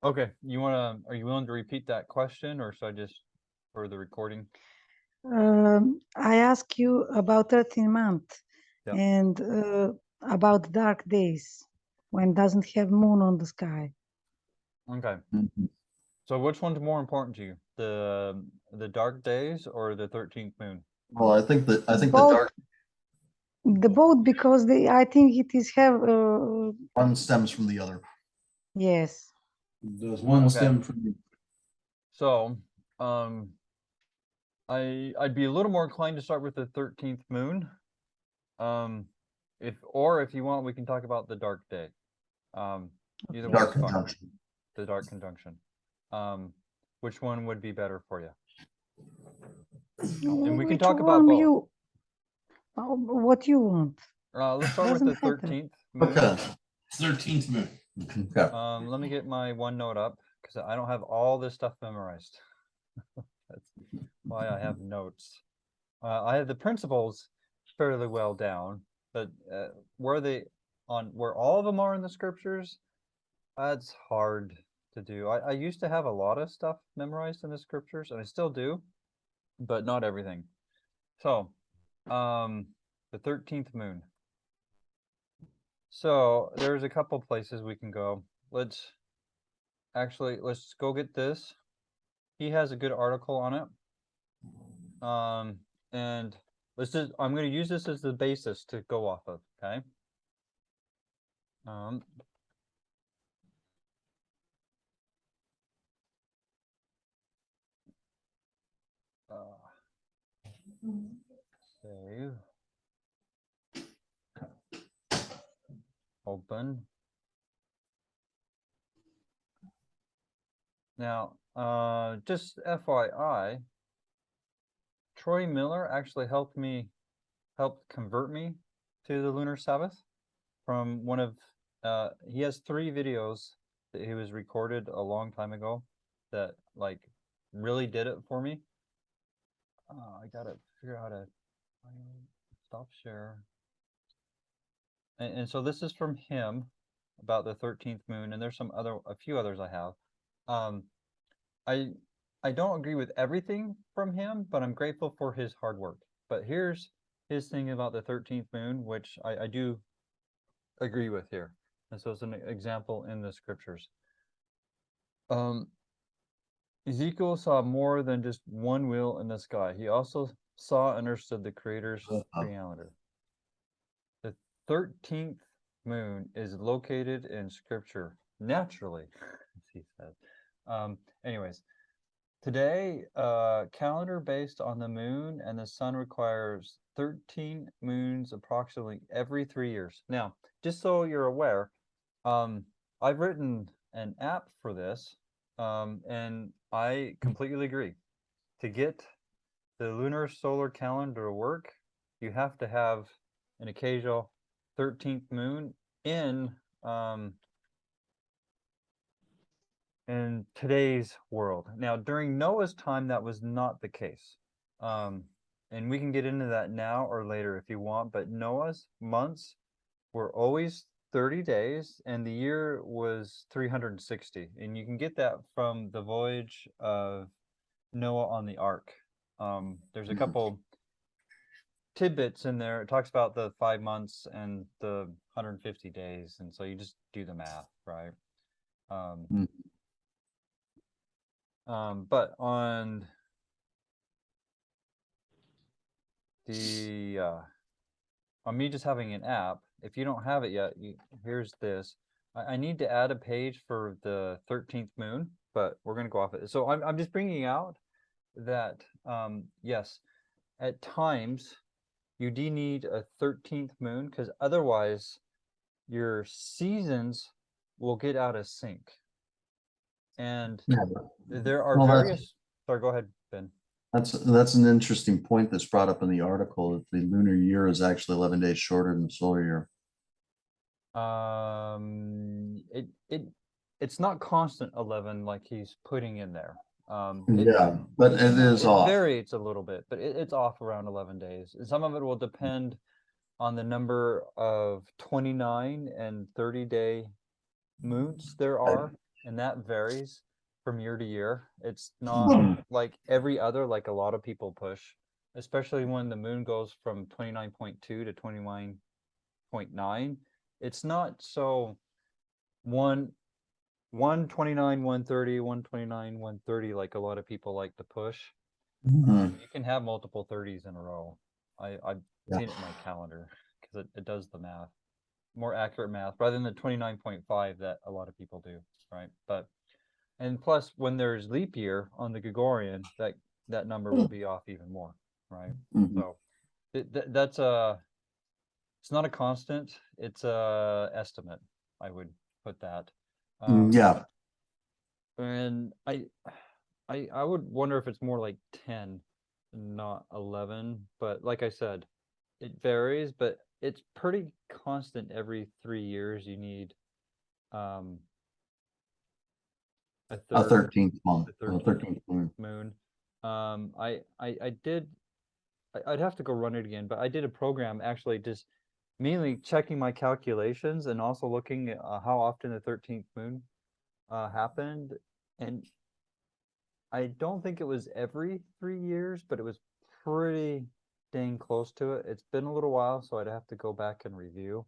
Okay, are you willing to repeat that question, or should I just, for the recording? I ask you about 13 month Yeah. and about dark days when doesn't have moon on the sky. Okay. Mhm. So which one's more important to you? The dark days or the 13th moon? Well, I think the Both, dark the both because I think it is have one stems from the other. yes. Does one Okay. stem from the So, I'd be a little more inclined to start with the 13th moon. If you want, we can talk about the dark day. Either Dark one's fine. conjunction. The dark conjunction. Which one would be better for you? And we can Which talk about one both. you, what you want? Let's start with the Doesn't matter. 13th moon. Okay. 13th moon? Okay. Let me get my OneNote up because I don't have all this stuff memorized. That's why I have notes. I have the principles fairly well down, but where all of them are in the scriptures, that's hard to do. I used to have a lot of stuff memorized in the scriptures, and I still do, but not everything. So, the 13th moon. So there's a couple places we can go. Let's go get this. He has a good article on it. And I'm going to use this as the basis to go off of, okay? Save. Open. Now, just FYI, Troy Miller actually helped convert me to the lunar Sabbath from one of, he has 3 videos that he was recorded a long time ago that like really did it for me. I gotta figure out how to stop share. And so this is from him about the 13th moon, and there's a few others I have. I don't agree with everything from him, but I'm grateful for his hard work. But here's his thing about the 13th moon, which I do agree with here. And so it's an example in the scriptures. Ezekiel saw more than just one wheel in the sky. He also saw and understood the Creator's reality. The 13th moon is located in Scripture naturally, as he says. Anyways, today, calendar based on the moon and the sun requires 13 moons approximately every 3 years. Now, just so you're aware, I've written an app for this, and I completely agree. To get the lunar solar calendar to work, you have to have an occasional 13th moon in today's world. Now, during Noah's time, that was not the case. And we can get into that now or later if you want, but Noah's months were always 30 days and the year was 360. And you can get that from the voyage of Noah on the ark. There's a couple tidbits in there. It talks about the 5 months and the 150 days. And so you just do the math, right? But on me just having an app, if you don't have it yet, here's this. I need to add a page for the 13th moon, but we're going to go off it. So I'm just bringing out that, yes, at times you do need a 13th moon because otherwise your seasons will get out of sync. And there are various... Sorry, go ahead, Ben. That's an interesting point that's brought up in the article, that the lunar year is actually 11 days shorter than the solar year. It's not constant 11 like he's putting in there. Yeah, but it is off. It varies a little bit, but it's off around 11 days. And some of it will depend on the number of 29 and 30-day moons there are. and that varies from year to year. It's not Mhm. like every other, like a lot of people push, especially when the moon goes from 29.2 to 29.9. It's not so 129, 130, 129, 130, like a lot of people like to push. Mhm. You can have multiple 30s in a row. I've Yeah. seen it in my calendar because it does the math, more accurate math, rather than the 29.5 that a lot of people do, right? But, and plus, when there's leap year on the Gregorian, that number will be off even more, right? Mhm. So that's a, it's not a constant, it's a estimate, I would put that. Yeah. And I would wonder if it's more like 10, not 11. But like I said, it varies, but it's pretty constant. Every 3 years, you need a A third, 13th month, the a 13th 13th moon. moon. I did. I'd have to go run it again, but I did a program actually just mainly checking my calculations and also looking at how often the 13th moon happened, and I don't think it was every 3 years, but it was pretty dang close to it. It's been a little while, so I'd have to go back and review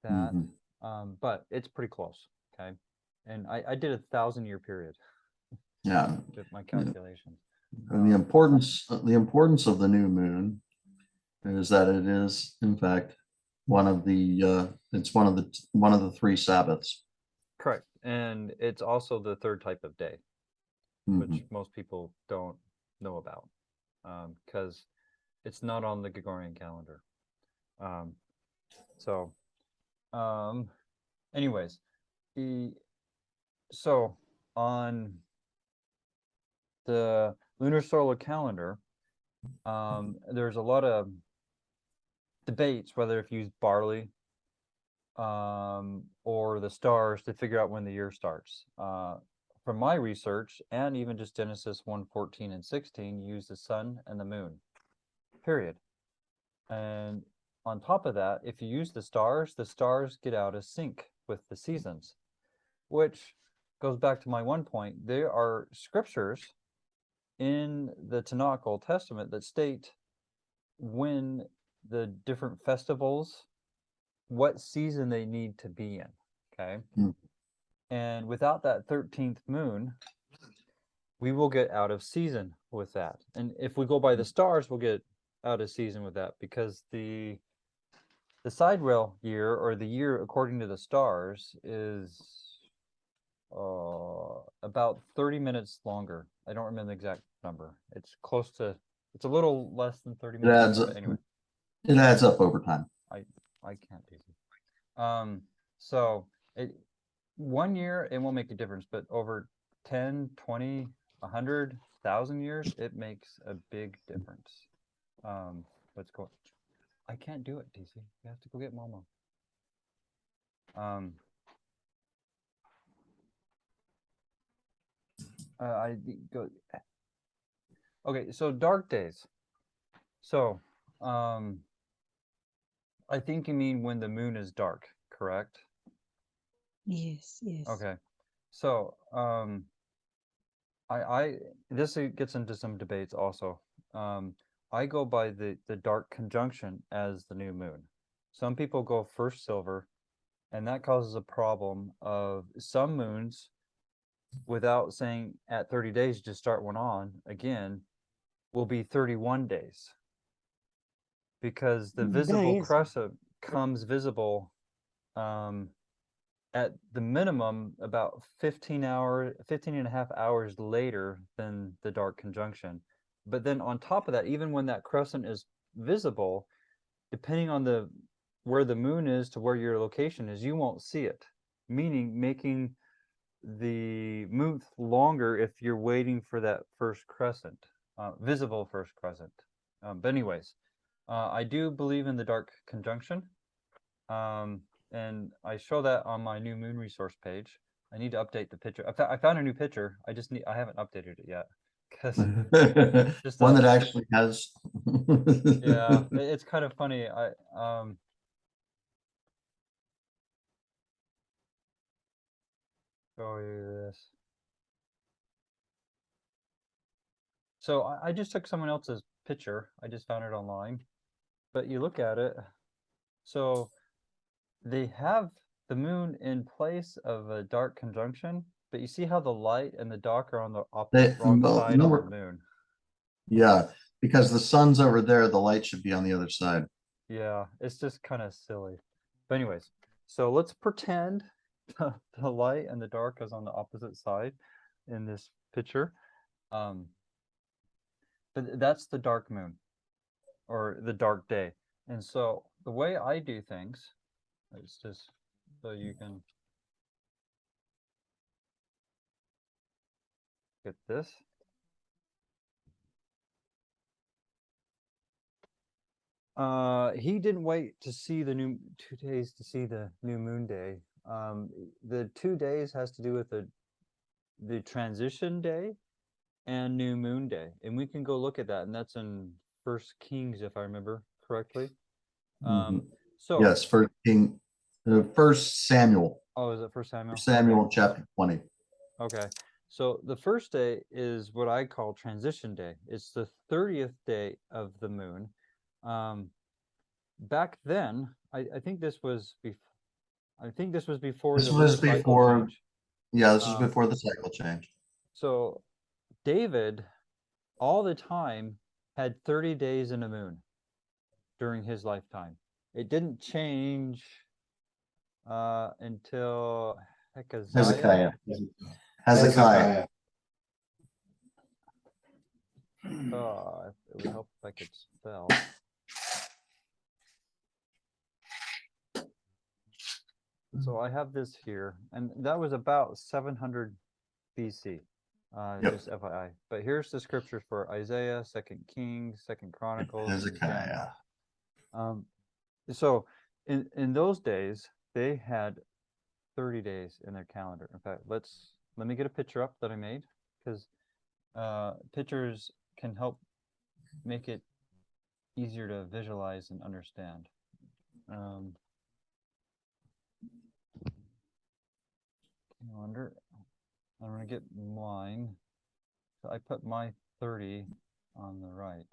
that. Mhm. But it's pretty close. Okay. And I did 1,000-year period Yeah. with my calculations. And the importance of the new moon is that it is, in fact, it's one of the three Sabbaths. Correct. And it's also the third type of day, which Mhm. most people don't know about, because it's not on the Gregorian calendar. So, anyways, so on the lunar solar calendar, there's a lot of debates whether if you use barley or the stars to figure out when the year starts. From my research, and even just Genesis 1:14 and 16, use the sun and the moon, period. And on top of that, if you use the stars get out of sync with the seasons, which goes back to my one point. There are scriptures in the Tanakh Old Testament that state when the different festivals, what season they need to be in. Okay. Mm. And without that 13th moon, we will get out of season with that. And if we go by the stars, we'll get out of season with that, because the side rail year, or the year according to the stars, is about 30 minutes longer. I don't remember the exact number. It's close to, it's a little less than 30 It minutes adds longer, up. but anyway, It adds up over time. I can't do this. So it 1 year, it won't make a difference, but over 10, 20, 100,000 years, it makes a big difference. Let's go. I can't do it, DC. You have to go get Mama. I go. Okay, so dark days. So, I think you mean when the moon is dark, correct? Yes, yes. Okay. So, this gets into some debates also. I go by the dark conjunction as the new moon. Some people go first silver, and that causes a problem of some moons, without saying at 30 days, just start one on again, will be 31 days. Because the visible Days. crescent comes visible at the minimum about 15 and a half hours later than the dark conjunction. But then on top of that, even when that crescent is visible, depending on where the moon is to where your location is, you won't see it, meaning making the month longer if you're waiting for that first crescent, visible first crescent. But anyways, I do believe in the dark conjunction. And I show that on my new moon resource page. I need to update the picture. I found a new picture. I haven't updated it yet. Just One that actually has. Yeah, it's kind of funny. show you this. So I just took someone else's picture. I just found it online. But you look at it. So they have the moon in place of a dark conjunction, but you see how the light and the dark are on the wrong side of the moon. Yeah, because the sun's over there, the light should be on the other side. Yeah, it's just kind of silly. But anyways, so let's pretend the light and the dark is on the opposite side in this picture. But that's the dark moon or the dark day. And so the way I do things, it's just so you can get this. He didn't wait to see the 2 days to see the new moon day. The 2 days has to do with the transition day and new moon day, and we can go look at that, and that's in First Kings, if I remember correctly. So yes, First Samuel. Oh, is it First Samuel? Samuel chapter 20. Okay, so the first day is what I call transition day. It's the 30th day of the moon. Back then, I think this was before This the was lunar cycle before, change. yeah, this was before the cycle change. So David, all the time, had 30 days in a moon during his lifetime. It didn't change until Hezekiah. Oh, it would help if I could spell. So I have this here, and that was about 700 BC, just FYI. But here's the scriptures for Isaiah, 2 Kings, 2 Chronicles, Hezekiah. So in those days, they had 30 days in their calendar. In fact, let me get a picture up that I made, because pictures can help make it easier to visualize and understand. Calendar. I'm going to get mine. So I put my 30 on the right.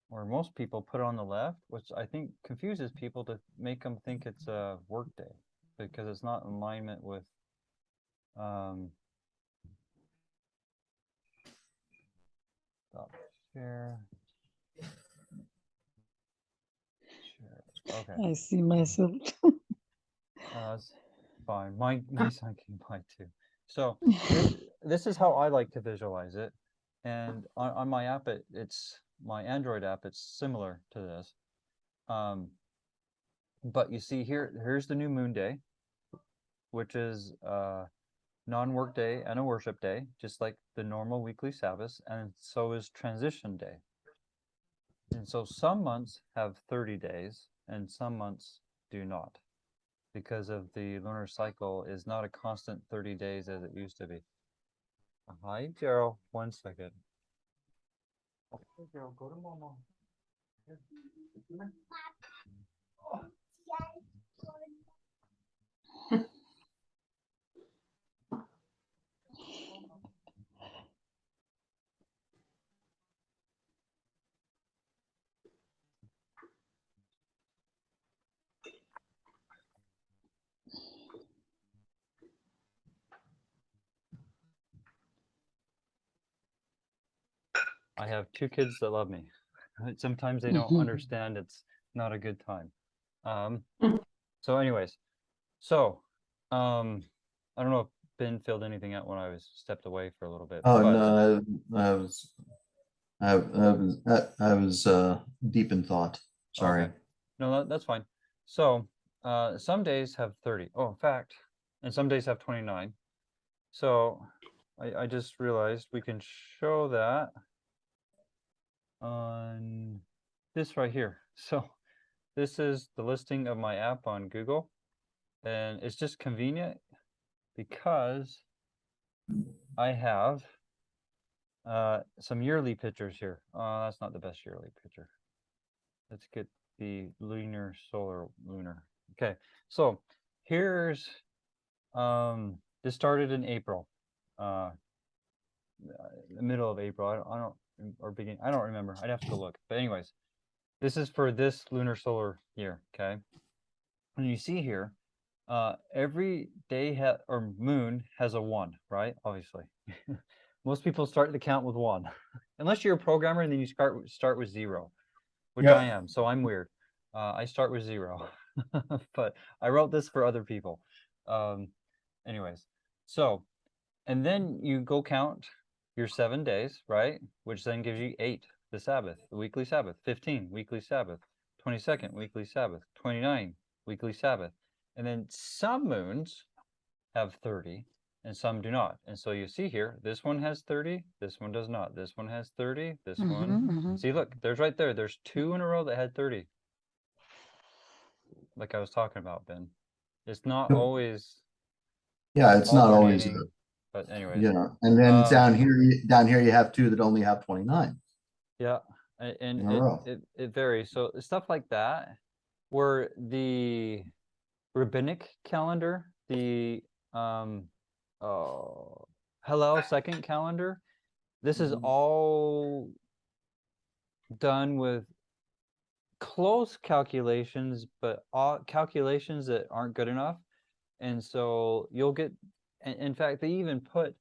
Or most people put it on the left, which I think confuses people to make them think it's a work day, because it's not in alignment with stop share. Okay. I see myself. That's fine. My son came by too. So this is how I like to visualize it. And on my app, it's my Android app. It's similar to this. But you see here's the new moon day, which is non-work day and a worship day, just like the normal weekly Sabbath, and so is transition day. And so some months have 30 days and some months do not, because of the lunar cycle is not a constant 30 days as it used to be. Hi, Gerald. 1 second. Okay, Gerald, go to Mama. I have 2 kids that love me. Sometimes they don't understand it's not a good time. So anyways, so I don't know if Ben filled anything out when I was stepped away for a little bit. Oh, but, no, I was deep in thought. Sorry. Okay. No, that's fine. So some days have 30. Oh, in fact, and some days have 29. So I just realized we can show that on this right here. So this is the listing of my app on Google, and it's just convenient because I have some yearly pictures here. That's not the best yearly picture. Let's get the lunar. Okay, so here's This started in April, the middle of April. I don't or beginning. I don't remember. I'd have to go look. But anyways, this is for this lunar solar year. Okay, and you see here, every day or moon has a 1, right? Obviously, most people start the count with 1, unless you're a programmer and then you start with 0, which Yeah. I am. So I'm weird. I start with 0, but I wrote this for other people. Anyways, so, and then you go count your 7 days, right? Which then gives you 8, the Sabbath, the weekly Sabbath, 15, weekly Sabbath, 22nd, weekly Sabbath, 29, weekly Sabbath. And then some moons have 30 and some do not. And so you see here, this one has 30, this one does not. This one has 30, this one. See, look, there's right there. There's 2 in a row that had 30. Like I was talking about, Ben. It's not Yep. always Yeah, it's not always. alternating, but anyways. Yeah, and then down here you have 2 that only have 29. Yeah, In a and row. it varies. So stuff like that, where the rabbinic calendar, the Hillel second calendar, this is all done with close calculations, but calculations that aren't good enough. And so you'll get, in fact, they even put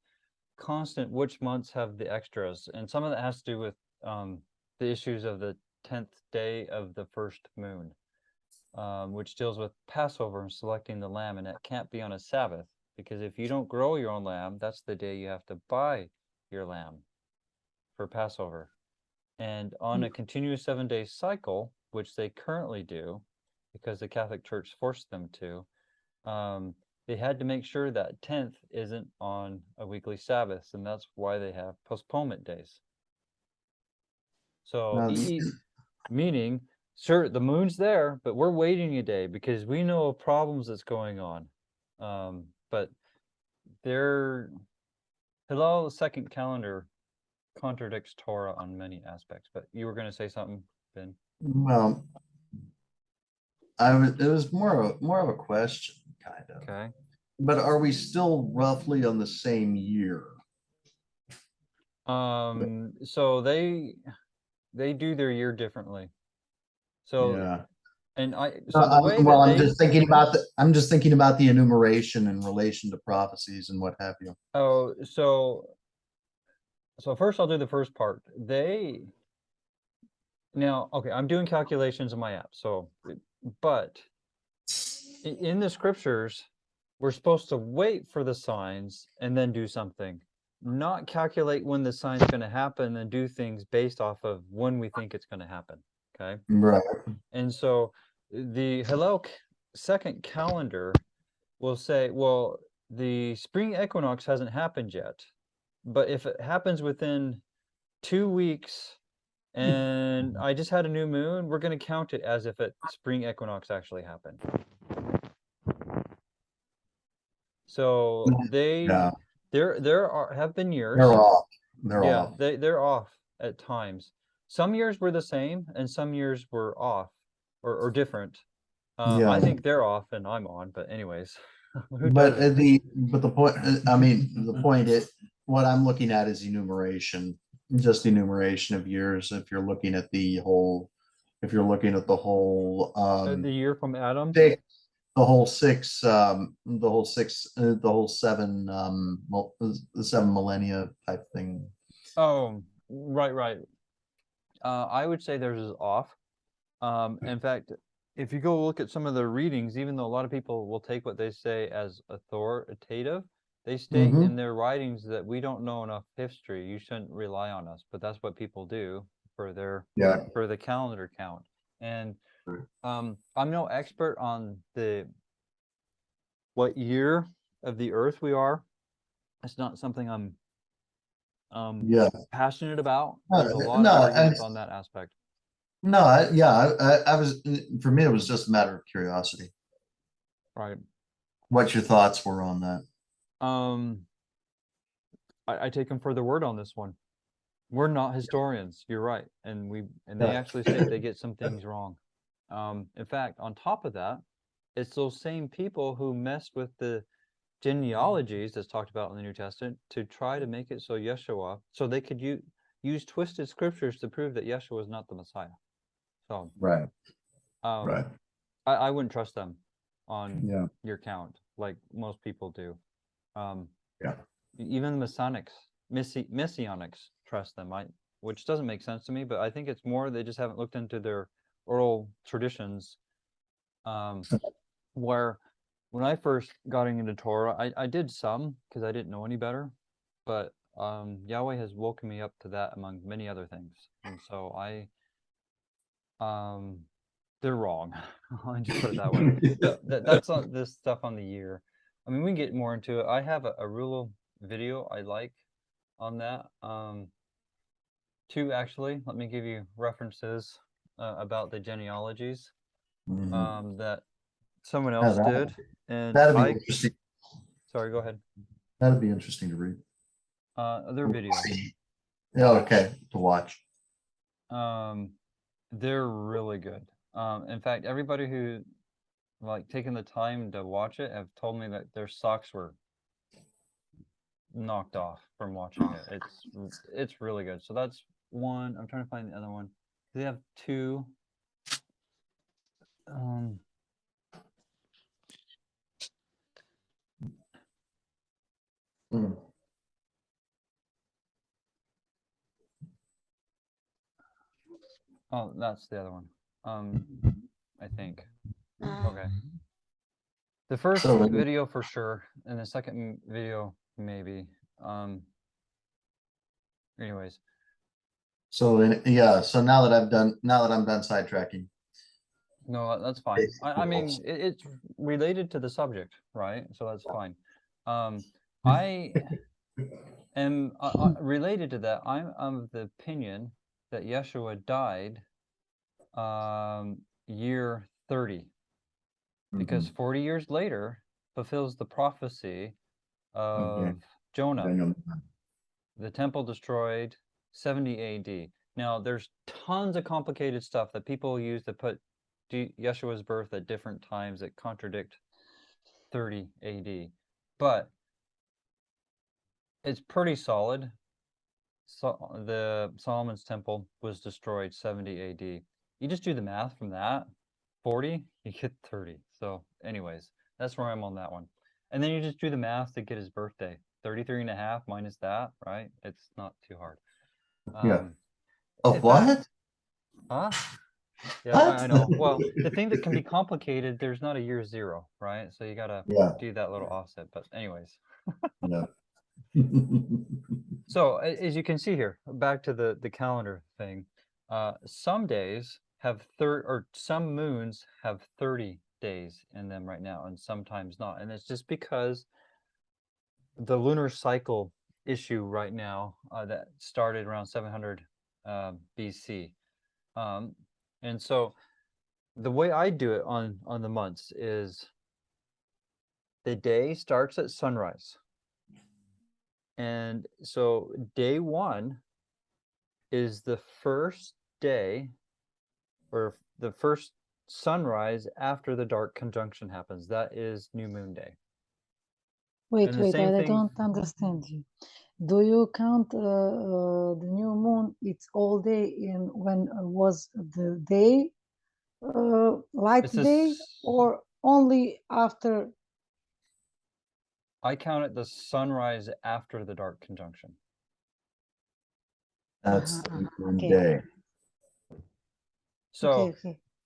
constant which months have the extras, and some of that has to do with the issues of the 10th day of the first moon, which deals with Passover and selecting the lamb, and that can't be on a Sabbath, because if you don't grow your own lamb, that's the day you have to buy your lamb for Passover. And on a continuous 7-day cycle, which they currently do, because the Catholic Church forced them to, they had to make sure that 10th isn't on a weekly Sabbath, and that's why they have postponement days. So, meaning, sure, the moon's there, but we're waiting a day because we know of problems that's going on. But their Hillel second calendar contradicts Torah on many aspects. But you were going to say something, Ben? Well, it was more of a question, kind of. Okay. But are we still roughly on the same year? So they do their year differently. So Yeah. and the way that I'm just thinking about the enumeration in relation to prophecies and what have you. Oh, so first I'll do the first part. Okay, I'm doing calculations in my app. So, but in the scriptures, we're supposed to wait for the signs and then do something, not calculate when the sign's going to happen and do things based off of when we think it's going to happen. Okay. Right. And so the Hillel second calendar will say, well, the spring equinox hasn't happened yet, but if it happens within 2 weeks and I just had a new moon, we're going to count it as if a spring equinox actually happened. So there have been years. They're off. Off. They're off at times. Some years were the same, and some years were off or different. I think they're off, and I'm on. But anyways, the point. I mean, the point is what I'm looking at is enumeration, just enumeration of years. If you're looking at the whole, the year from Adam. the whole 7 the 7 millennia type thing. Oh, right. I would say theirs is off. In fact, if you go look at some of the readings, even though a lot of people will take what they say as authoritative, they state in their writings that we don't know enough history. You shouldn't rely on us, but that's what people do for the calendar count. And I'm no expert on what year of the earth we are. It's not something I'm passionate about. There's a lot of arguments on that aspect. I was, for me, it was just a matter of curiosity. Right. What your thoughts were on that? I take them for their word on this one. We're not historians. You're right, and they actually say they get some things wrong. In fact, on top of that, it's those same people who messed with the genealogies that's talked about in the New Testament to try to make it so Yeshua, so they could use twisted scriptures to prove that Yeshua is not the Messiah. So Right. right. I wouldn't trust them on Yeah. your count like most people do. Yeah. Even Messianics, Messianics trust them, which doesn't make sense to me, but I think it's more they just haven't looked into their oral traditions. Where when I first got into Torah, I did some because I didn't know any better, but Yahweh has woken me up to that among many other things, and so they're wrong. I'll just put it that way. That's on this stuff on the year. I mean, we can get more into it. I have a real video I like on that. Two actually. Let me give you references about the genealogies that someone else did, and That'd be interesting. Sorry, go ahead. That'd be interesting to read. Their videos. Yeah, okay, to watch. They're really good. In fact, everybody who like taken the time to watch it have told me that their socks were knocked off from watching it. It's really good. So that's one. I'm trying to find the other one. They have two. Oh, that's the other one. I think. Okay. The first video for sure, and the second video maybe. Anyways. So yeah. So now that I'm done sidetracking. No, that's fine. I mean, it's related to the subject, right? So that's fine. I am related to that. I'm of the opinion that Yeshua died year 30, because 40 years later fulfills the prophecy of Jonah. The temple destroyed, 70 AD. Now, there's tons of complicated stuff that people use to put Yeshua's birth at different times that contradict 30 AD. But it's pretty solid. So the Solomon's temple was destroyed 70 AD. You just do the math from that, 40, you get 30. So anyways, that's where I'm on that one. And then you just do the math to get his birthday. 33 and a half minus that, right? It's not too hard. Yeah. What? Huh? Yeah, I know. Well, the thing that can be complicated, there's not a year zero, right? So you gotta do that little offset. But anyways. Yeah. So as you can see here, back to the calendar thing, some days have some moons have 30 days in them right now, and sometimes not. And it's just because the lunar cycle issue right now that started around 700 BC. And so the way I do it on the months is the day starts at sunrise. And so day 1 is the first day, or the first sunrise after the dark conjunction happens. That is new moon day. Wait, I don't understand you. Do you count the new moon? It's all day in when was the day, light day, or only after? I count it the sunrise after the dark conjunction. That's the moon day. So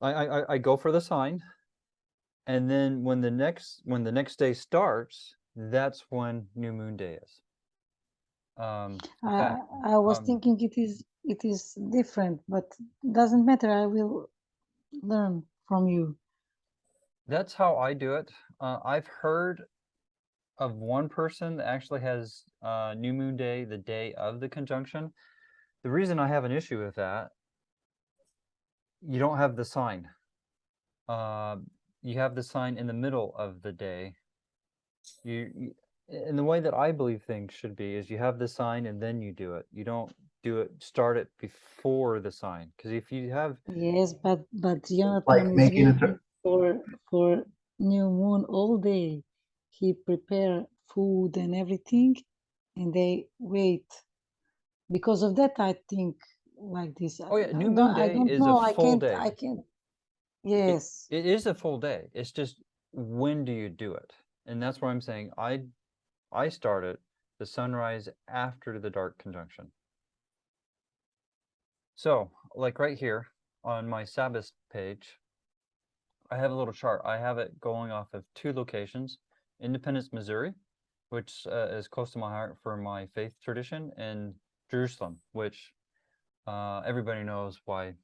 I go for the sign, and then when the next day starts, that's when new moon day is. I was thinking it is different, but doesn't matter. I will learn from you. That's how I do it. I've heard of one person that actually has new moon day the day of the conjunction. The reason I have an issue with that, you don't have the sign. You have the sign in the middle of the day. And the way that I believe things should be is you have the sign and then you do it. You don't start it before the sign, because if you have but Jonathan is waiting for new moon all day. he prepare food and everything, and they wait. Because of that, I think like this. Oh yeah, New I Moon I Day don't is know. a full day. I can't. It, Yes. it is a full day. It's just when do you do it? And that's why I'm saying I started the sunrise after the dark conjunction. So, like right here on my Sabbath page, I have a little chart. I have it going off of two locations: Independence, Missouri, which is close to my heart for my faith tradition, and Jerusalem, which everybody knows why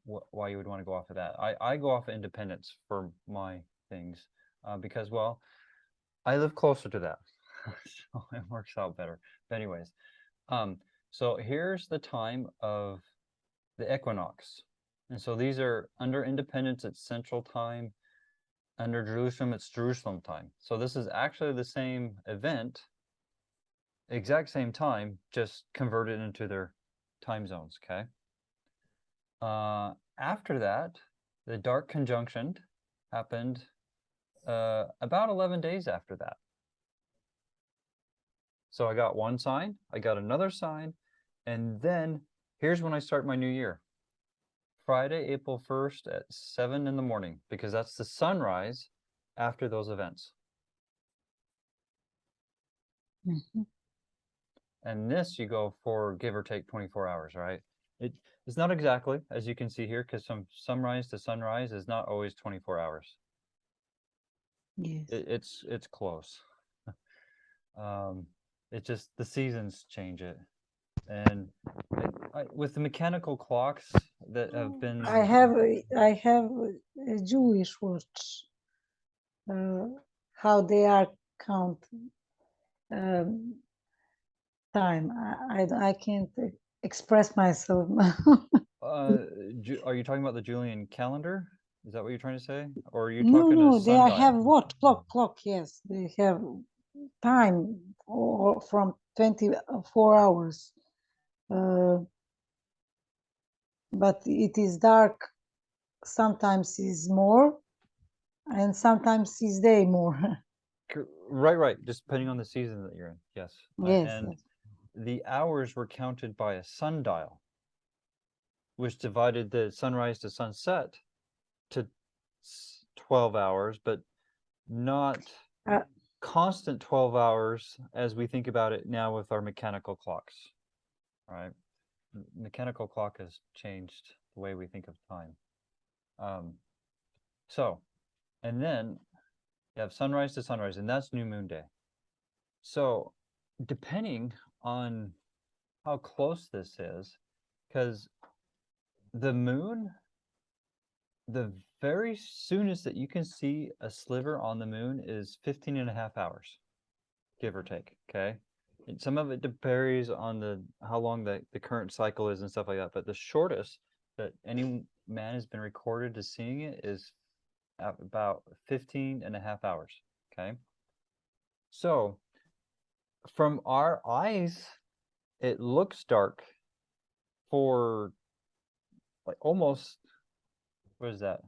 why you would want to go off of that. I go off of Independence for my things because, well, I live closer to that, so it works out better. But anyways, so here's the time of the equinox. And so these are under Independence, it's Central Time. Under Jerusalem, it's Jerusalem time. So this is actually the same event, exact same time, just converted into their time zones, okay? After that, the dark conjunction happened about 11 days after that. So I got one sign, I got another sign, and then here's when I start my new year. Friday, April 1st at 7 in the morning, because that's the sunrise after those events. Mhm. And this you go for give or take 24 hours, right? It's not exactly, as you can see here, because from sunrise to sunrise is not always 24 hours. Yes. It's close. It just, the seasons change it. And with the mechanical clocks that have been... I have a Jewish watch. How they are count time. I can't express myself. are you talking about the Julian calendar? Is that what you're trying to say? Or are you No, talking no, a they have sundial? what? Clock, yes. They have time or from 24 hours. But it is dark, sometimes is more, and sometimes is day more. Right. Just depending on the season that you're in. Yes. Yes, And yes. the hours were counted by a sundial, which divided the sunrise to sunset to 12 hours, but not Uh, constant 12 hours as we think about it now with our mechanical clocks, right? Mechanical clock has changed the way we think of time. And then you have sunrise to sunrise, and that's New Moon Day. So depending on how close this is, because the moon, the very soonest that you can see a sliver on the moon is 15 and a half hours, give or take, okay? And some of it varies on how long the current cycle is and stuff like that, but the shortest that any man has been recorded as seeing it is about 15 and a half hours, okay? So from our eyes, it looks dark for like almost, what is that?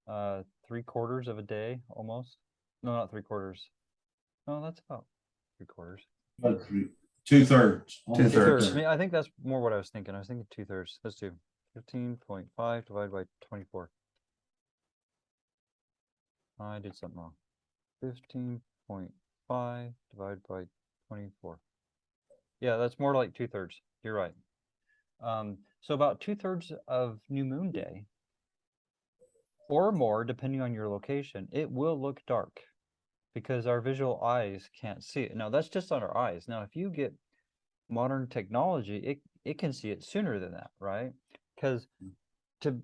3/4 of a day, almost. No, not 3/4. No, that's about 3/4. 2/3. 2/3. I mean, I think that's more what I was thinking. I was thinking 2/3. Let's do 15.5 divided by 24. I did something wrong. 15.5 divided by 24. Yeah, that's more like 2/3. You're right. So about 2/3 of New Moon Day, or more, depending on your location, it will look dark because our visual eyes can't see it. Now, that's just on our eyes. Now, if you get modern technology, it can see it sooner than that, right? Because the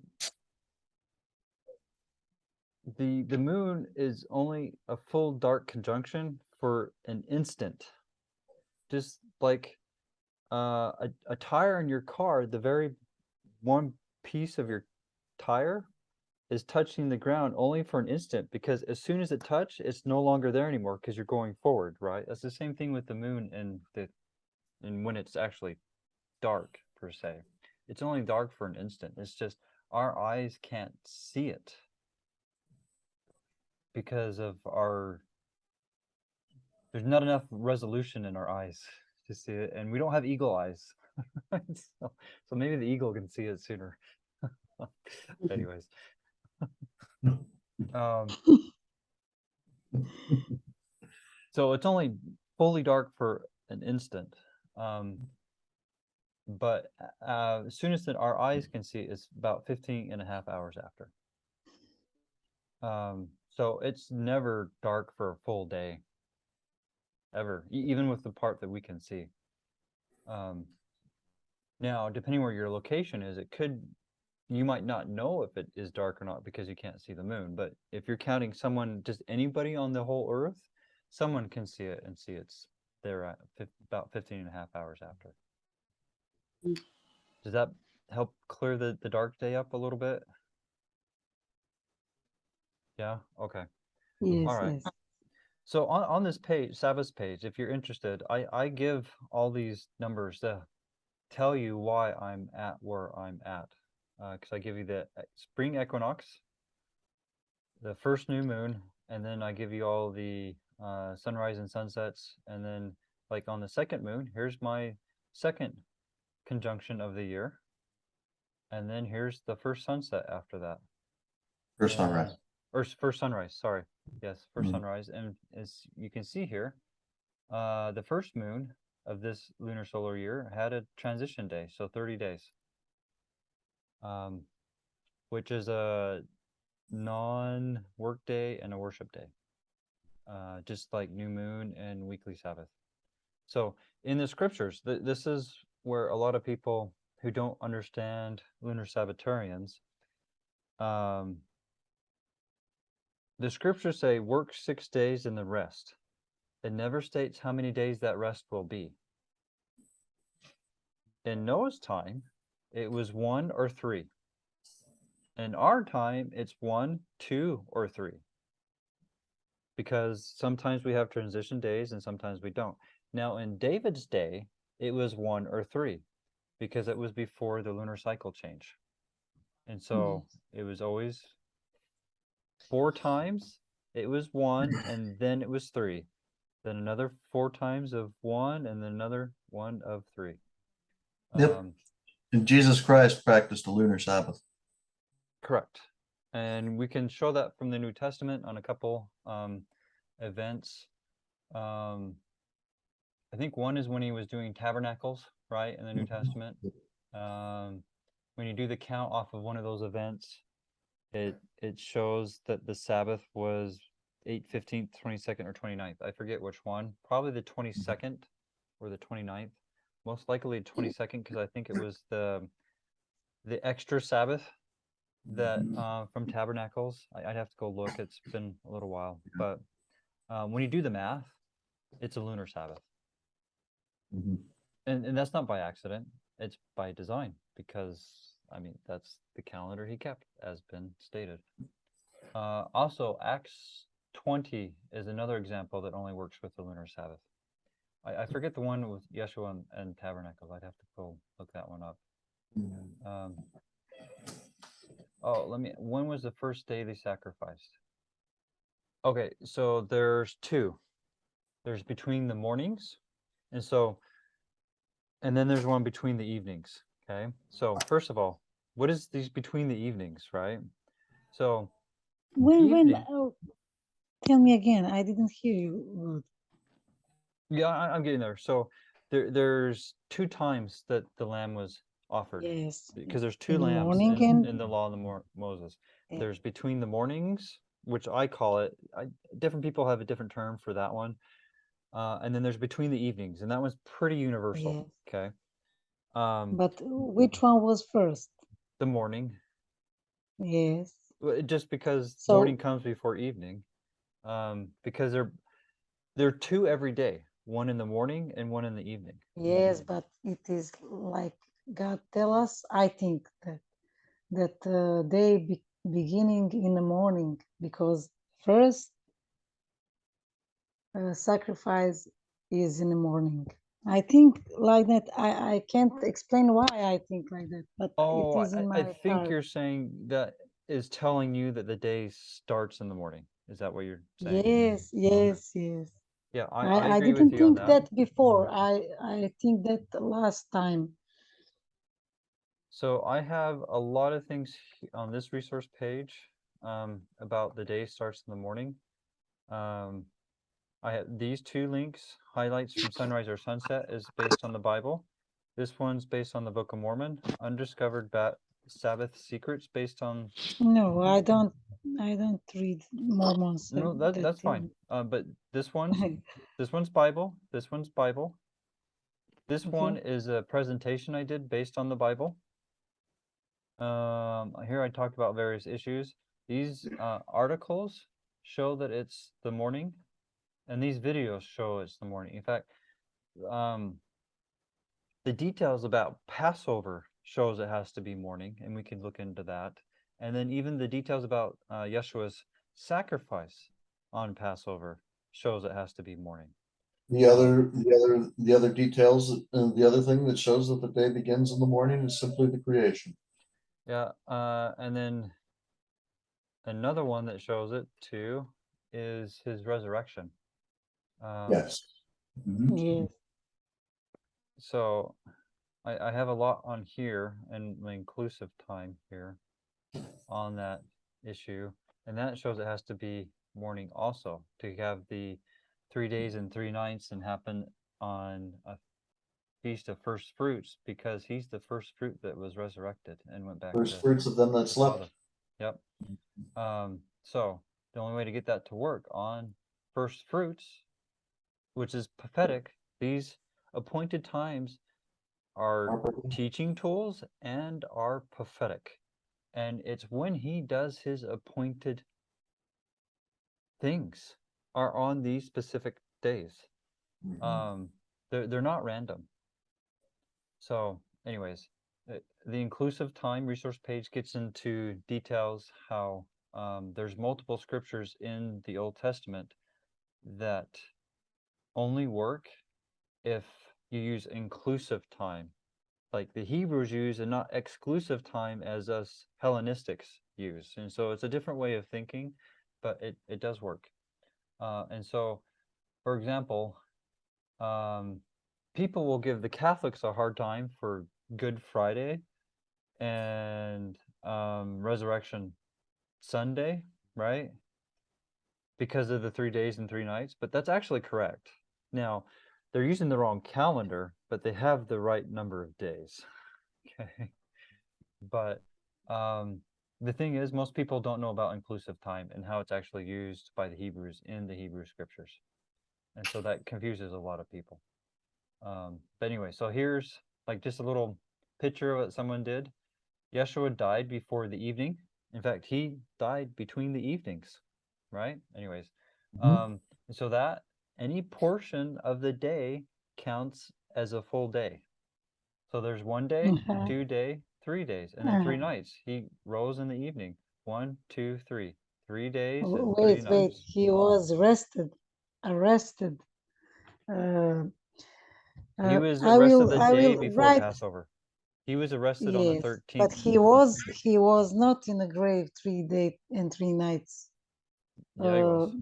moon is only a full dark conjunction for an instant. Just like a tire in your car, the very one piece of your tire is touching the ground only for an instant, because as soon as it touches, it's no longer there anymore because you're going forward, right? That's the same thing with the moon and when it's actually dark per se. It's only dark for an instant. It's just our eyes can't see it because of our there's not enough resolution in our eyes to see it, and we don't have eagle eyes. so maybe the eagle can see it sooner. Anyways. So it's only fully dark for an instant. But as soon as our eyes can see, it's about 15.5 hours after. So it's never dark for a full day, ever, even with the part that we can see. Now, depending where your location is, you might not know if it is dark or not because you can't see the moon. But if you're counting someone, just anybody on the whole earth, someone can see it and see it's there at about 15.5 hours after. Does that help clear the dark day up a little bit? Yeah, okay. Yes, All right. yes. So on this page, Sabbath's page, if you're interested, I give all these numbers to tell you why I'm at where I'm at. Because I give you the spring equinox, the first new moon, and then I give you all the sunrise and sunsets, and then like on the second moon, here's my second conjunction of the year, and then here's the first sunset after that. First sunrise. Or first sunrise, sorry. Yes, first sunrise. And as you can see here, the first moon of this lunar solar year had a transition day, so 30 days. Which is a non-work day and a worship day. Just like new moon and weekly Sabbath. So in the scriptures, this is where a lot of people who don't understand lunar Sabbatarians, the scriptures say work 6 days and the rest. It never states how many days that rest will be. In Noah's time, it was 1 or 3. In our time, it's 1, 2, or 3. Because sometimes we have transition days and sometimes we don't. Now, in David's day, it was 1 or 3 because it was before the lunar cycle change. And so it was always 4 times, it was 1, and then it was 3. Then another 4 times of 1, and then another 1 of 3. Yep. And Jesus Christ practiced a lunar Sabbath. Correct. And we can show that from the New Testament on a couple events. I think one is when he was doing tabernacles, right, in the New Testament. When you do the count off of one of those events, it shows that the Sabbath was 8/15, 22nd, or 29th. I forget which one. Probably the 22nd or the 29th. Most likely 22nd because I think it was the extra Sabbath that from tabernacles. I'd have to go look. It's been a little while. But when you do the math, it's a lunar Sabbath. And that's not by accident. It's by design because, I mean, that's the calendar he kept, as been stated. Also, Acts 20 is another example that only works with the lunar Sabbath. I forget the one with Yeshua and tabernacles. I'd have to go look that one up. When was the first day they sacrificed? Okay, so there's 2. There's between the mornings, and then there's one between the evenings, okay? So first of all, what is these between the evenings, right? So tell me again, I didn't hear you. Yeah, I'm getting there. So there's 2 times that the lamb was offered. Yes. Because there's 2 In the lambs morning in the law of Moses. Yeah. There's between the mornings, which I call it, different people have a different term for that one. And then there's between the evenings, and that one's pretty universal. Yes. Okay. But which one was first? The morning. Yes. Just because So- morning comes before evening. Because there are 2 every day, one in the morning and one in the evening. Yes, but it is like God tell us, I think that day beginning in the morning, because first sacrifice is in the morning. I think like that. I can't explain why I think like that, but it is in my I think heart. you're saying that is telling you that the day starts in the morning. Is that what you're saying? Yes, yes, yes. Yeah, I I agree with didn't you on think that. that before. I think that last time. So I have a lot of things on this resource page about the day starts in the morning. I have these two links, highlights from sunrise or sunset, is based on the Bible. This one's based on the Book of Mormon. Undiscovered Sabbath secrets based on. No, I don't read Mormons. No, that's fine. But this one's Bible. This one's Bible. This one Okay. is a presentation I did based on the Bible. Here I talked about various issues. These articles show that it's the morning, and these videos show it's the morning. In fact, the details about Passover shows it has to be morning, and we can look into that. And then even the details about Yeshua's sacrifice on Passover shows it has to be morning. The other details, the other thing that shows that the day begins in the morning is simply the creation. Yeah, and then another one that shows it too is his resurrection. Yes. Mhm. Yes. So I have a lot on here and the inclusive time here on that issue, and that shows it has to be morning also to have the 3 days and 3 nights and happen on a feast of first fruits, because he's the first fruit that was resurrected and went back First to fruits of them that the slept. Father. Yep. So the only way to get that to work on first fruits, which is prophetic, these appointed times are teaching tools and are prophetic. And it's when he does his appointed things are on these specific days. They're not random. So anyways, the inclusive time resource page gets into details how there's multiple scriptures in the Old Testament that only work if you use inclusive time, like the Hebrews use, and not exclusive time as us Hellenistics use. And so it's a different way of thinking, but it does work. And so, for example, people will give the Catholics a hard time for Good Friday and Resurrection Sunday, right? Because of the 3 days and 3 nights, but that's actually correct. Now, they're using the wrong calendar, but they have the right number of days. Okay. But the thing is, most people don't know about inclusive time and how it's actually used by the Hebrews in the Hebrew scriptures. And so that confuses a lot of people. But anyway, so here's like just a little picture of what someone did. Yeshua died before the evening. In fact, he died between the evenings, right? Anyways, so that any portion of the day counts as a full day. So there's 1 day, 2 day, 3 days, and then 3 nights. He rose in the evening. 1, 2, 3. 3 days and 3 nights. Wait. He was arrested. He was I arrested the will day before write. Passover. He was arrested on the Yes, 13th. but he was not in the grave 3 days and 3 nights. Yeah, he was.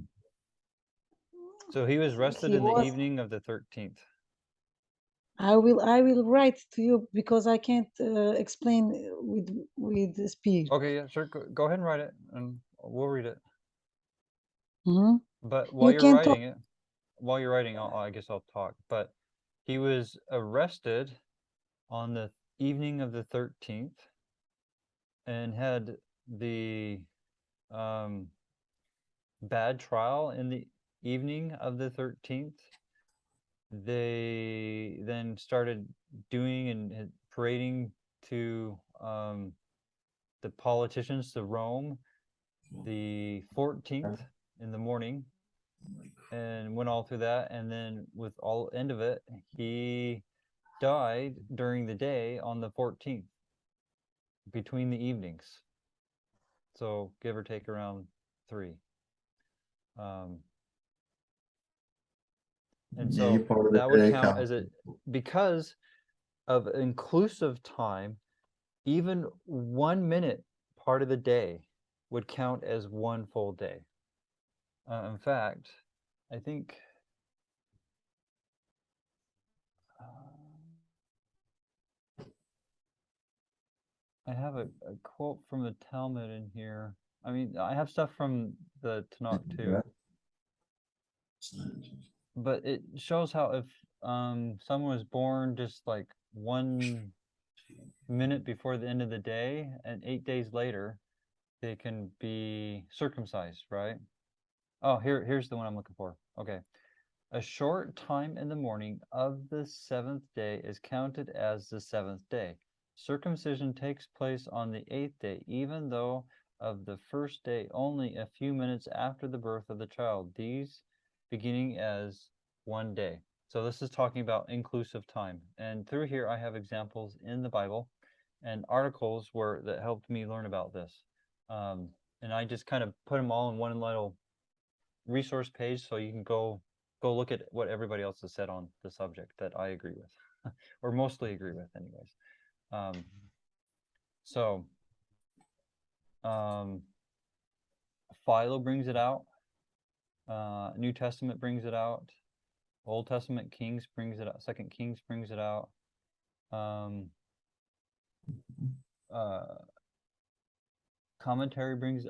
So he was arrested in the was- evening of the 13th. I will write to you because I can't explain with the speech. Okay, yeah, sure. Go ahead and write it, and we'll read it. Mm-hmm. But while You you're can writing it, I guess I'll talk. But he was arrested on the evening of the 13th and had the bad trial in the evening of the 13th. They then started doing and parading to the politicians to Rome the 14th in the morning, and went all through that. And then with all end of it, he died during the day on the 14th between the evenings. So give or take around 3. And so that would count as it, because of inclusive time, even 1 minute part of the day would count as one full day. In fact, I think I have a quote from the Talmud in here. I mean, I have stuff from the Tanakh too. But it shows how if someone was born just like 1 minute before the end of the day and 8 days later, they can be circumcised, right? Oh, here's the one I'm looking for. Okay. A short time in the morning of the 7th day is counted as the 7th day. Circumcision takes place on the 8th day, even though of the first day only a few minutes after the birth of the child, these beginning as 1 day. So this is talking about inclusive time. And through here, I have examples in the Bible and articles that helped me learn about this. And I just kind of put them all in one little resource page so you can go look at what everybody else has said on the subject that I agree with, or mostly agree with anyways. Philo brings it out. New Testament brings it out. Old Testament Kings brings it out. 2 Kings brings it out. Older commentary brings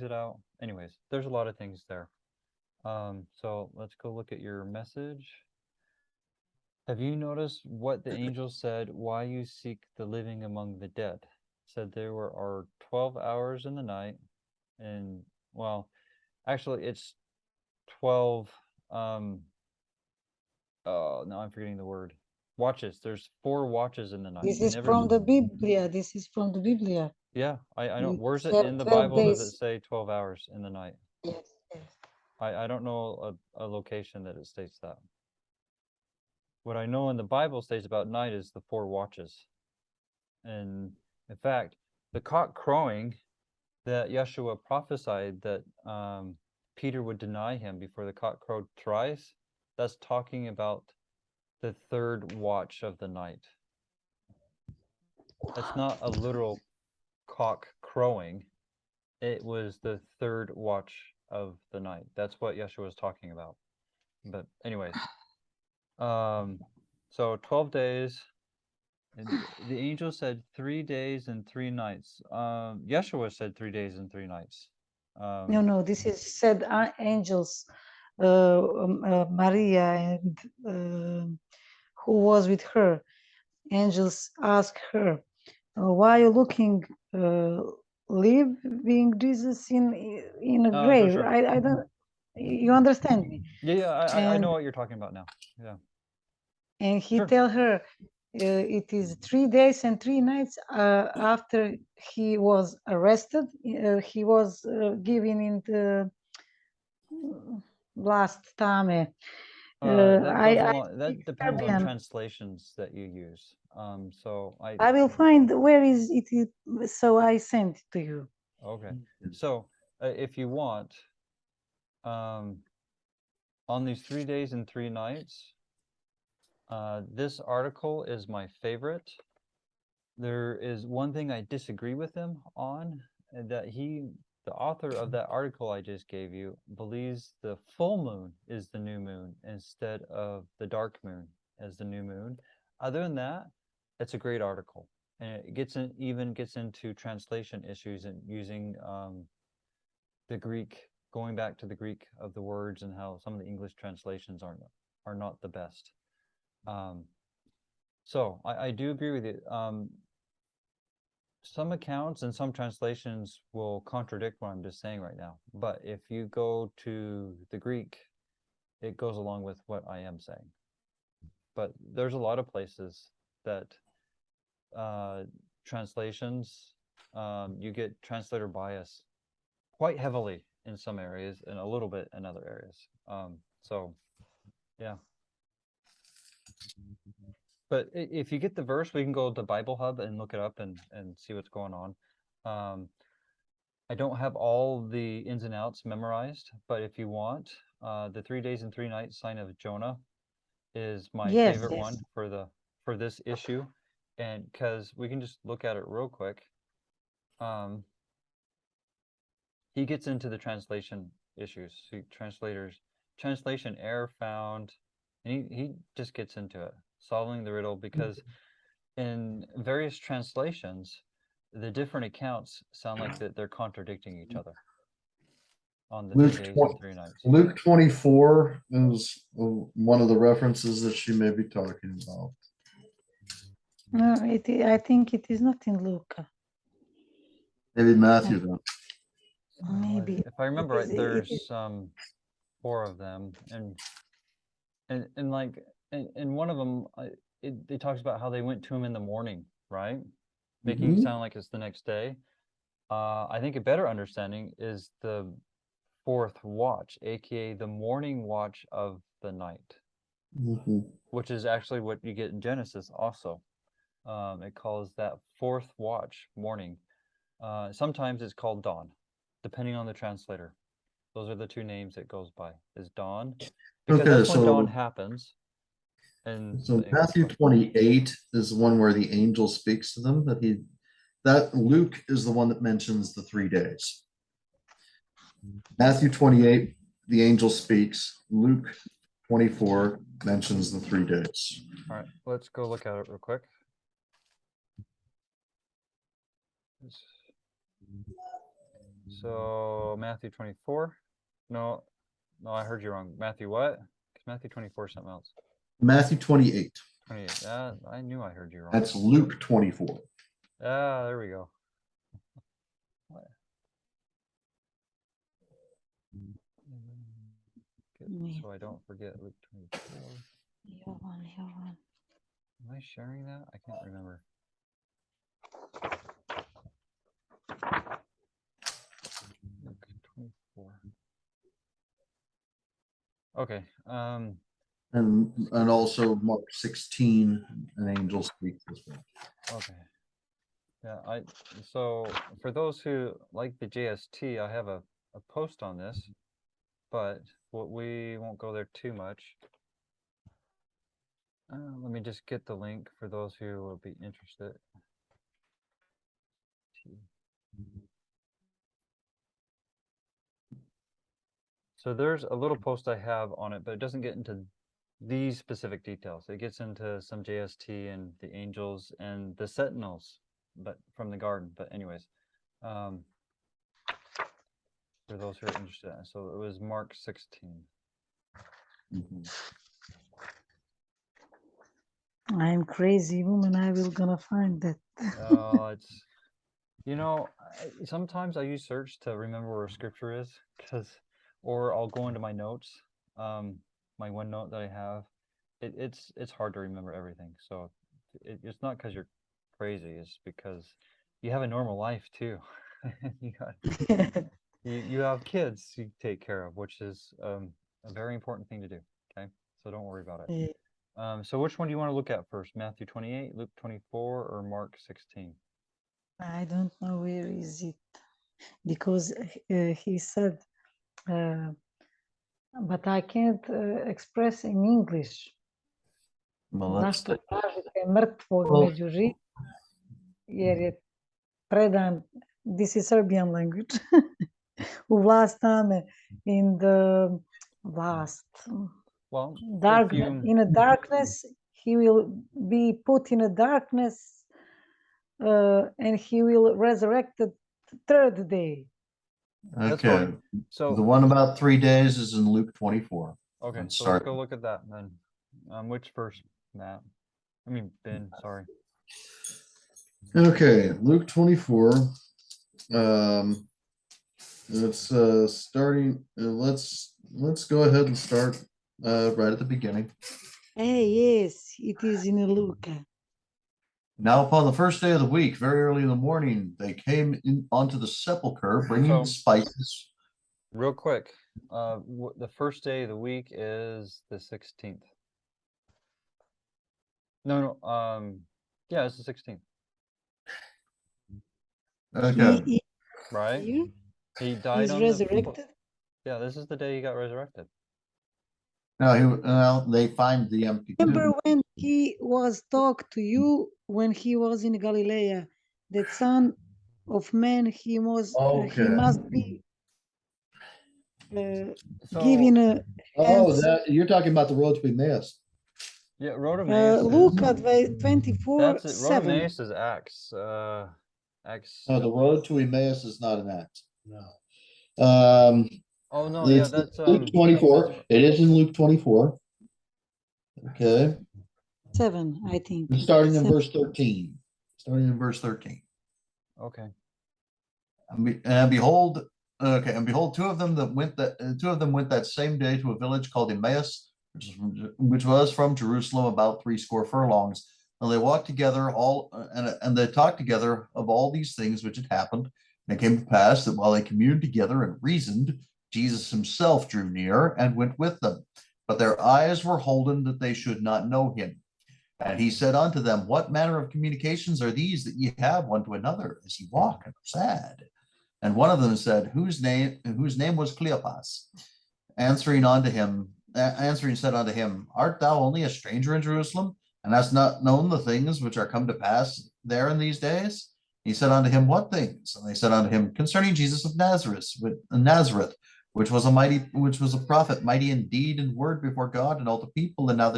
it out. Anyways, there's a lot of things there. So let's go look at your message. Have you noticed what the angel said? Why you seek the living among the dead? Said there are 12 hours in the night, and well, actually it's 12. Oh, now I'm forgetting the word. Watches. There's 4 watches in the night. This is from the Biblia. This is from the Biblia. Yeah, I don't. Where's it said in the 12 Bible? Does it days. say 12 hours in the night? Yes, yes. I don't know a location that it states that. What I know in the Bible states about night is the 4 watches. And in fact, the cock crowing that Yeshua prophesied that Peter would deny him before the cock crowed thrice, that's talking about the 3rd watch of the night. That's not a literal cock crowing. It was the 3rd watch of the night. That's what Yeshua was talking about. But anyways, so 12 days, and the angel said 3 days and 3 nights. Yeshua said 3 days and 3 nights. No, this is said angels, Maria and who was with her. Angels asked her, why are you looking, leaving Jesus in a grave? Sure. I don't, you understand me? Yeah, I know what you're talking about now. Yeah. And he Sure. tell her, it is 3 days and 3 nights after he was arrested. He was given in the last time. That depends on Serbian. translations that you use. So I will find where is it, so I send it to you. Okay. So if you want, on these 3 days and 3 nights, this article is my favorite. There is one thing I disagree with him on, and that the author of that article I just gave you, believes the full moon is the new moon instead of the dark moon as the new moon. Other than that, it's a great article. And it even gets into translation issues and using the Greek, going back to the Greek of the words and how some of the English translations are not the best. So I do agree with you. Some accounts and some translations will contradict what I'm just saying right now. But if you go to the Greek, it goes along with what I am saying. But there's a lot of places that translations, you get translator bias quite heavily in some areas and a little bit in other areas. So, yeah. But if you get the verse, we can go to Bible Hub and look it up and see what's going on. I don't have all the ins and outs memorized, but if you want, the 3 days and 3 nights sign of Jonah is my favorite one for this issue. And because we can just look at it real quick. He gets into the translation issues. See, translation error found, and he just gets into it, solving the riddle, because in various translations, the different accounts sound like that they're contradicting each other on the Luke 3 days 20 and 3 nights. Luke 24 is one of the references that she may be talking about. No, I think it is not in Luke. Maybe Matthew then. Maybe. If I remember It right, is- there's it is- 4 of them, and like in one of them, it talks about how they went to him in the morning, right? Making it sound like it's the next day. I think a better understanding is the 4th watch, aka the morning watch of the night, which is actually what you get in Genesis also. It calls that 4th watch morning. Sometimes it's called dawn, depending on the translator. Those are the 2 names it goes by, is dawn, because Okay, that's when dawn so happens. And so Matthew 28 is the one where the angel speaks to them, that Luke is the one that mentions the 3 days. Matthew 28, the angel speaks. Luke 24 mentions the 3 days. All right, let's go look at it real quick. So Matthew 24. No, I heard you wrong. Matthew what? 'Cause Matthew 24 is something else. Matthew 28. 28. I knew I heard you wrong. That's Luke 24. Ah, there we go. So I don't forget Luke 24. Jovan. Am I sharing that? I can't remember. Luke 24. Okay. And also Mark 16, an angel speaks as well. Okay. Yeah, so for those who like the JST, I have a post on this, but we won't go there too much. Let me just get the link for those who will be interested. So there's a little post I have on it, but it doesn't get into these specific details. It gets into some JST and the angels and the sentinels, but from the garden. But anyways, for those who are interested, so it was Mark 16. I'm crazy woman. I will gonna find that. It's, you know, sometimes I use search to remember where scripture is, or I'll go into my notes, my OneNote that I have. It's hard to remember everything. So it's not because you're crazy. It's because you have a normal life too. You have kids you take care of, which is a very important thing to do. Okay, so don't worry about it. So which one do you want to look at first? Matthew 28, Luke 24, or Mark 16? I don't know where is it, because he said, but I can't express in English. Zašto tražite mrtvog među živima, jer je predan, this is Serbian language, u vlast tame, in the vlast. Well, in a darkness, he will be put in a darkness, and he will resurrect the 3rd day. Okay. So the one about 3 days is in Luke 24. Okay, so let's go look at that then. Which verse, Matt? I mean, Ben, sorry. Okay, Luke 24. It's starting. Let's go ahead and start right at the beginning. Hey, yes, it is in Luke. Now, upon the first day of the week, very early in the morning, they came in onto the sepulchre, bringing spices. Real quick, the first day of the week is the 16th. No, yeah, it's the 16th. Okay. Right? He died on resurrected. Yeah, this is the day he got resurrected. Now they find the empty tomb. Remember when he was talked to you when he was in Galilee, that Son of Man, he must be given a. That you're talking about the road to Emmaus. Yeah, Rhodomaeus Luke is, 24, that's it. 7. Rhodomaeus is Acts. Acts. No, the road to Emmaus is not an act. No. Oh no, yeah, It's that's Luke 24. that's- It is in Luke 24. Okay. 7, I think. And starting in 7. verse 13. Starting in verse 13. okay. And behold, okay, and behold, two of them went that same day to a village called Emmaus, which was from Jerusalem about 80 furlongs. And they walked together and they talked together of all these things which had happened. And it came to pass that while they communed together and reasoned, Jesus himself drew near and went with them. But their eyes were holden that they should not know him. And he said unto them, what manner of communications are these that ye have one to another as ye walk and are sad? And one of them said, whose name was Cleopas, answering said unto him, art thou only a stranger in Jerusalem, and hast not known the things which are come to pass there in these days? He said unto him, what things? And they said unto him, concerning Jesus of Nazareth, which was a prophet, mighty in deed and word before God and all the people, and how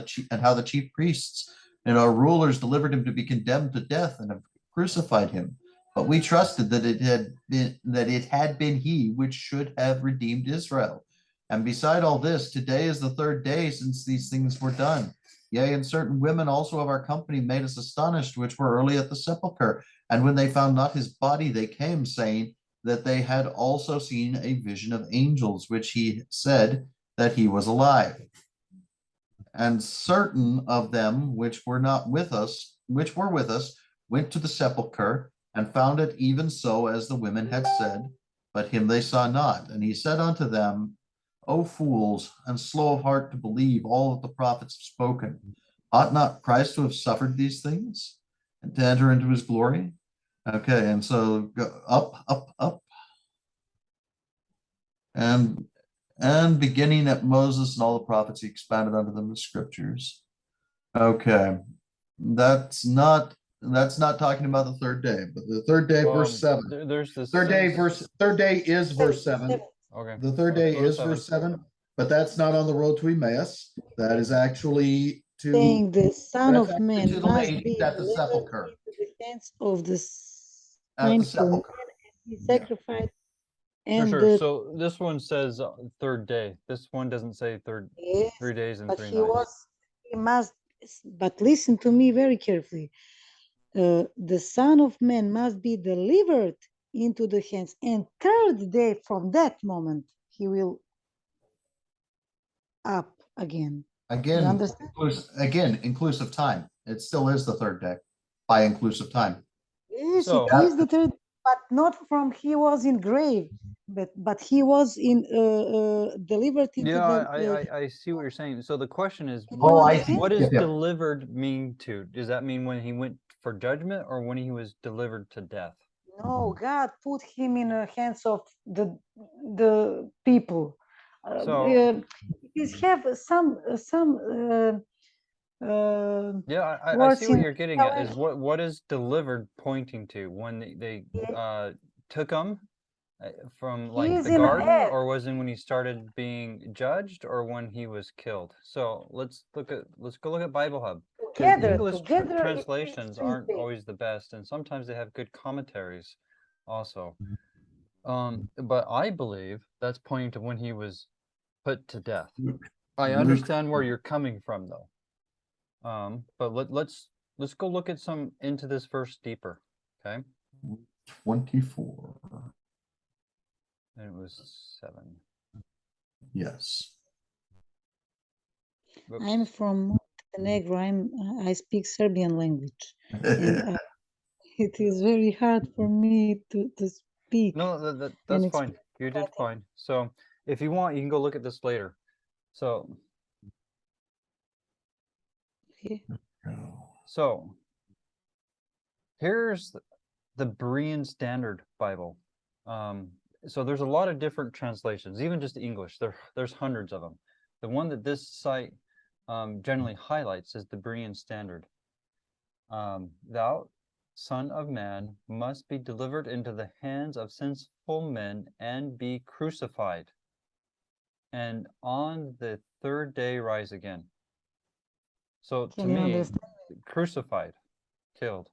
the chief priests and our rulers delivered him to be condemned to death and have crucified him. But we trusted that it had been he which should have redeemed Israel. And beside all this, today is the third day since these things were done. Yea, and certain women also of our company made us astonished, which were early at the sepulchre. And when they found not his body, they came, saying that they had also seen a vision of angels, which he said that he was alive. And certain of them which were with us, went to the sepulchre, and found it even so as the women had said, but him they saw not. And he said unto them, O fools, and slow of heart to believe all that the prophets have spoken. Ought not Christ to have suffered these things and to enter into his glory? Okay, and so go up. And beginning at Moses and all the prophets, he expounded unto them the scriptures. Okay, that's not talking about the third day, but the third day, verse 7. There's this Third day is verse 7. Okay. The third day Let's go to is 7. verse 7, but that's not on the road to Emmaus. That is actually Saying the Son that's of actually Man to the must ladies be at the delivered sepulchre. into the hands of the At the sinful man sepulchre. and be Yeah. sacrificed. Sure, And sure. So this one says third day. This one doesn't say yes, 3 days and but 3 he nights. must, but listen to me very carefully. The Son of Man must be delivered into the hands, and third day from that moment he will up again. You understand? Again, inclusive time. It still is the third day by inclusive time. Yes, So- it is the third, but not from he was in grave, but he was in delivered into Yeah, I see what you're saying. So the question is, Can you Oh, I see. what does Yeah. delivered mean to? Does that mean when he went for judgment or when he was delivered to death? No, God put him in the hands of the people. So- Because have some Yeah, I words see what in you're getting at. Is theology. what is delivered pointing to when they took him from like He's the in garden, heaven. or was it when he started being judged, or when he was killed? So let's go look at Bible Hub. 'Cause English Together it translations is aren't three always the best, and sometimes they have good commentaries also. But I believe that's pointing to when he was put to death. I Luke- understand where you're coming from though. But let's go look at some into this verse deeper. Okay. 24. And it was 7. Yes. Whoops. I'm from Montenegro. I speak Serbian language, and it is very hard for me to speak. No, that's and fine. You did fine. So if you want, you can go look at this later. So Okay. so here's the Berean Standard Bible. So there's a lot of different translations, even just English. There's hundreds of them. The one that this site generally highlights is the Berean Standard. Thou, Son of Man, must be delivered into the hands of sinful men and be crucified, and on the third day rise again. So to Can you me, understand? crucified, killed.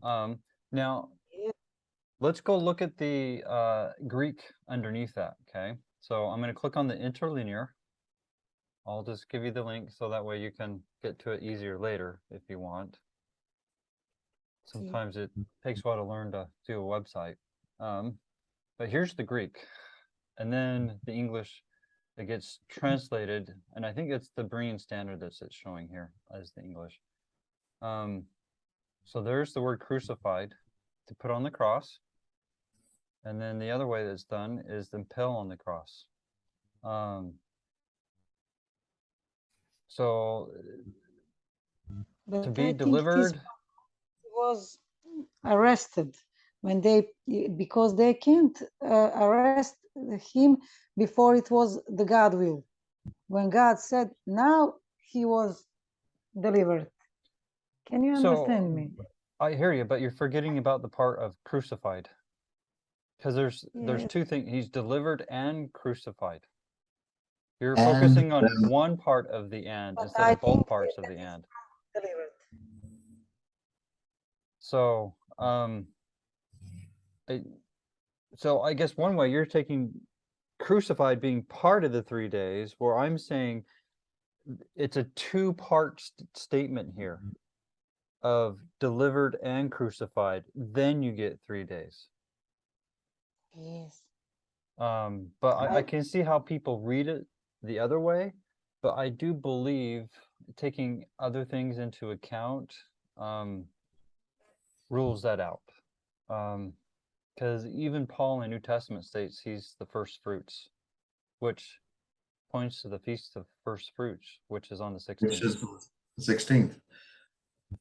Now Yeah. let's go look at the Greek underneath that. Okay, so I'm going to click on the interlinear. I'll just give you the link so that way you can get to it easier later if you want. Sometimes it takes a while to learn to do a website. But here's the Greek, and then the English that gets translated, and I think it's the Berean standard that's it's showing here as the English. So there's the word crucified, to put on the cross, and then the other way that's done is to impale on the cross. So But to I be think delivered, was arrested when they, because they can't arrest him before it was the God will. When God said, now he was delivered. Can you understand me? I hear you, but you're forgetting about the part of crucified. Because there's Yes. two things. He's delivered and crucified. You're And focusing on then- one part of the and But instead I of both think parts of that the is and. Delivered. So so I guess one way you're taking crucified being part of the 3 days, where I'm saying it's a two-part statement here of delivered and crucified, then you get 3 days. Yes. But I can see how people read it the other way, but I do believe taking other things into account rules that out. Because even Paul in the New Testament states he's the first fruits, which points to the Feast of First Fruits, which is on the 16th. Which is the 16th.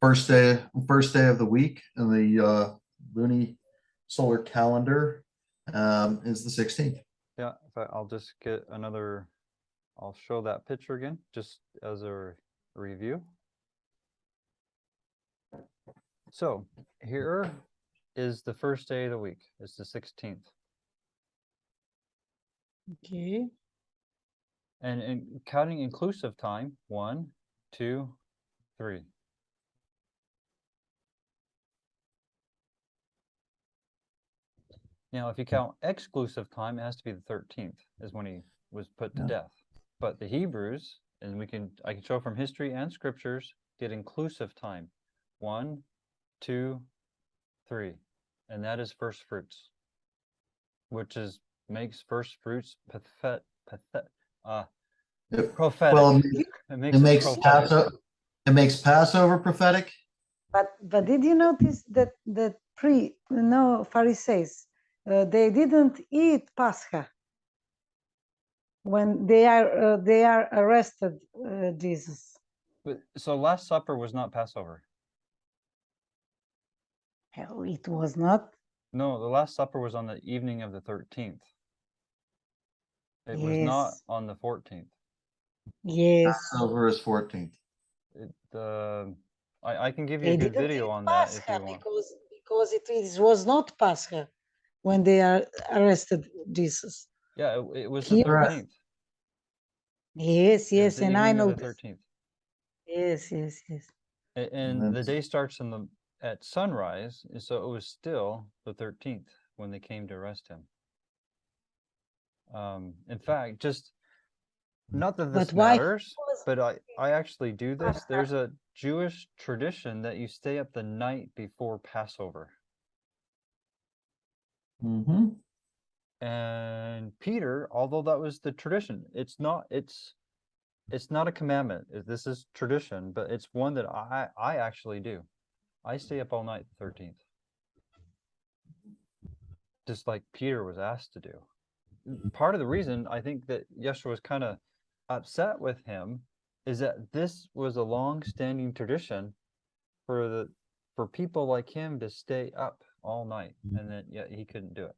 First day of the week in the LuniSolar calendar is the 16th. Yeah, I'll just get another, I'll show that picture again, just as a review. So here is the first day of the week. It's the 16th. Okay. And counting inclusive time, 1, 2, 3. Now, if you count exclusive time, it has to be the 13th, is when he was put to death. But the Hebrews, and I can show from history and scriptures, did inclusive time, 1, 2, 3, and that is first fruits, which makes first fruits prophetic. Well, It makes it makes Passover prophetic. But did you notice that Pharisees, they didn't eat Pascha when they are arrested Jesus? So Last Supper was not Passover. Hell, it was not. No, the Last Supper was on the evening of the 13th. It was not on the 14th. Yes. Passover is 14th. I can give you a good video on that if you want. Because it was not Pascha when they are arrested Jesus. Yeah, it was the 13th. Yes, and I know the 13th. Yes. And the day starts at sunrise, so it was still the 13th when they came to arrest him. In fact, just not that this matters, but I actually do this. There's a Jewish tradition that you stay up the night before Passover. Mm-hmm. And Peter, although that was the tradition, it's not a commandment. This is tradition, but it's one that I actually do. I stay up all night the 13th. Just like Peter was asked to do. Part of the reason I think that Yeshua was kind of upset with him is that this was a long-standing tradition for people like him to stay up all night, and then yet he couldn't do it.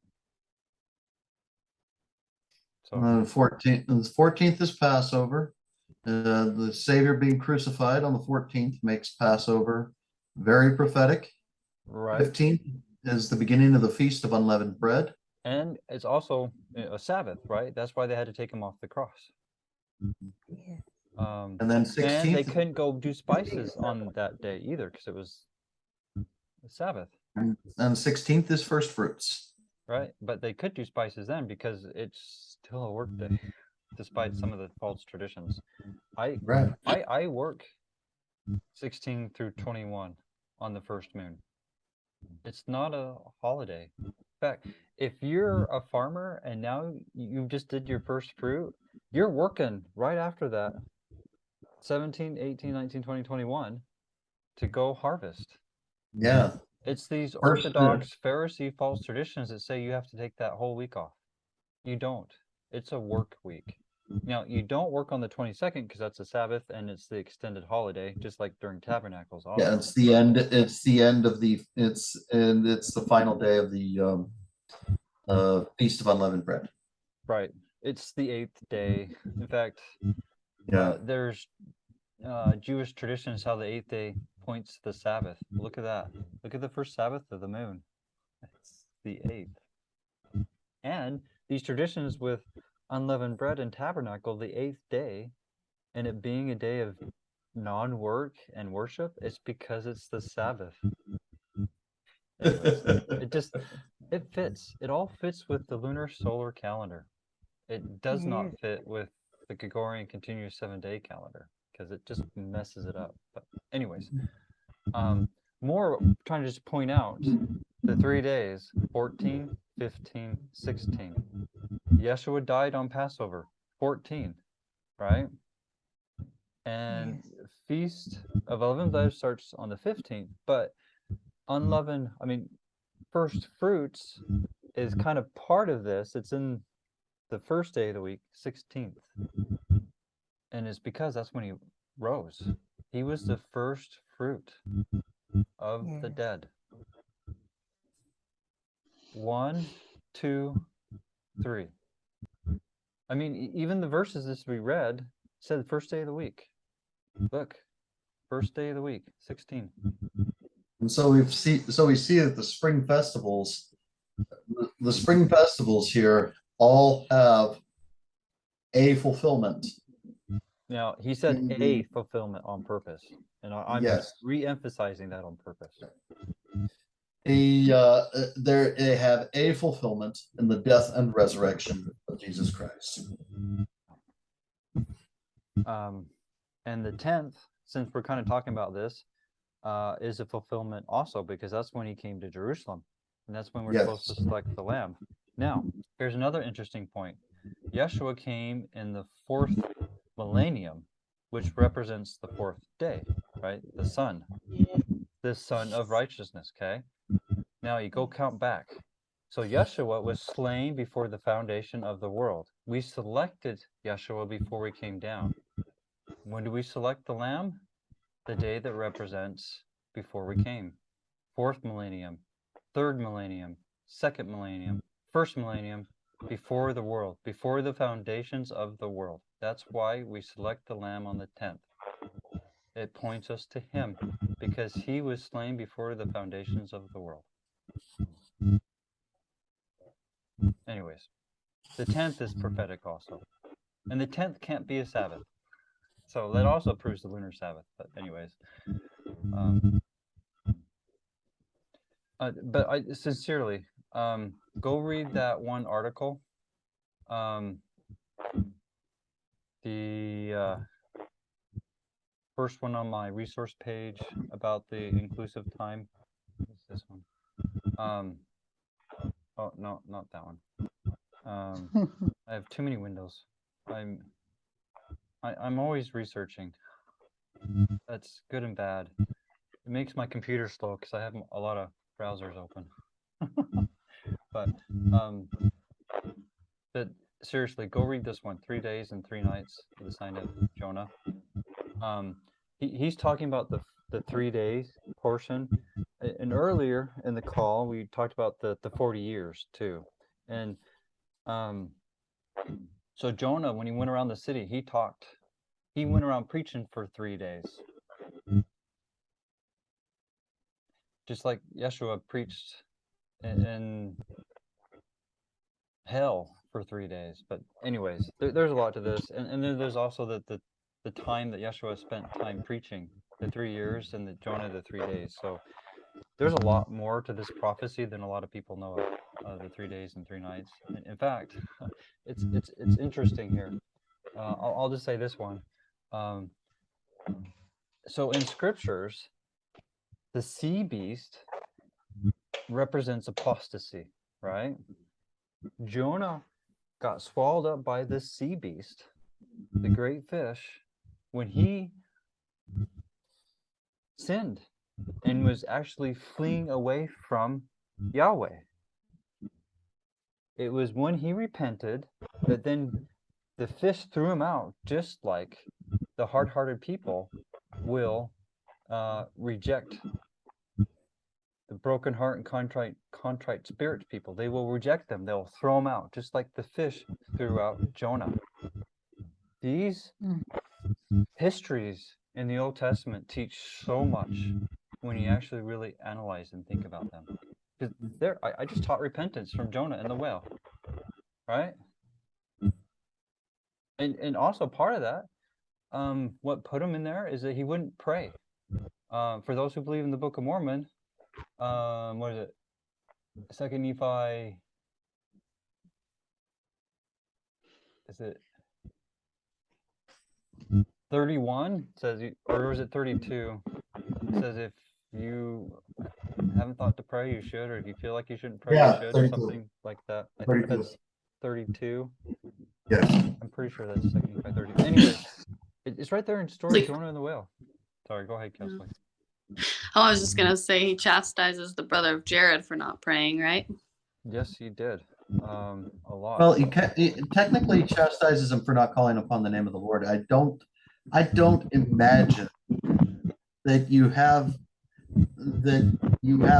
So 14th is Passover. The Savior being crucified on the 14th makes Passover very prophetic. right. 15th is the beginning of the Feast of Unleavened Bread. And it's also a Sabbath, right? That's why they had to take him off the cross. Yeah. And then And they 16th, couldn't go do spices on that day either because it was the Sabbath, and 16th is first fruits. right? But they could do spices then because it's still a work day, despite some of the false traditions. Right. I work 16 through 21 on the first moon. It's not a holiday. In fact, if you're a farmer and now you just did your first fruit, you're working right after that 17, 18, 19, 20, 21 to go harvest. Yeah. It's these First, Orthodox Pharisee false traditions that say you have to take that whole week off. You don't. It's a work week. Now, you don't work on the 22nd because that's a Sabbath and it's the extended holiday, just like during Tabernacles. Also. Yeah, it's the end. It's the end of the. It's the final day of the Feast of Unleavened Bread. Right. It's the 8th day. In fact, Yeah. there's Jewish traditions how the 8th day points to the Sabbath. Look at that. Look at the first Sabbath of the moon. It's the 8th. And these traditions with unleavened bread and tabernacle, the 8th day, and it being a day of non-work and worship, it's because it's the Sabbath. Anyways, it fits. It all fits with the lunar solar calendar. It does not fit with the Gregorian continuous 7-day calendar because it just messes it up. But anyways, more trying to just point out the 3 days, 14, 15, 16. Yeshua died on Passover, 14, right? And Feast of Unleavened Bread starts on the 15th, but unleavened, first fruits is kind of part of this. It's in the first day of the week, 16th. And it's because that's when he rose. He was the first fruit of the dead. 1, 2, 3. Even the verses that we read said the first day of the week. Look, first day of the week, 16. And so we see that the spring festivals here all have a fulfillment. Now, he said a fulfillment on purpose, and I'm Yes. re-emphasizing that on purpose. They have a fulfillment in the death and resurrection of Jesus Christ. And the 10th, since we're kind of talking about this, is a fulfillment also because that's when he came to Jerusalem, and that's when we're supposed to select the lamb. Now, here's another interesting point. Yeshua came in the 4th millennium, which represents the 4th day, right? The sun, the son of righteousness, okay? Now you go count back. So Yeshua was slain before the foundation of the world. We selected Yeshua before we came down. When do we select the lamb? The day that represents before we came. 4th millennium, 3rd millennium, 2nd millennium, 1st millennium, before the world, before the foundations of the world. That's why we select the lamb on the 10th. It points us to him because he was slain before the foundations of the world. Anyways, the 10th is prophetic also. And the 10th can't be a Sabbath. So that also proves the lunar Sabbath. But anyways. But I sincerely, go read that one article. The first one on my resource page about the inclusive time. What's this one? Oh no, not that one. I have too many windows. I'm always researching. That's good and bad. It makes my computer slow because I have a lot of browsers open. But seriously, go read this one, 3 days and 3 nights for the sign of Jonah. He's talking about the 3 days portion. And earlier in the call, we talked about the 40 years too. And so Jonah, when he went around the city, he went around preaching for 3 days. Just like Yeshua preached in hell for 3 days. But anyways, there's a lot to this. And then there's also the the time that Yeshua spent time preaching, the 3 years, and the Jonah the 3 days. So there's a lot more to this prophecy than a lot of people know of, the 3 days and 3 nights. In fact, it's interesting here. I'll just say this one. So in scriptures, the sea beast represents apostasy, right? Jonah got swallowed up by the sea beast, the great fish, when he sinned and was actually fleeing away from Yahweh. It was when he repented that then the fish threw him out, just like the hard-hearted people will reject the broken heart and contrite spirit people. They will reject them. They'll throw them out, just like the fish threw out Jonah. These histories in the Old Testament teach so much when you actually really analyze and think about them. Because I just taught repentance from Jonah and the whale, right? And also part of that, what put him in there is that he wouldn't pray. For those who believe in the Book of Mormon, what is it? 2 Nephi, is it 31? Says, or was it 32? It says if you haven't thought to pray, you should, or if you feel like you shouldn't pray, Yeah, you should, 32. or something like that. I 32. think that's 32. Yes. I'm pretty sure that's 2 Nephi 30. Anyway, it's right there in story of Jonah and the whale. Sorry, go ahead, Kelsey. Oh, I was just going to say he chastises the brother of Jared for not praying, right? Yes, he did. A lot. Well, he technically chastises him for not calling upon the name of the Lord. I don't imagine that you have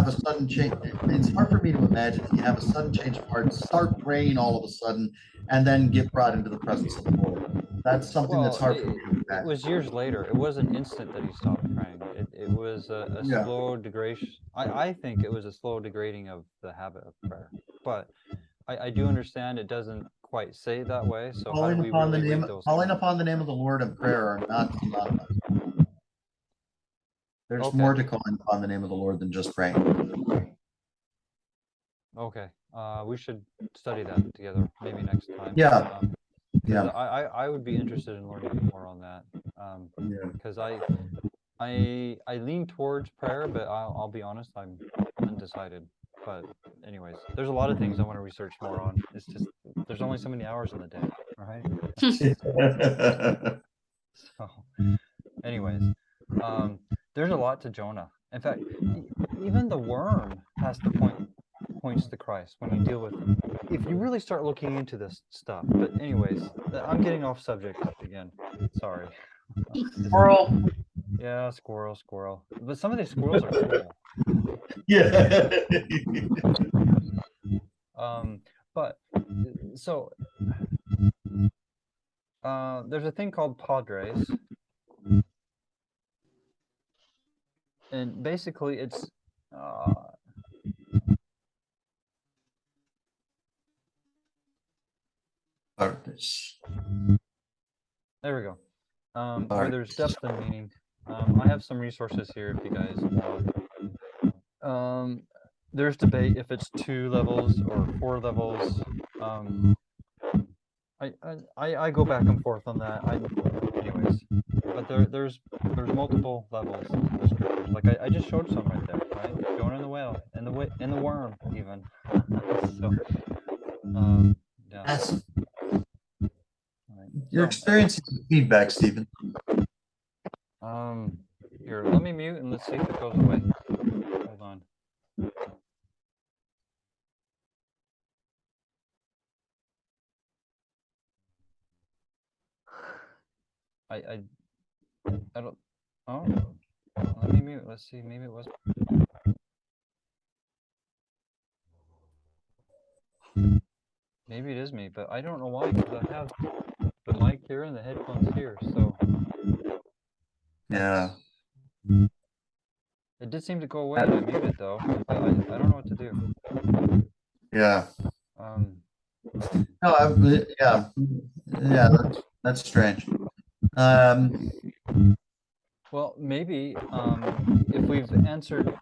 a sudden change. It's hard for me to imagine that you have a sudden change of heart, start praying all of a sudden, and then get brought into the presence of the Lord. That's something that's hard for me to imagine. It was years later. It wasn't instant that he stopped praying. It was a slow degradation. I think it was a slow degrading of the habit of prayer. But I do understand it doesn't quite say it that way. So how do we really read those? Calling upon the name of the Lord and prayer are not synonymous. There's more to calling upon the name of the Lord than just praying. Okay. We should study that together maybe next time. Yeah. I would be interested in learning more on that. Because I lean towards prayer, but I'll be honest, I'm undecided. But anyways, there's a lot of things I want to research more on. It's just there's only so many hours in the day, right? So, anyways, there's a lot to Jonah. In fact, even the worm has to points to Christ when you deal with it. If you really start looking into this stuff. But anyways, I'm getting off subject again. Sorry. Squirrel. Yeah, squirrel. But some of these squirrels are cool. Yeah. But so there's a thing called padres, and basically it's there we go. Where there's depth and meaning. I have some resources here if you guys want. There's debate if it's 2 levels or 4 levels. I go back and forth on that. Anyways, but there's multiple levels in the scriptures. Like I just showed some right there, right? Jonah and the whale and the worm even. So, yeah. Yes. Right. Your experience is feedback, Stephen. Here, let me mute and let's see if it goes away. Hold on. I don't. Oh, let me mute. Let's see. Maybe it was. Maybe it is me, but I don't know why, because I have the mic here and the headphones here. So. Yeah. It did seem to go away. I muted though. I don't know what to do. Yeah. Um. No. Yeah. That's strange. Well, maybe if we've answered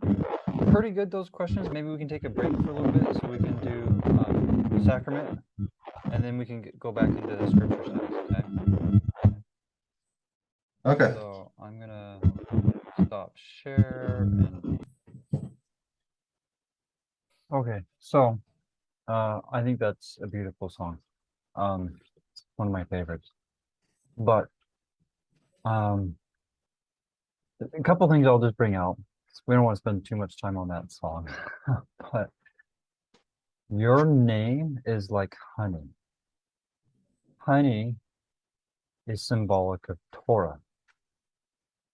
pretty good those questions, maybe we can take a break for a little bit so we can do sacrament, and then we can go back into the scripture stuff. Okay. Okay. So I'm gonna stop share and. Okay, so I think that's a beautiful song. It's one of my favorites. But a couple things I'll just bring out. We don't want to spend too much time on that song. But your name is like honey. Honey is symbolic of Torah.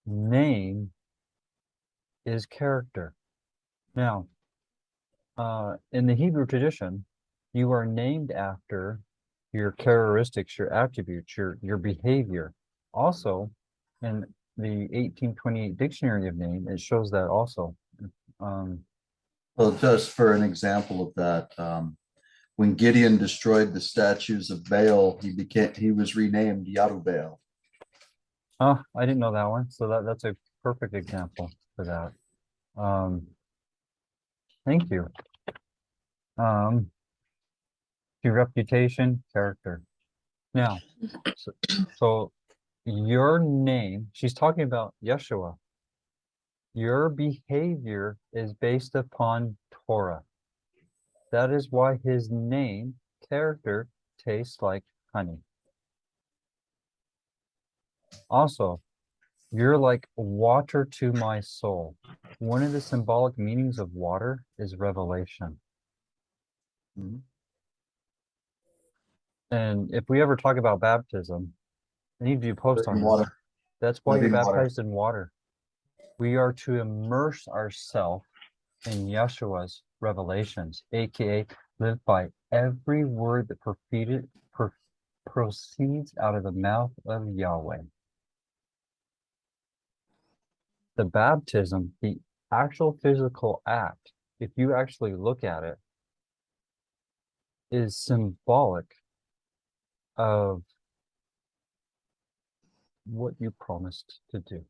Name is character. Now, in the Hebrew tradition, you are named after your characteristics, your attributes, your behavior. Also, in the 1828 Dictionary of Name, it shows that also. Well, just for an example of that, when Gideon destroyed the statues of Baal, he was renamed Yarubaal. Oh, I didn't know that one. So that's a perfect example for that. Thank you. Your reputation, character. Now, so your name, she's talking about Yeshua. Your behavior is based upon Torah. That is why his name, character, tastes like honey. Also, you're like water to my soul. One of the symbolic meanings of water is revelation. Mm-hmm. And if we ever talk about baptism, I need to do a post on Water. this. That's why you're Living water. baptized in water. We are to immerse ourselves in Yeshua's revelations, aka live by every word that proceeds out of the mouth of Yahweh. The baptism, the actual physical act, if you actually look at it, is symbolic of what you promised to do.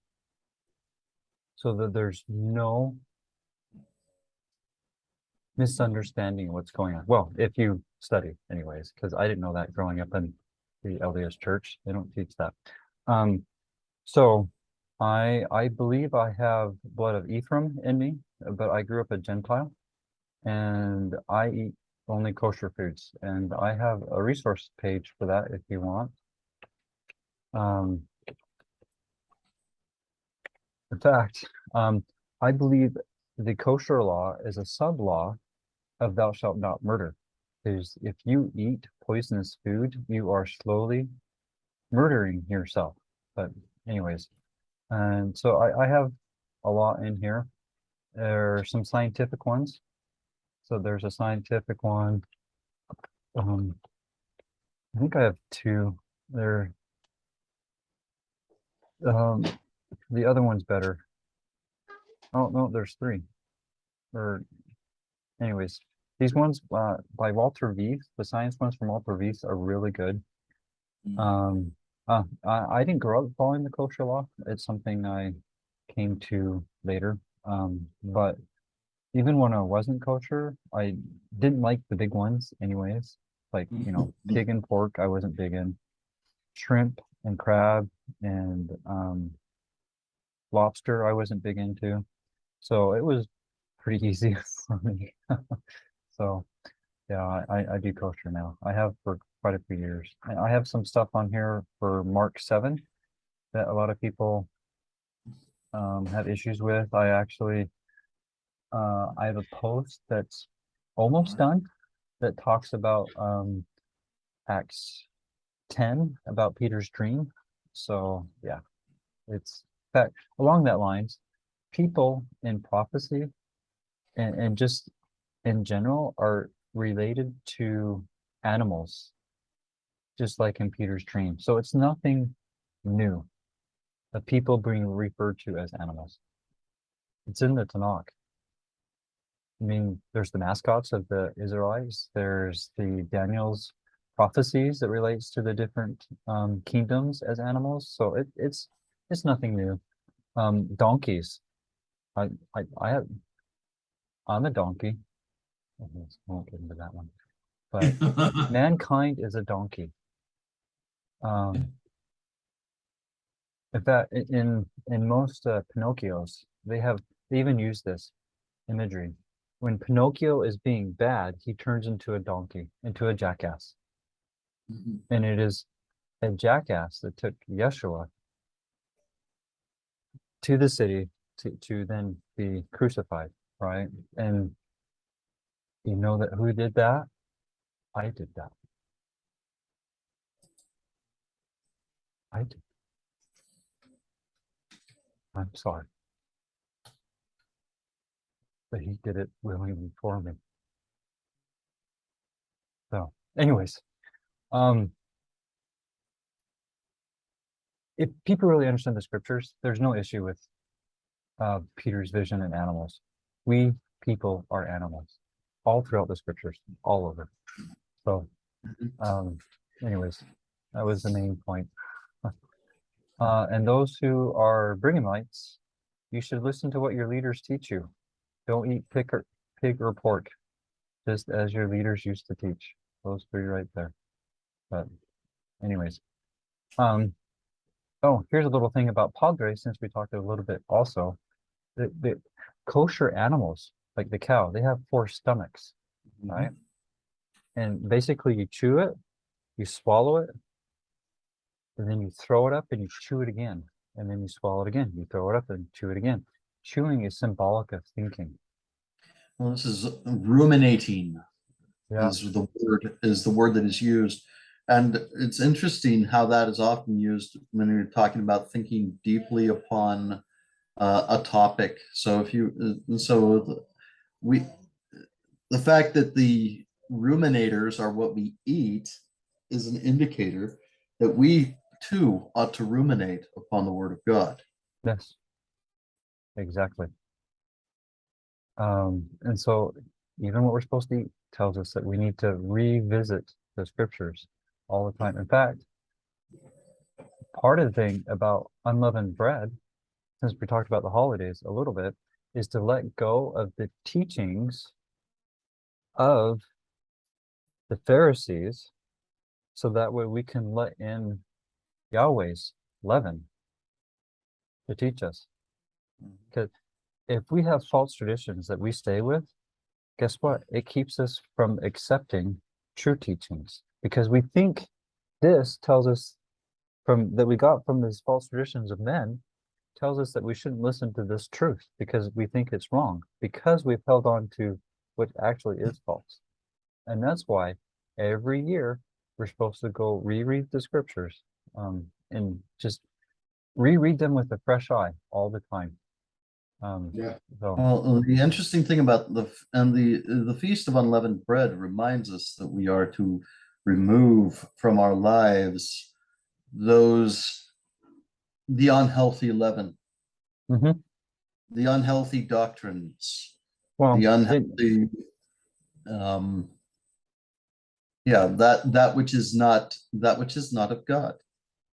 So that there's no misunderstanding of what's going on. Well, if you study anyways, because I didn't know that growing up in the LDS church. They don't teach that. So I believe I have blood of Ephraim in me, but I grew up a Gentile and I eat only kosher foods. And I have a resource page for that if you want. In fact, I believe the kosher law is a sub-law of thou shalt not murder. Because if you eat poisonous food, you are slowly murdering yourself. But anyways, and so I have a lot in here. There are some scientific ones. So there's a scientific one. I think I have two. There. The other one's better. Oh no, there's three. Or anyways, these ones by Walter Vies, the science ones from Walter Vies are really good. I didn't grow up following the kosher law. It's something I came to later. But even when I wasn't kosher, I didn't like the big ones anyways. Like, you know, pig and pork, I wasn't big in. Shrimp and crab and lobster, I wasn't big into. So it was pretty easy for me. So yeah, I do kosher now. I have for quite a few years. And I have some stuff on here for Mark 7 that a lot of people have issues with. I actually I have a post that's almost done that talks about Acts 10 about Peter's dream. So yeah, it's in fact along that lines, people in prophecy and just in general are related to animals, just like in Peter's dream. So it's nothing new. The people being referred to as animals. It's in the Tanakh. I mean, there's the mascots of the Israelites. There's the Daniel's prophecies that relates to the different kingdoms as animals. So it's nothing new. Donkeys. I'm a donkey. I won't get into that one. But mankind is a donkey. In fact, in most Pinocchios, they even use this imagery. When Pinocchio is being bad, he turns into a donkey, into a jackass. And it is a jackass that took Yeshua to the city to then be crucified, right? And you know that who did that? I did that. I did. I'm sorry. But he did it willingly for me. So, anyways, if people really understand the scriptures, there's no issue with Peter's vision and animals. We people are animals, all throughout the scriptures, all over. So, anyways, that was the main point. And those who are Brighamites, you should listen to what your leaders teach you. Don't eat pig or pork, just as your leaders used to teach. Those three right there. But anyways, oh, here's a little thing about Padre, since we talked a little bit also. The kosher animals, like the cow, they have 4 stomachs, right? And basically you chew it, you swallow it, and then you throw it up and you chew it again. And then you swallow it again. You throw it up and chew it again. Chewing is symbolic of thinking. Well, this is ruminating. Yeah. Is the word that is used. And it's interesting how that is often used when you're talking about thinking deeply upon a topic. So the fact that the ruminators are what we eat is an indicator that we too ought to ruminate upon the word of God. Yes, exactly. And so even what we're supposed to eat tells us that we need to revisit the scriptures all the time. In fact, part of the thing about unleavened bread, since we talked about the holidays a little bit, is to let go of the teachings of the Pharisees, so that way we can let in Yahweh's leaven to teach us. Because if we have false traditions that we stay with, guess what? It keeps us from accepting true teachings, because we think this tells us that we got from these false traditions of men, tells us that we shouldn't listen to this truth because we think it's wrong, because we've held on to what actually is false. And that's why every year we're supposed to go reread the scriptures, and just reread them with a fresh eye all the time. So. Well, the interesting thing about the Feast of Unleavened Bread reminds us that we are to remove from our lives the unhealthy leaven, the unhealthy doctrines, the unhealthy, that which is not of God.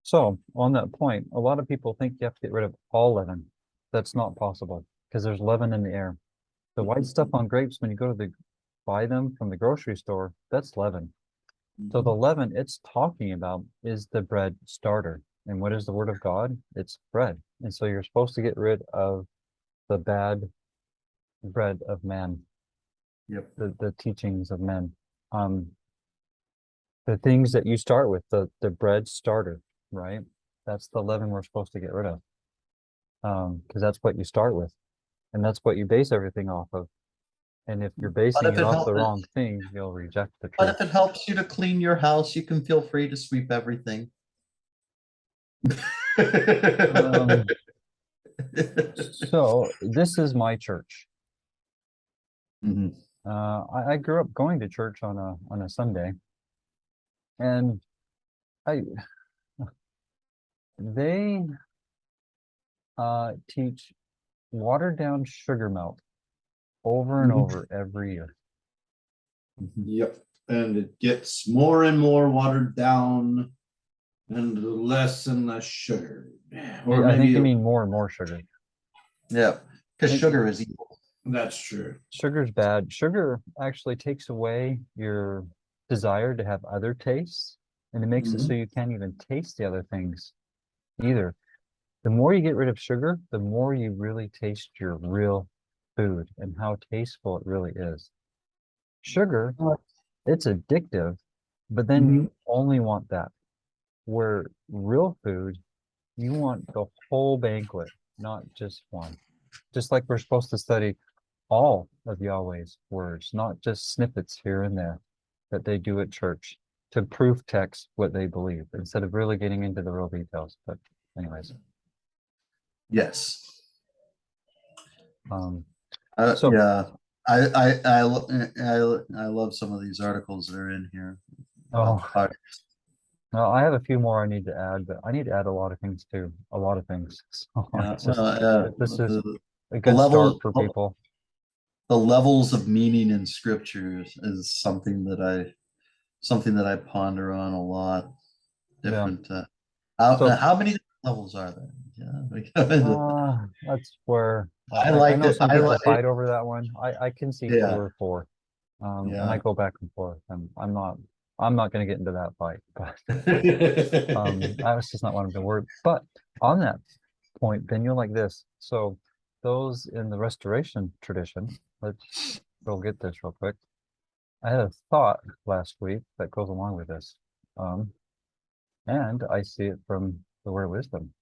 So on that point, a lot of people think you have to get rid of all leaven. That's not possible, because there's leaven in the air. The white stuff on grapes, when you go to buy them from the grocery store, that's leaven. So the leaven it's talking about is the bread starter. And what is the word of God? It's bread. And so you're supposed to get rid of the bad bread of man. Yep. The teachings of men. The things that you start with, the bread starter, right? That's the leaven we're supposed to get rid of. Because that's what you start with. And that's what you base everything off of. And if you're basing it off the wrong thing, you'll reject the truth. But if it helps you to clean your house, you can feel free to sweep everything. So this is my church. Mhm. I grew up going to church on a Sunday, and they teach watered down sugar melt over and over every year. Yep. and it gets more and more watered down and less and less sugar. Or I think maybe you mean more and more sugar. Yeah, because Think- sugar is evil. that's true. Sugar's bad. Sugar actually takes away your desire to have other tastes, and it makes it so you can't even taste the other things either. The more you get rid of sugar, the more you really taste your real food and how tasteful it really is. Sugar, it's addictive, but then you only want that. Where real food, you want the whole banquet, not just one. Just like we're supposed to study all of Yahweh's words, not just snippets here and there that they do at church to proof text what they believe instead of really getting into the real details. But anyways, Yes. so- Yeah, I love some of these articles that are in here. oh, well, I have a few more I need to add, but I need to add a lot of things too. A lot of things. So Yeah, it's just, this is the a good level- start for people. the levels of meaning in scriptures is something that I ponder on a lot. Different. How many levels are there? Yeah, we go into- That's where I like know it. some I people like- fight over that one. I can see Yeah. 2 or 4. And Yeah. I go back and forth. I'm not going to get into that fight, but that's just not what I'm going to work. But on that point, then you're like this. So those in the restoration tradition, let's go get this real quick. I had a thought last week that goes along with this. And I see it from the word of wisdom.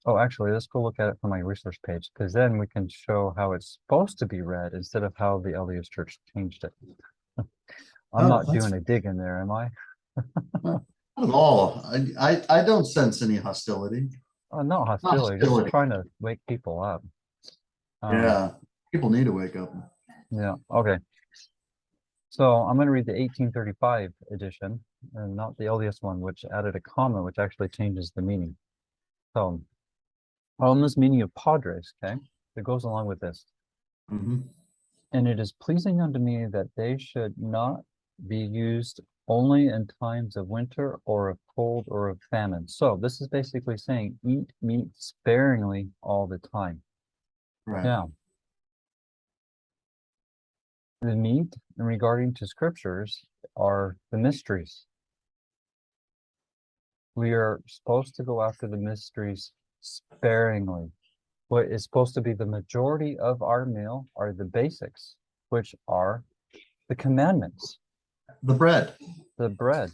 Oh, actually, let's go look at it from my resource page, because then we can show how it's supposed to be read instead of how the LDS Church changed it. I'm not doing a dig in there, am I? Not at all. I don't sense any hostility. No hostility, just hostility. trying to wake people up. Yeah, people need to wake up. Yeah, okay. So I'm going to read the 1835 edition, and not the LDS one, which added a comma, which actually changes the meaning. So, on this meaning of padres, okay, that goes along with this. And it is pleasing unto me that they should not be used only in times of winter or of cold or of famine. So this is basically saying eat meat sparingly all the time. Right. Now, the meat in regarding to scriptures are the mysteries. We are supposed to go after the mysteries sparingly. What is supposed to be the majority of our meal are the basics, which are the commandments, The bread. the bread.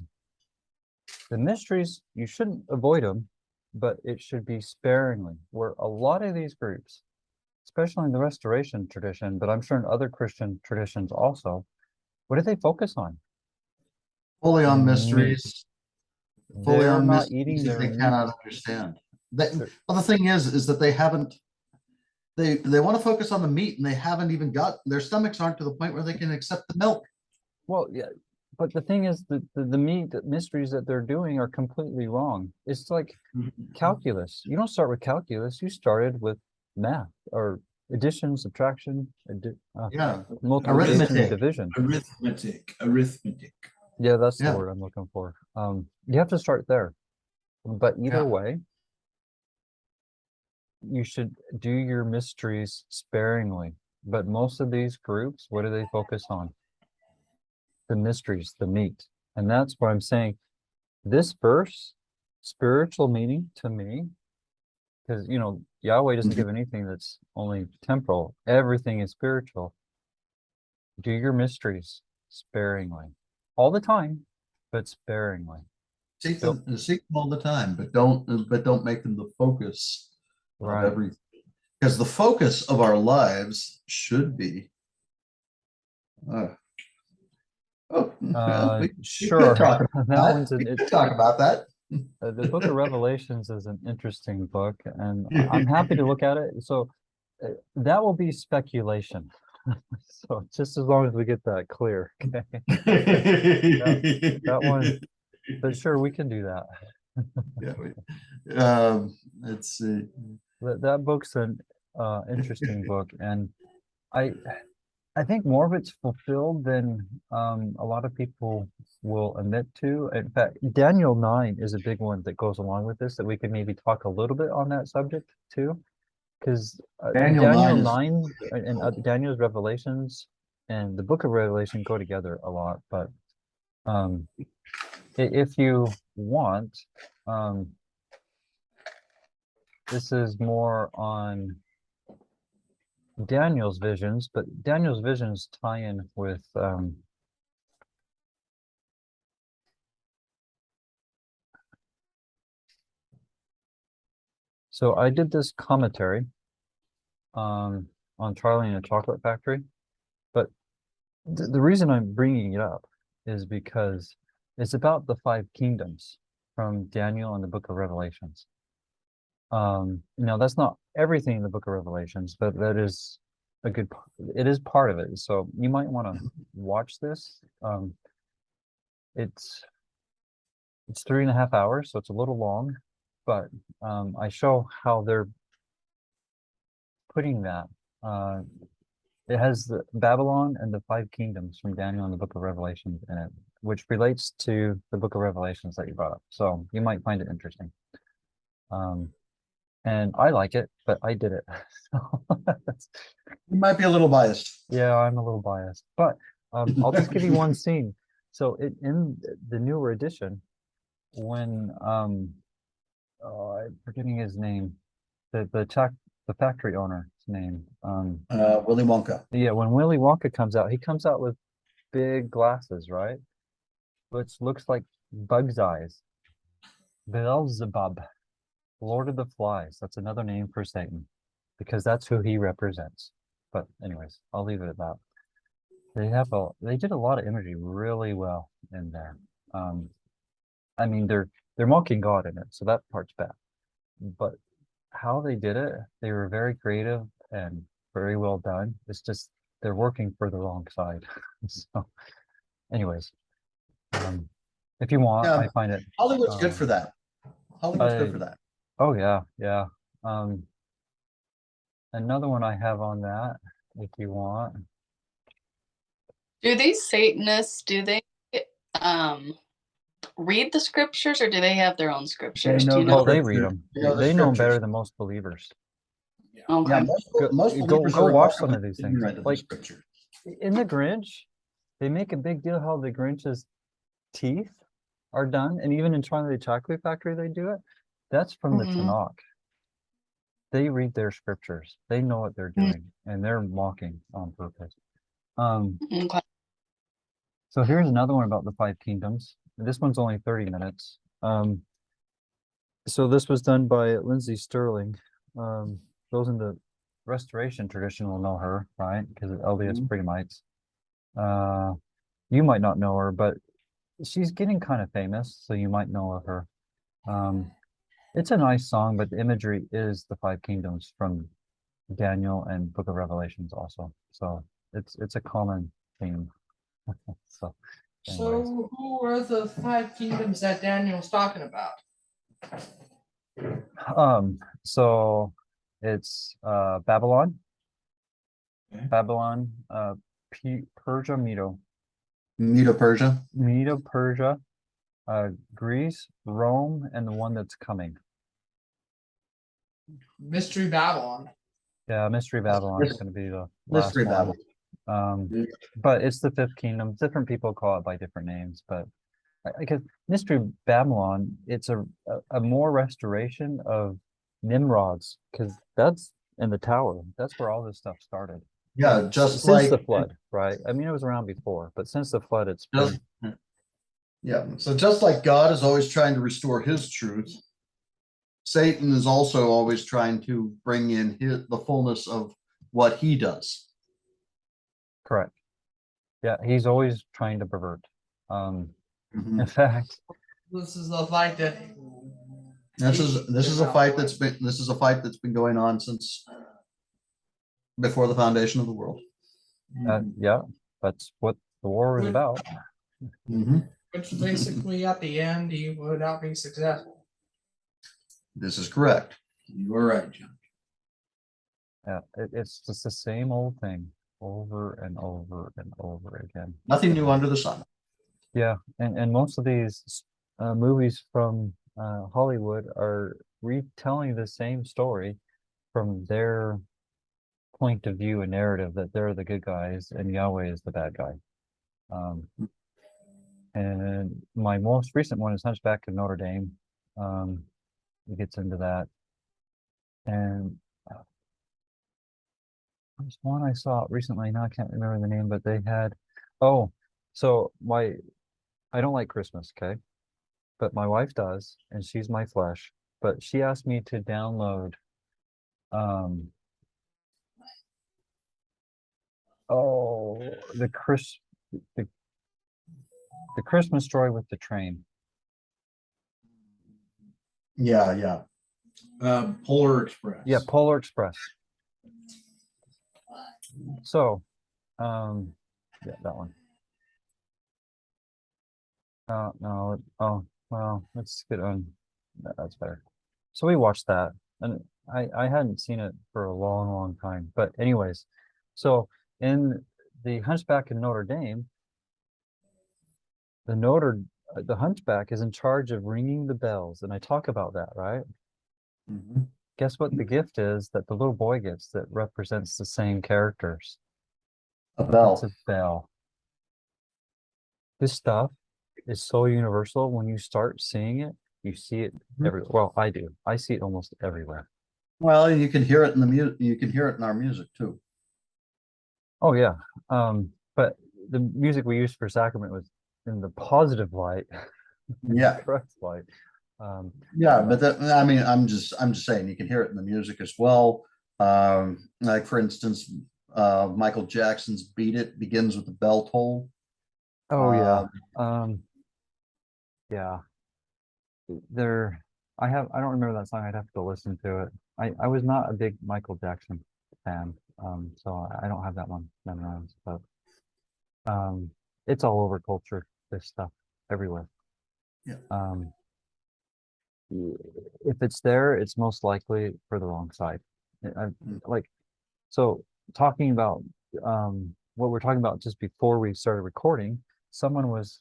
The mysteries, you shouldn't avoid them, but it should be sparingly. Where a lot of these groups, especially in the restoration tradition, but I'm sure in other Christian traditions also, what do they focus on? Fully on Meat. mysteries. Fully They're on not mysteries eating that their they cannot meat. understand. Sure. Well, the thing is that they haven't. They want to focus on the meat, and they haven't even got their stomachs aren't to the point where they can accept the milk. Well, yeah, but the thing is that the meat mysteries that they're doing are completely wrong. It's like calculus. You don't start with calculus. You started with math or addition, subtraction, Yeah, multiplication, and arithmetic. division. Arithmetic. Yeah, that's the Yeah. word I'm looking for. You have to start there. But either Yeah. way, you should do your mysteries sparingly. But most of these groups, what do they focus on? The mysteries, the meat. And that's what I'm saying. This verse, spiritual meaning to me, because, Yahweh doesn't give anything that's only temporal. Everything is spiritual. Do your mysteries sparingly. All the time, but sparingly. Seek them all the time, but don't make them the focus Right. of everything. Because the focus of our lives should be. Sure. Talk We could talk about that. The book of Revelations is an interesting book, and I'm happy to look at it. So that will be speculation. So just as long as we get that clear, okay? That one, but sure, we can do that. Yeah, let's see. That book's an interesting book, and I think more of it's fulfilled than a lot of people will admit to. In fact, Daniel 9 is a big one that goes along with this, that we could maybe talk a little bit on that subject too. Because Daniel Daniel 9 is 9 and Daniel's Revelations and the book of Revelation go together a lot. But if you want, this is more on Daniel's visions, but Daniel's visions tie in with so I did this commentary on Charlie and the Chocolate Factory, but the reason I'm bringing it up is because it's about the 5 kingdoms from Daniel and the book of Revelations. Now that's not everything in the book of Revelations, but that is it is part of it. So you might want to watch this. It's 3.5 hours, so it's a little long, but I show how they're putting that. It has the Babylon and the 5 kingdoms from Daniel and the book of Revelation in it, which relates to the book of Revelations that you brought up. So you might find it interesting. And I like it, but I did it. You might be a little biased. Yeah, I'm a little biased, but I'll just give you one scene. So in the newer edition, when I'm forgetting his name, the factory owner's name. Willy Wonka. Yeah, when Willy Wonka comes out, he comes out with big glasses, right? Which looks like bug's eyes. Beelzebub, Lord of the Flies. That's another name for Satan, because that's who he represents. But anyways, I'll leave it at that. They did a lot of imagery really well in there. I mean, they're mocking God in it, so that part's bad. But how they did it, they were very creative and very well done. It's just they're working for the wrong side. So, anyways, if you want, Yeah, I find it. Hollywood's good for that. Hollywood's good for that. Oh yeah, yeah. Another one I have on that, if you want. Do these Satanists, do they read the scriptures, or do they have their own scriptures? know Do you the know? Oh, they scripture. read them. They know the They know them better scriptures. than most believers. Okay. Yeah, most believers Go are watch some of remarkably these things. ignorant of the Like scripture. in the Grinch, they make a big deal how the Grinch's teeth are done, and even in Charlie the Chocolate Factory they do it. That's from the Mhm. Tanakh. They read their scriptures. They know what they're doing, and they're mocking on purpose. Okay. So here's another one about the 5 kingdoms. This one's only 30 minutes. So this was done by Lindsay Sterling. Those in the restoration tradition will know her, right? Because of LDS Brighamites. You might not know her, but she's getting kind of famous, so you might know of her. It's a nice song, but the imagery is the 5 kingdoms from Daniel and Book of Revelations also. So it's a common theme. So anyways. So who are the 5 kingdoms that Daniel's talking about? So it's Babylon, Okay. Babylon, Persia, Medo-Persia. Medo-Persia, Greece, Rome, and the one that's coming. Mystery Babylon. Yeah, Mystery Babylon is going to be the last Mystery one. Babylon. But it's the 5th kingdom. Different people call it by different names, but because Mystery Babylon, it's a more restoration of Nimrod's, because that's in the tower. That's where all this stuff started. Yeah, just Since like the flood, right? I mean, it was around before, but since the flood, it's been. Yeah, so just like God is always trying to restore his truth, Satan is also always trying to bring in the fullness of what he does. Correct. Yeah, he's always trying to pervert. Mhm. In fact, This is the fight that This is a fight that's been going on since before the foundation of the world. yeah, that's what the war is about. Mhm. which basically at the end he would not be successful. This is correct. You were right, John. Yeah, it's just the same old thing. over and over and over again. Nothing new under the sun. Yeah, and most of these movies from Hollywood are retelling the same story from their point of view and narrative, that they're the good guys and Yahweh is the bad guy. And my most recent one is Hunchback of Notre Dame. It gets into that. And there's one I saw recently, now I can't remember the name, but they had, so I don't like Christmas, okay? But my wife does, and she's my flesh. But she asked me to download the Christmas story with the train. Yeah. Polar Express. Yeah, Polar Express. So, yeah, that one. No, well, let's get on. That's better. So we watched that, and I hadn't seen it for a long time. But anyways, so in the Hunchback in Notre Dame, the Hunchback is in charge of ringing the bells, and I talk about that, right? Mhm. Guess what the gift is that the little boy gets that represents the same characters? A bell. It's a bell. This stuff is so universal. When you start seeing it, you see it everywhere. Well, I do. I see it almost everywhere. Well, you can hear it in the music. You can hear it in our music too. Oh yeah. But the music we used for Sacrament was in the positive light. Yeah. Correct light. Yeah, but I mean, I'm just saying you can hear it in the music as well. Like for instance, Michael Jackson's "Beat It" begins with the bell toll. Oh yeah. Yeah. I don't remember that song. I'd have to go listen to it. I was not a big Michael Jackson fan. So I don't have that one memorized, but it's all over culture, this stuff everywhere. Yeah. If it's there, it's most likely for the wrong side. So talking about what we're talking about just before we started recording, someone was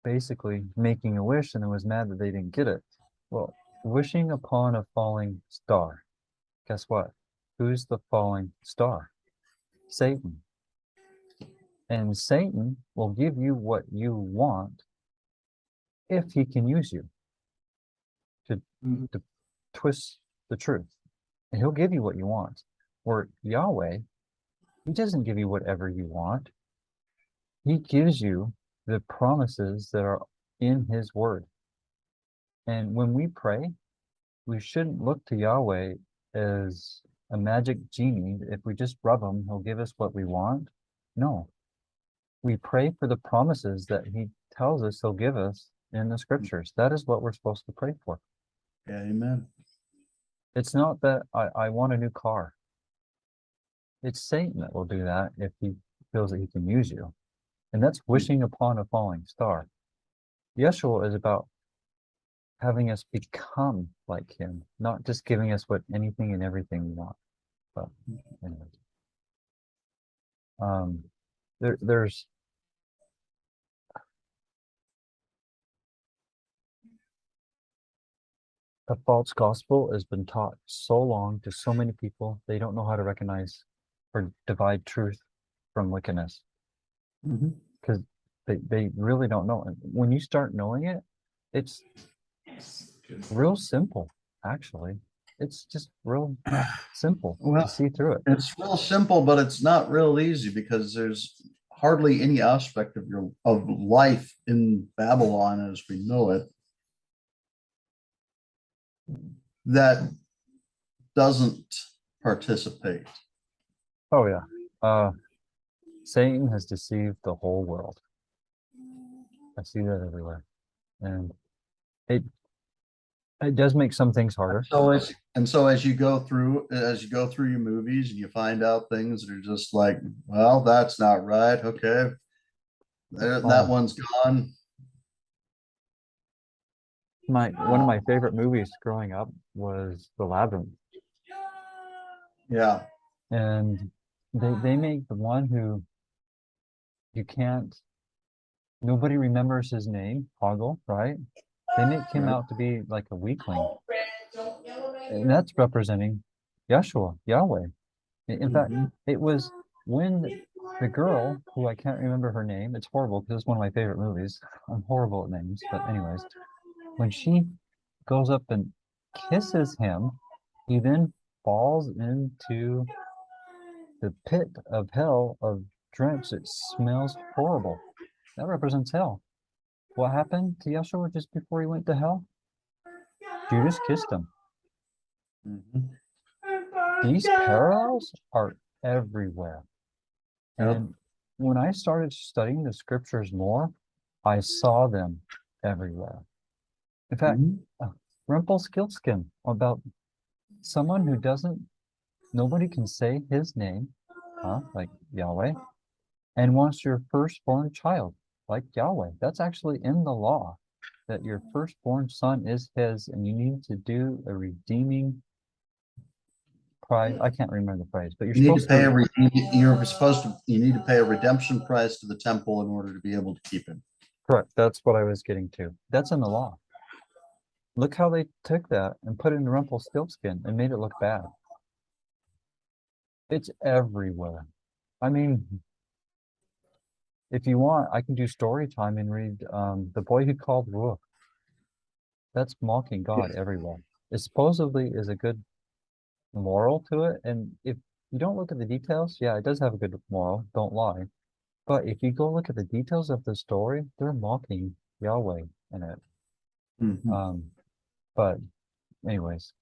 basically making a wish and was mad that they didn't get it. Well, wishing upon a falling star. Guess what? Who's the falling star? Satan. And Satan will give you what you want if he can use you to twist the truth. And he'll give you what you want. Or Yahweh, he doesn't give you whatever you want. He gives you the promises that are in his word. And when we pray, we shouldn't look to Yahweh as a magic genie. If we just rub him, he'll give us what we want. No. We pray for the promises that he tells us he'll give us in the scriptures. That is what we're supposed to pray for. Yeah, amen. It's not that I want a new car. It's Satan that will do that if he feels that he can use you. And that's wishing upon a falling star. Yeshua is about having us become like him, not just giving us what anything and everything we want. But anyways, there's a false gospel has been taught so long to so many people, they don't know how to recognize or divide truth from wickedness. Because they really don't know. And when you start knowing it, it's real simple, actually. It's just real simple to see through it. It's real simple, but it's not real easy because there's hardly any aspect of life in Babylon as we know it that doesn't participate. Oh yeah. Satan has deceived the whole world. I see that everywhere. And it does make some things harder. So as you go through your movies and you find out things that are just like, well, that's not right. Okay. That one's gone. One of my favorite movies growing up was The Leaven. Yeah. And they make the one who you can't, nobody remembers his name, Hoggle, right? They make him Right. out to be like a weakling. And that's representing Yeshua, Yahweh. In fact, it was when the girl, who I can't remember her name, it's horrible because it's one of my favorite movies. I'm horrible at names, but anyways, when she goes up and kisses him, he then falls into the pit of hell of drenched. It smells horrible. That represents hell. What happened to Yeshua just before he went to hell? Judas kissed him. Mhm. These parallels are everywhere. Yep. And when I started studying the scriptures more, I saw them everywhere. In fact, Mhm. Rumpelstiltskin, about someone who doesn't, nobody can say his name, like Yahweh, and wants your firstborn child, like Yahweh. That's actually in the law, that your firstborn son is his, and you need to do a redeeming price. I can't remember the phrase, but you're You need to supposed pay to. you need to pay a redemption price to the temple in order to be able to keep him. Correct. That's what I was getting to. That's in the law. Look how they took that and put it in Rumpelstiltskin and made it look bad. It's everywhere. I mean, if you want, I can do story time and read The Boy Who Called Ruth. That's mocking God everywhere. It supposedly is a good moral to it. And if you don't look at the details, yeah, it does have a good moral, don't lie. But if you go look at the details of the story, they're mocking Yahweh in it. Mhm. But anyways,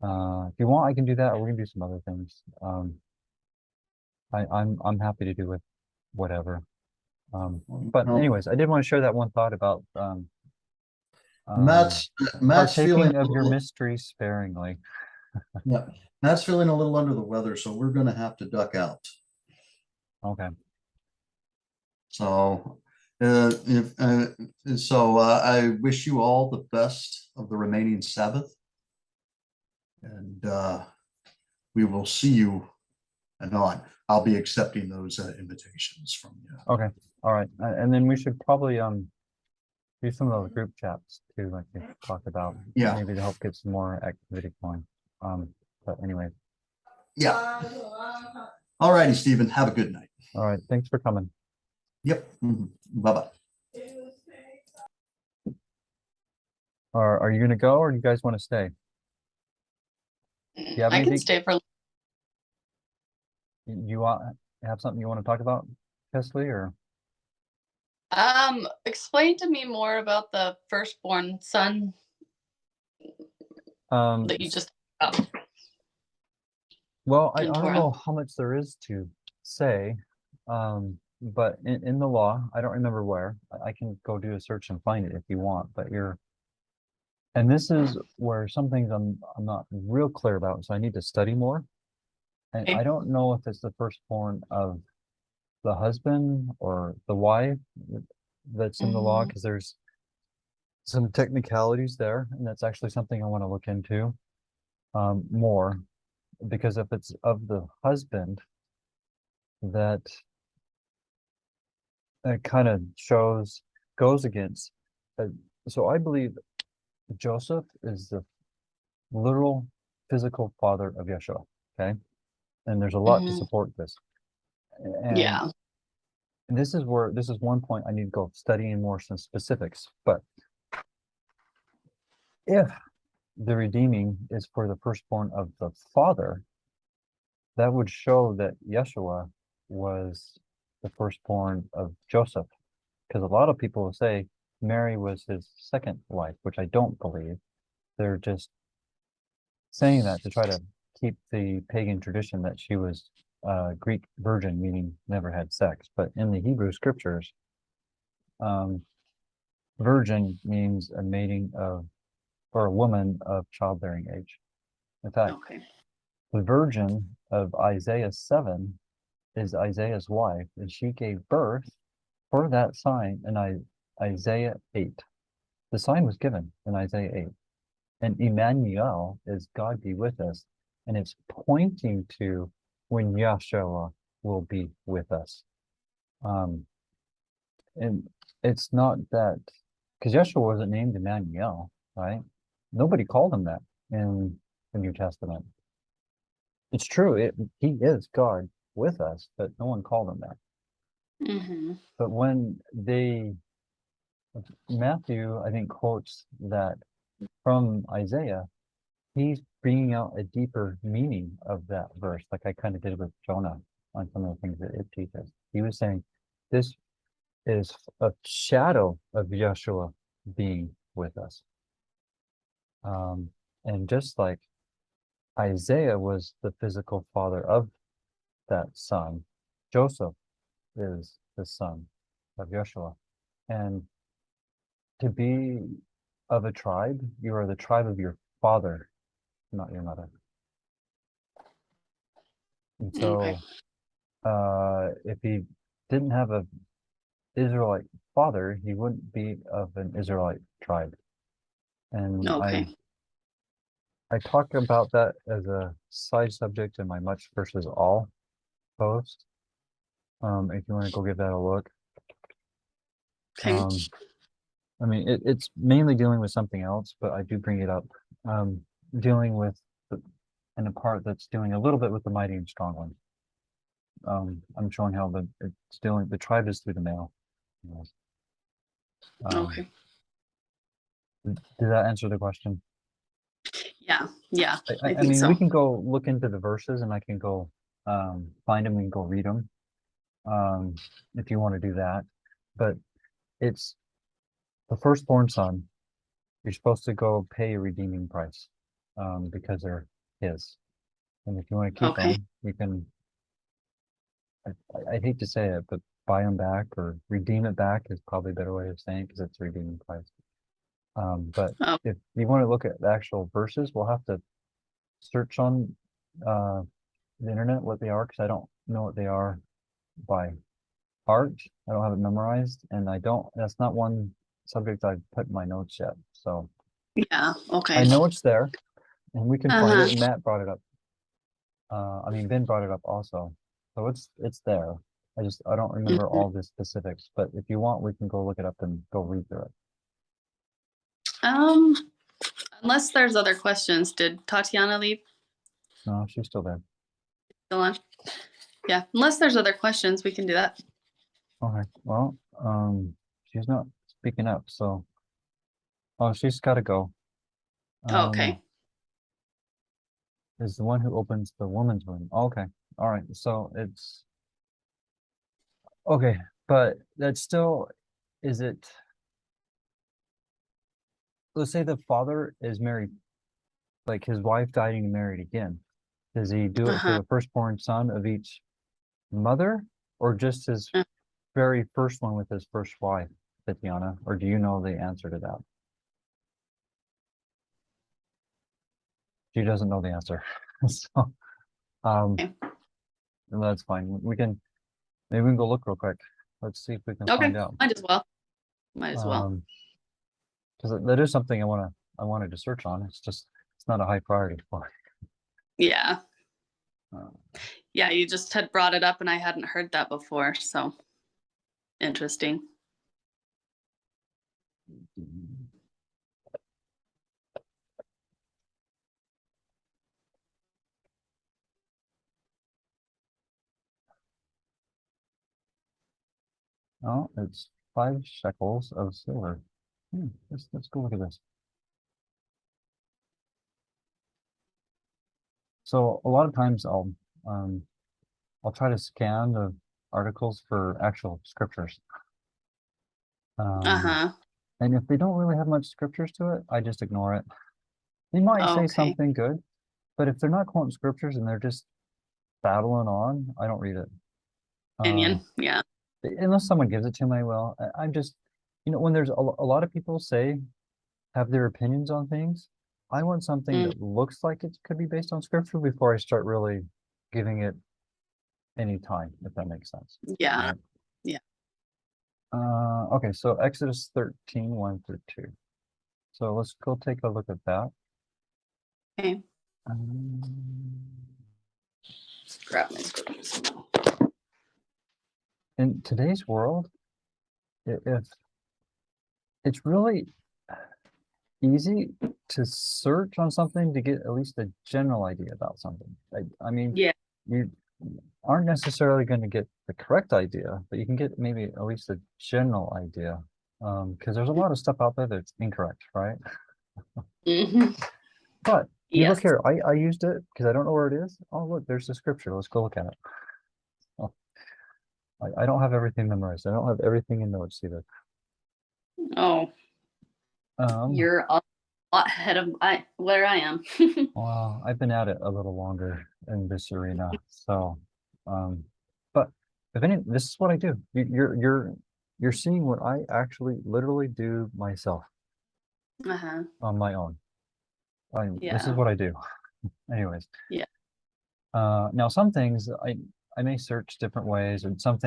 if you want, I can do that, or we can do some other things. I'm happy to do with whatever. But Well, anyways, I did want to share that one thought about Matt's feeling partaking of your mystery sparingly. yeah, Matt's feeling a little under the weather, so we're going to have to duck out. Okay. So, I wish you all the best of the remaining Sabbath, and we will see you anon. I'll be accepting those invitations from you. Okay. All right. And then we should probably do some of those group chats too, like we talked about. Yeah. Maybe to help get some more activity going. But anyway. Yeah. All righty, Stephen. Have a good night. All right. Thanks for coming. Yep. Bye-bye. Are you gonna go, or do you guys want to stay? You have I can anything? stay for. You want have something you want to talk about, Kesley, or? Explain to me more about the firstborn son that you just talked about. Well, I in don't Torah. know how much there is to say, but in the law, I don't remember where. I can go do a search and find it if you want, but and this is where some things I'm not real clear about, so I need to study more. And Okay. I don't know if it's the firstborn of the husband or the wife that's in the law, because there's some technicalities there, and that's actually something I want to look into more, because if it's of the husband, that kind of goes against. So I believe Joseph is the literal physical father of Yeshua. Okay, and there's a lot to support this. And Yeah. this is one point I need to go studying more some specifics. But if the redeeming is for the firstborn of the father, that would show that Yeshua was the firstborn of Joseph, because a lot of people will say Mary was his second wife, which I don't believe. They're just saying that to try to keep the pagan tradition that she was a Greek virgin, meaning never had sex. But in the Hebrew scriptures, virgin means a mating of, or a woman of childbearing age. In fact, Okay. the virgin of Isaiah 7 is Isaiah's wife, and she gave birth for that sign in Isaiah 8. The sign was given in Isaiah 8. And Emmanuel is God be with us. And it's pointing to when Yeshua will be with us. And it's not that, because Yeshua wasn't named Emmanuel, right? Nobody called him that in the New Testament. It's true, he is God with us, but no one called him that. Mm-hmm. But when Matthew, I think, quotes that from Isaiah, he's bringing out a deeper meaning of that verse, like I kind of did with Jonah on some of the things that it teaches. He was saying this is a shadow of Yeshua being with us. And just like Isaiah was the physical father of that son, Joseph is the son of Yeshua. And to be of a tribe, you are the tribe of your father, not your mother. And so if he didn't have a Israelite father, he wouldn't be of an Israelite tribe. And I talk about that as a side subject in my much versus all post. If you want to go give that a look. Okay. I mean, it's mainly dealing with something else, but I do bring it up. Dealing with in a part that's dealing a little bit with the mighty and strong one. I'm showing how it's dealing. The tribe is through the male. Okay. Did that answer the question? Yeah. Yeah. I I think mean, so. we can go look into the verses, and I can go find them and go read them if you want to do that. But it's the firstborn son. You're supposed to go pay a redeeming price because they're his. And if you want to keep them, you can. I hate to say it, but buy them back or redeem it back is probably a better way of saying it because it's a redeeming price. But if you want to look at the actual verses, we'll have to search on the internet what they are because I don't know what they are by heart. I don't have it memorized, and that's not one subject I've put in my notes yet. So yeah. Okay. I know it's there, and we can find it. And Matt brought it up. I mean, Ben brought it up also. So it's there. I don't remember all the specifics, but if you want, we can go look it up and go read through it. Unless there's other questions, did Tatiana leave? No, she's still there. Still on? Yeah. Unless there's other questions, we can do that. Okay. Well, she's not speaking up, so she's got to go. Okay. Is the one who opens the woman's room. Okay. All right. So it's okay, but that's still, is it, let's say the father is married, like his wife died and he married again. Does he do it for the firstborn son of each mother or just his very first one with his first wife, Tatiana? Or do you know the answer to that? She doesn't know the answer. So, that's fine. Maybe we can go look real quick. Let's see if we can find out. Might as well. Might as well. Because that is something I wanted to search on. It's not a high priority for me. Yeah. Yeah, you just had brought it up and I hadn't heard that before, so interesting. Oh, it's 5 shekels of silver. Let's go look at this. So a lot of times I'll try to scan the articles for actual scriptures. And if they don't really have much scriptures to it, I just ignore it. They might say something good, but if they're not quoting scriptures and they're just babbling on, I don't read it. Opinion, yeah. Unless someone gives it to me, well, I'm just, when there's a lot of people have their opinions on things, I want something that looks like it could be based on scripture before I start really giving it any time, if that makes sense. Yeah. Right? Yeah. Okay, so Exodus 13, 1 through 2. So let's go take a look at that. Okay. grab my scriptures. In today's world, if it's really easy to search on something to get at least a general idea about something. I mean, Yeah. you aren't necessarily going to get the correct idea, but you can get maybe at least a general idea. Because there's a lot of stuff out there that's incorrect, right? Mm-hmm. But you look Yes. here, I used it because I don't know where it is. Oh, look, there's the scripture. Let's go look at it. Oh, I don't have everything memorized. I don't have everything in notes either. Oh, Um, you're a lot ahead of where I am. Well, I've been at it a little longer in this arena, so but if any, this is what I do. You're seeing what I actually literally do myself Uh-huh. on my own. This is Yeah. what I do. Anyways. Yeah. Now some things I may search different ways, and some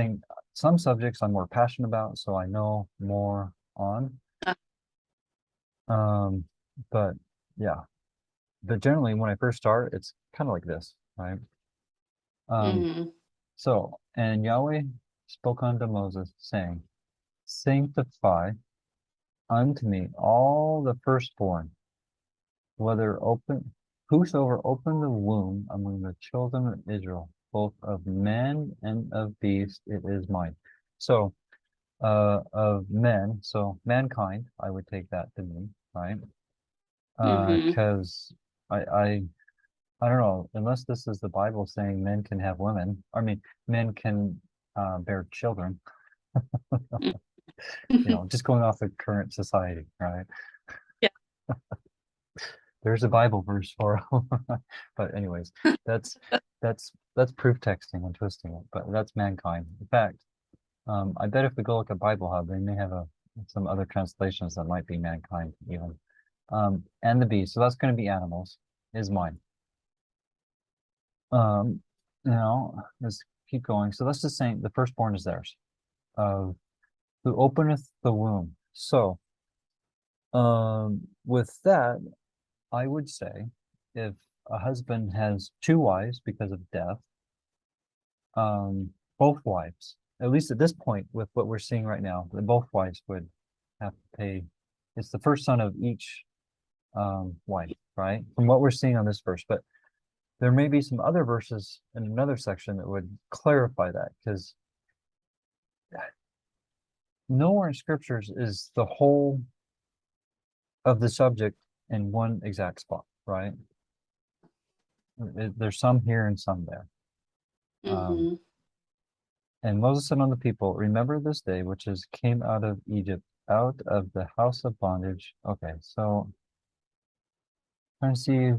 subjects I'm more passionate about, so I know more on. But yeah. But generally, when I first start, it's kind of like this, right? Mm-hmm. So, and Yahweh spoke unto Moses, saying, Sanctify unto me all the firstborn, whosoever opened the womb among the children of Israel, both of men and of beast, it is mine. So, of men, so mankind, I would take that to mean, right? Mm-hmm. Because I don't know, unless this is the Bible saying men can have women. I mean, men can bear children. Just going off of current society, right? Yeah. There's a Bible verse for it. But anyways, that's proof texting and twisting it. But that's mankind. In fact, I bet if we go look at Bible Hub, they may have some other translations that might be mankind even. And the beast. So that's going to be animals. Is mine. Let's keep going. So let's just say the firstborn is theirs, who openeth the womb. So, with that, I would say if a husband has two wives because of death, both wives, at least at this point with what we're seeing right now, both wives would have to pay. It's the first son of each wife, right? From what we're seeing on this verse, but there may be some other verses in another section that would clarify that, because nowhere in scriptures is the whole of the subject in one exact spot, right? There's some here and some there. Mm-hmm. And Moses said unto the people, remember this day which is came out of Egypt, out of the house of bondage. Okay, so trying to see.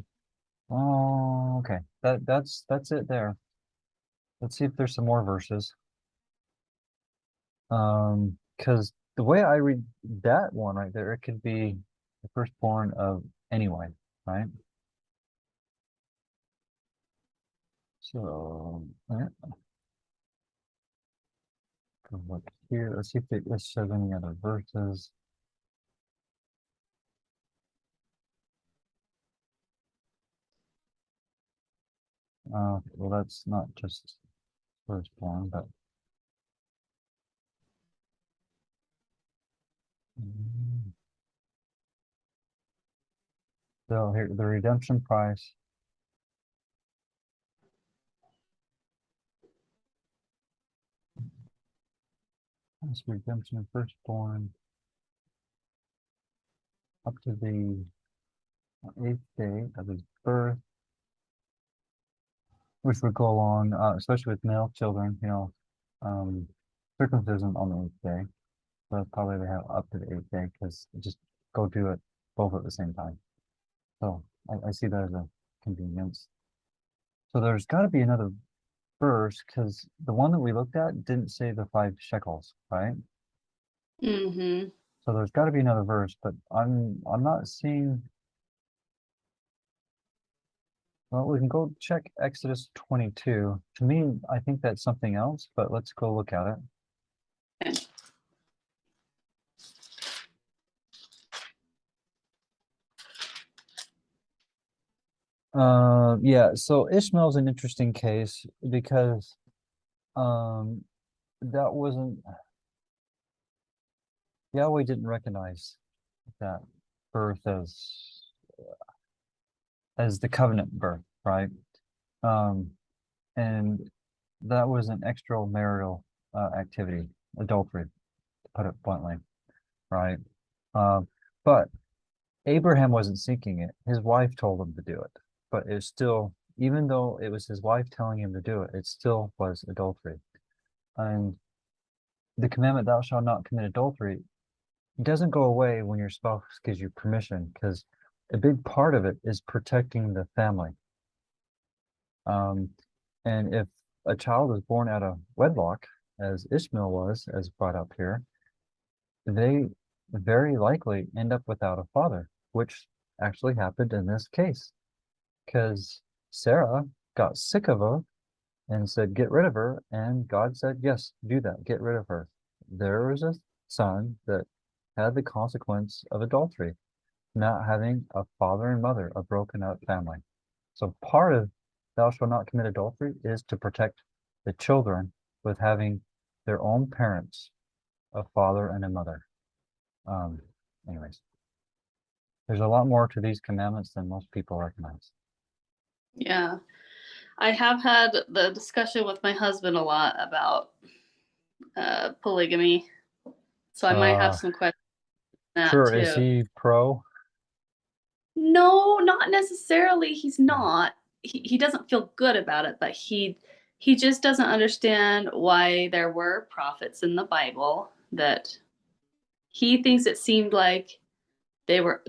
Oh, okay. That's it there. Let's see if there's some more verses. Because the way I read that one right there, it could be the firstborn of anyone, right? So look here. Let's see if this shows any other verses. Well, that's not just firstborn, but so here the redemption price. That's redemption of firstborn up to the 8th day of his birth, which would go along, especially with male children, circumcision on the 8th day. So probably they have up to the 8th day, because just go do it both at the same time. So I see that as a convenience. So there's got to be another verse, because the one that we looked at didn't say the 5 shekels, right? Mm-hmm. So there's got to be another verse, but I'm not seeing. Well, we can go check Exodus 22. To me, I think that's something else, but let's go look at it. Okay. Yeah, so Ishmael's an interesting case because that wasn't Yahweh didn't recognize that birth as the covenant birth, right? And that was an extramarital activity, adultery, to put it bluntly, right? But Abraham wasn't seeking it. His wife told him to do it. But it was still, even though it was his wife telling him to do it, it still was adultery. And the commandment, thou shalt not commit adultery, doesn't go away when your spouse gives you permission, because a big part of it is protecting the family. And if a child is born out of wedlock, as Ishmael was, as brought up here, they very likely end up without a father, which actually happened in this case, because Sarah got sick of her and said, get rid of her. And God said, yes, do that, get rid of her. There was a son that had the consequence of adultery, not having a father and mother, a broken up family. So part of thou shalt not commit adultery is to protect the children with having their own parents, a father and a mother. Anyways, there's a lot more to these commandments than most people recognize. Yeah. I have had the discussion with my husband a lot about polygamy. So I might have some questions on that Sure, too. is he pro? No, not necessarily. He's not. He doesn't feel good about it, but he just doesn't understand why there were prophets in the Bible that he thinks it seemed like they were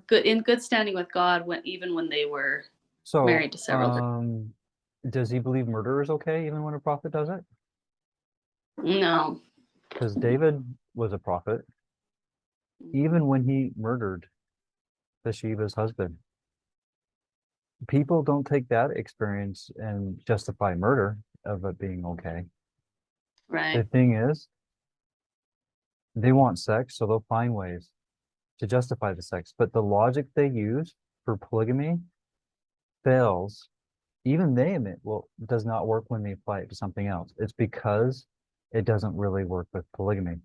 good in good standing with God even when they were married to several. Does he believe murder is okay even when a prophet does it? No. Because David was a prophet, even when he murdered Bathsheba's husband. People don't take that experience and justify murder of it being okay. Right. The thing is, they want sex, so they'll find ways to justify the sex. But the logic they use for polygamy fails. Even they admit, well, it does not work when they apply it to something else. It's because it doesn't really work with polygamy.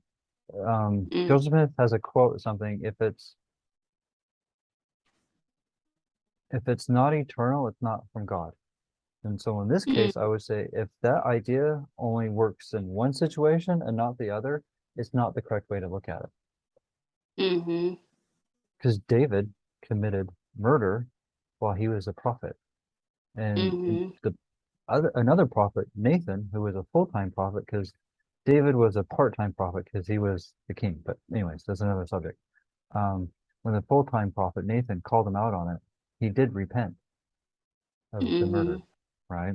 Joseph Smith has a quote, something, if it's not eternal, it's not from God. And so in this case, I would say if that idea only works in one situation and not the other, it's not the correct way to look at it. Because David committed murder while he was a prophet. And another prophet, Nathan, who was a full-time prophet, because David was a part-time prophet because he was the king. But anyways, that's another subject. When the full-time prophet Nathan called him out on it, he did repent of the murder, right?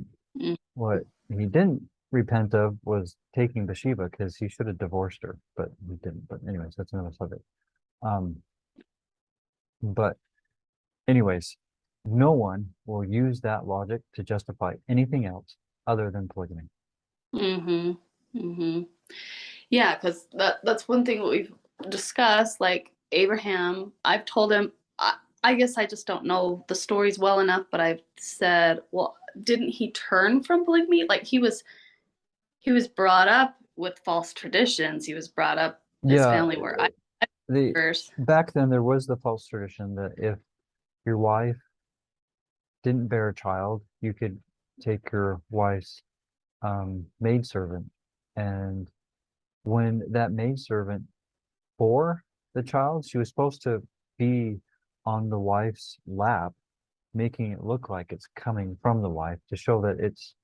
What he didn't repent of was taking Bathsheba, because he should have divorced her, but he didn't. But anyways, that's another subject. But anyways, no one will use that logic to justify anything else other than polygamy. Yeah, because that's one thing we've discussed. Like Abraham, I've told him, I guess I just don't know the stories well enough, but I've said, well, didn't he turn from polygamy? Like he was brought up with false traditions. He was brought up, his family were back then there was the false tradition that if your wife didn't bear a child, you could take your wife's maidservant, and when that maidservant bore the child, she was supposed to be on the wife's lap, making it look like it's coming from the wife to show that it's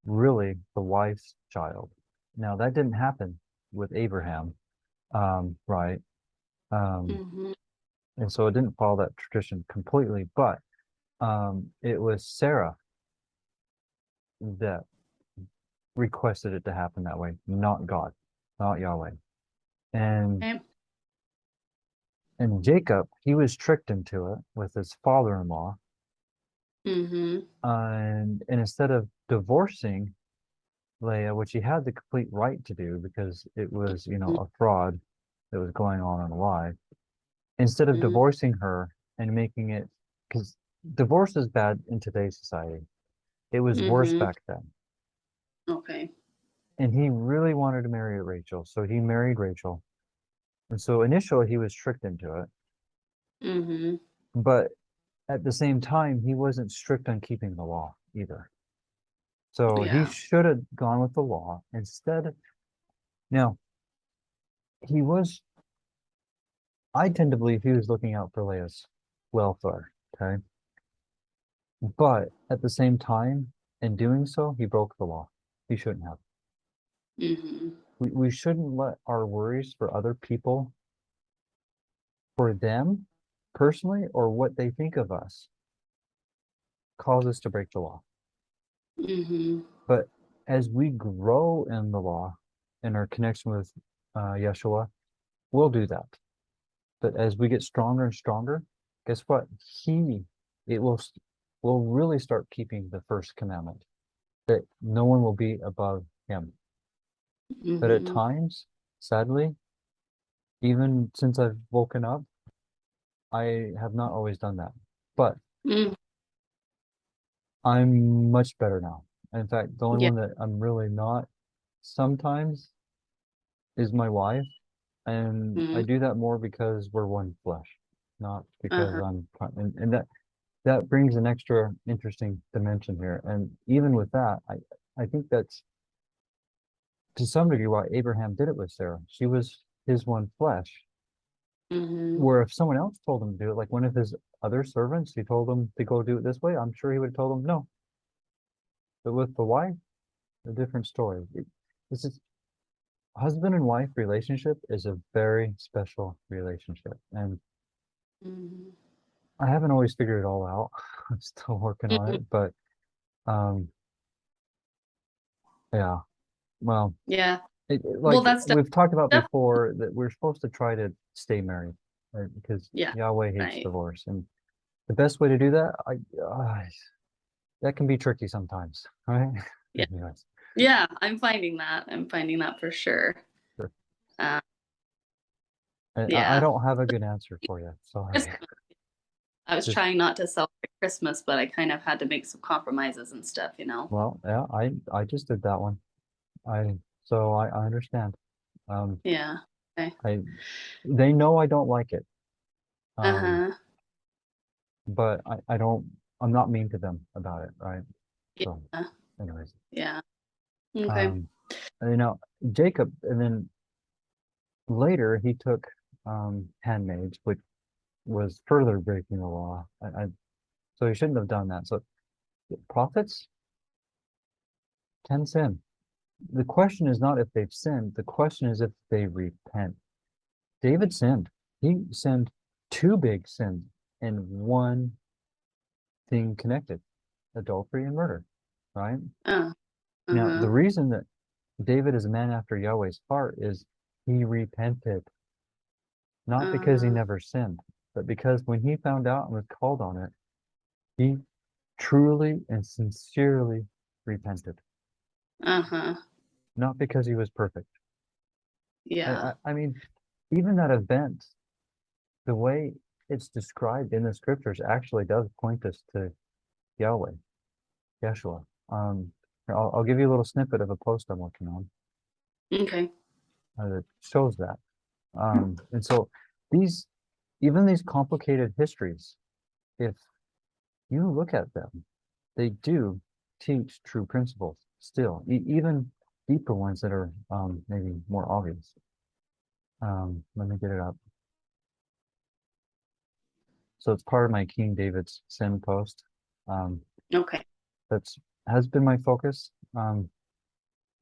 really the wife's child. Now that didn't happen with Abraham, right? And so it didn't follow that tradition completely, but it was Sarah that requested it to happen that way, not God, not Yahweh. And Jacob, he was tricked into it with his father-in-law. And instead of divorcing Leah, which he had the complete right to do because it was, a fraud that was going on in a lie, instead of divorcing her and making it, because divorce is bad in today's society. It was worse back then. Okay. And he really wanted to marry Rachel, so he married Rachel. And so initially he was tricked into it, but at the same time, he wasn't strict on keeping the law either. So he Yeah. should have gone with the law instead. Now, I tend to believe he was looking out for Leah's welfare, okay? But at the same time, in doing so, he broke the law. He shouldn't have. We shouldn't let our worries for other people, for them personally, or what they think of us, cause us to break the law. But as we grow in the law, in our connection with Yeshua, we'll do that. But as we get stronger and stronger, guess what? Will really start keeping the first commandment, that no one will be above him. But at times, sadly, even since I've woken up, I have not always done that. But I'm much better now. In fact, the only one that I'm really not sometimes is my wife. And I do that more because we're one flesh, not because and that brings an extra interesting dimension here. And even with that, I think that's to some degree why Abraham did it with Sarah. She was his one flesh. Where if someone else told him to do it, like one of his other servants, he told him to go do it this way, I'm sure he would have told him no. But with the wife, a different story. This is husband and wife relationship is a very special relationship. And I haven't always figured it all out. I'm still working on it, but yeah. Well, yeah. Like we've talked about before, that we're supposed to try to stay married, right? Because Yahweh hates divorce, and the best way to do that, that can be tricky sometimes, right? Yeah. Anyways. Yeah, I'm finding that for sure. Sure. Yeah. I don't have a good answer for you. Sorry. I was trying not to celebrate Christmas, but I kind of had to make some compromises and stuff, you know. Well, yeah, I just did that one. So I understand. Yeah. Okay. They know I don't like it. But I'm not mean to them about it, right? So anyways. Yeah. Okay. Jacob, and then later he took handmaids, which was further breaking the law. So he shouldn't have done that. So prophets can sin. The question is not if they've sinned. The question is if they repent. David sinned. He sinned 2 big sins in one thing connected: adultery and murder, right? Now, the reason that David is a man after Yahweh's heart is he repented, not because he never sinned, but because when he found out and was called on it, he truly and sincerely repented. Not because he was perfect. Yeah. I mean, even that event, the way it's described in the scriptures actually does point us to Yahweh, Yeshua. I'll give you a little snippet of a post I'm working on. Okay. That shows that. And so even these complicated histories, if you look at them, they do teach true principles still, even deeper ones that are maybe more obvious. Let me get it up. So it's part of my King David's sin post. Okay. Has been my focus. And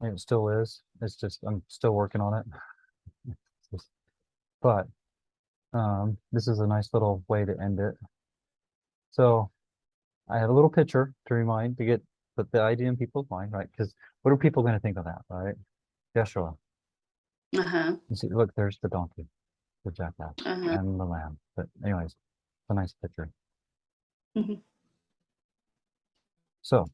it still is. It's just I'm still working on it. But this is a nice little way to end it. So I have a little picture to put the idea in people's mind, right? Because what are people going to think of that, right? Yeshua. You see, look, there's the donkey, the jackass, and the lamb. But anyways, it's a nice picture. So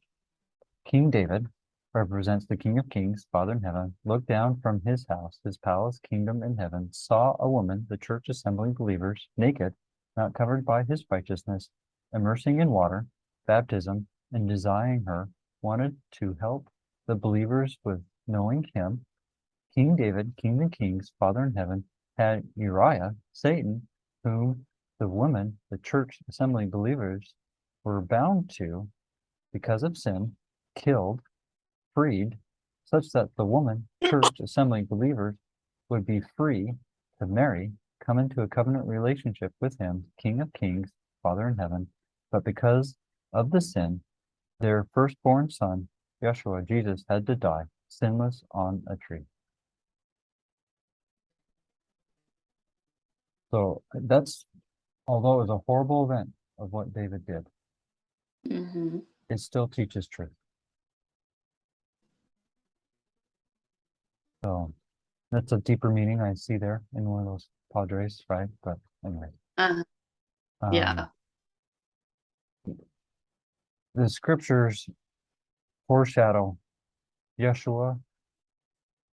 King David represents the King of Kings, Father in heaven, looked down from his house, his palace, kingdom in heaven, saw a woman, the church assembling believers, naked, not covered by his righteousness, immersing in water, baptism, and desiring her, wanted to help the believers with knowing him. King David, King of Kings, Father in heaven, had Uriah, Satan, whom the women, the church assembly believers, were bound to because of sin, killed, freed, such that the woman, church assembly believers, would be free to marry, come into a covenant relationship with him, King of Kings, Father in heaven. But because of the sin, their firstborn son, Yeshua, Jesus, had to die, sinless on a tree. So that's, although it was a horrible event of what David did, Mm-hmm. it still teaches truth. So that's a deeper meaning I see there in one of those padres, right? But anyway. Yeah. The scriptures foreshadow Yeshua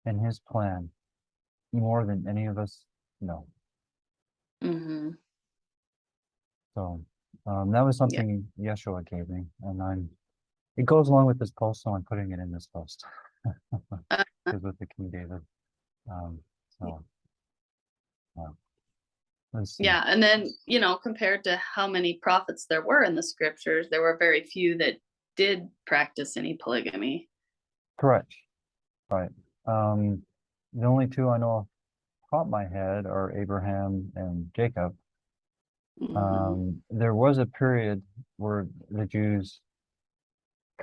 and his plan more than any of us know. Mm-hmm. So that was something Yeshua gave me, and it goes along with this post, so I'm putting it in this post. Because with the King David. So let's see. Yeah, and then, compared to how many prophets there were in the scriptures, there were very few that did practice any polygamy. Correct. Right. The only two I know off the top of my head are Abraham and Jacob. Mm-hmm. There was a period where the Jews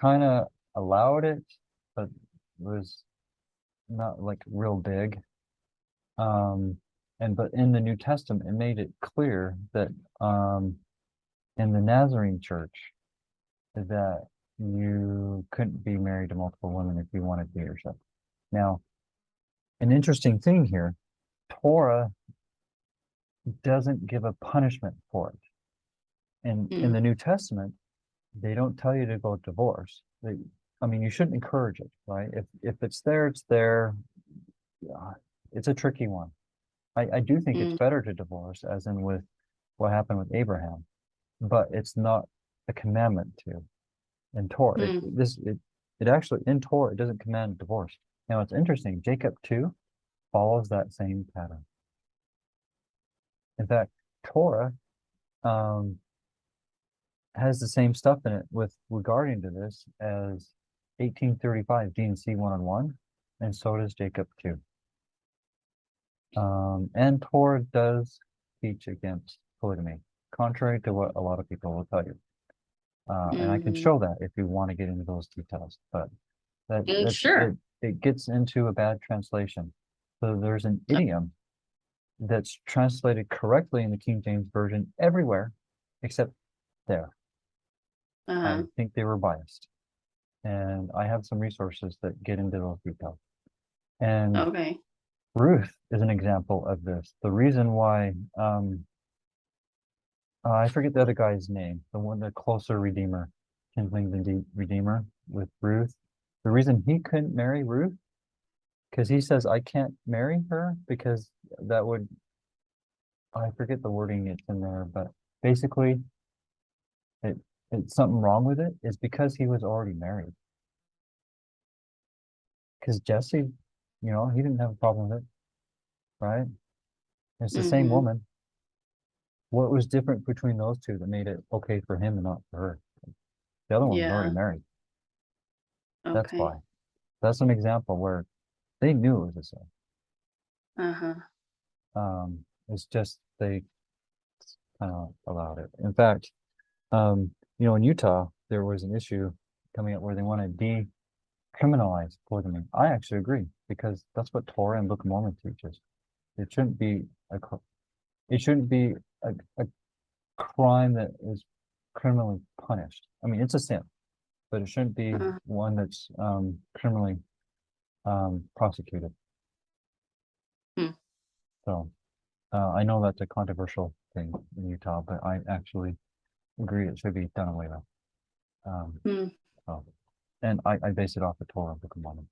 kind of allowed it, but was not like real big. But in the New Testament, it made it clear that in the Nazarene church that you couldn't be married to multiple women if you wanted to be yourself. Now, an interesting thing here, Torah doesn't give a punishment for it. And in the New Testament, they don't tell you to go divorce. You shouldn't encourage it, right? If it's there, it's there. It's a tricky one. I do think it's better to divorce, as in with what happened with Abraham, but it's not a commandment to. In Torah, it actually, in Torah, it doesn't command divorce. Now, it's interesting, Jacob 2 follows that same pattern. In fact, Torah has the same stuff in it with regarding to this as 1835 D&C 1-on-1, and so does Jacob 2. And Torah does teach against polygamy, contrary to what a lot of people will tell you. And I can show that if you want to get into those details, but Sure. It gets into a bad translation. So there's an idiom that's translated correctly in the King James Version everywhere except there. I think they were biased. And I have some resources that get into those details. And Ruth is an example of this. The reason why I forget the other guy's name, the closer redeemer, kindling the redeemer with Ruth. The reason he couldn't marry Ruth, because he says, I can't marry her because that would, I forget the wording it's in there, but basically it's something wrong with it is because he was already married. Because Jesse, he didn't have a problem with it, right? It's the same woman. What was different between those two that made it okay for him and not for her? The other one was already married. That's why. That's an example where they knew it was a sin. It's just they kind of allowed it. In fact, in Utah, there was an issue coming up where they want to decriminalize polygamy. I actually agree, because that's what Torah and Book of Mormon teaches. It shouldn't be a crime that is criminally punished. It's a sin, but it shouldn't be one that's criminally prosecuted. So I know that's a controversial thing in Utah, but I actually agree it should be done away with. And I base it off the Torah, Book of Mormon.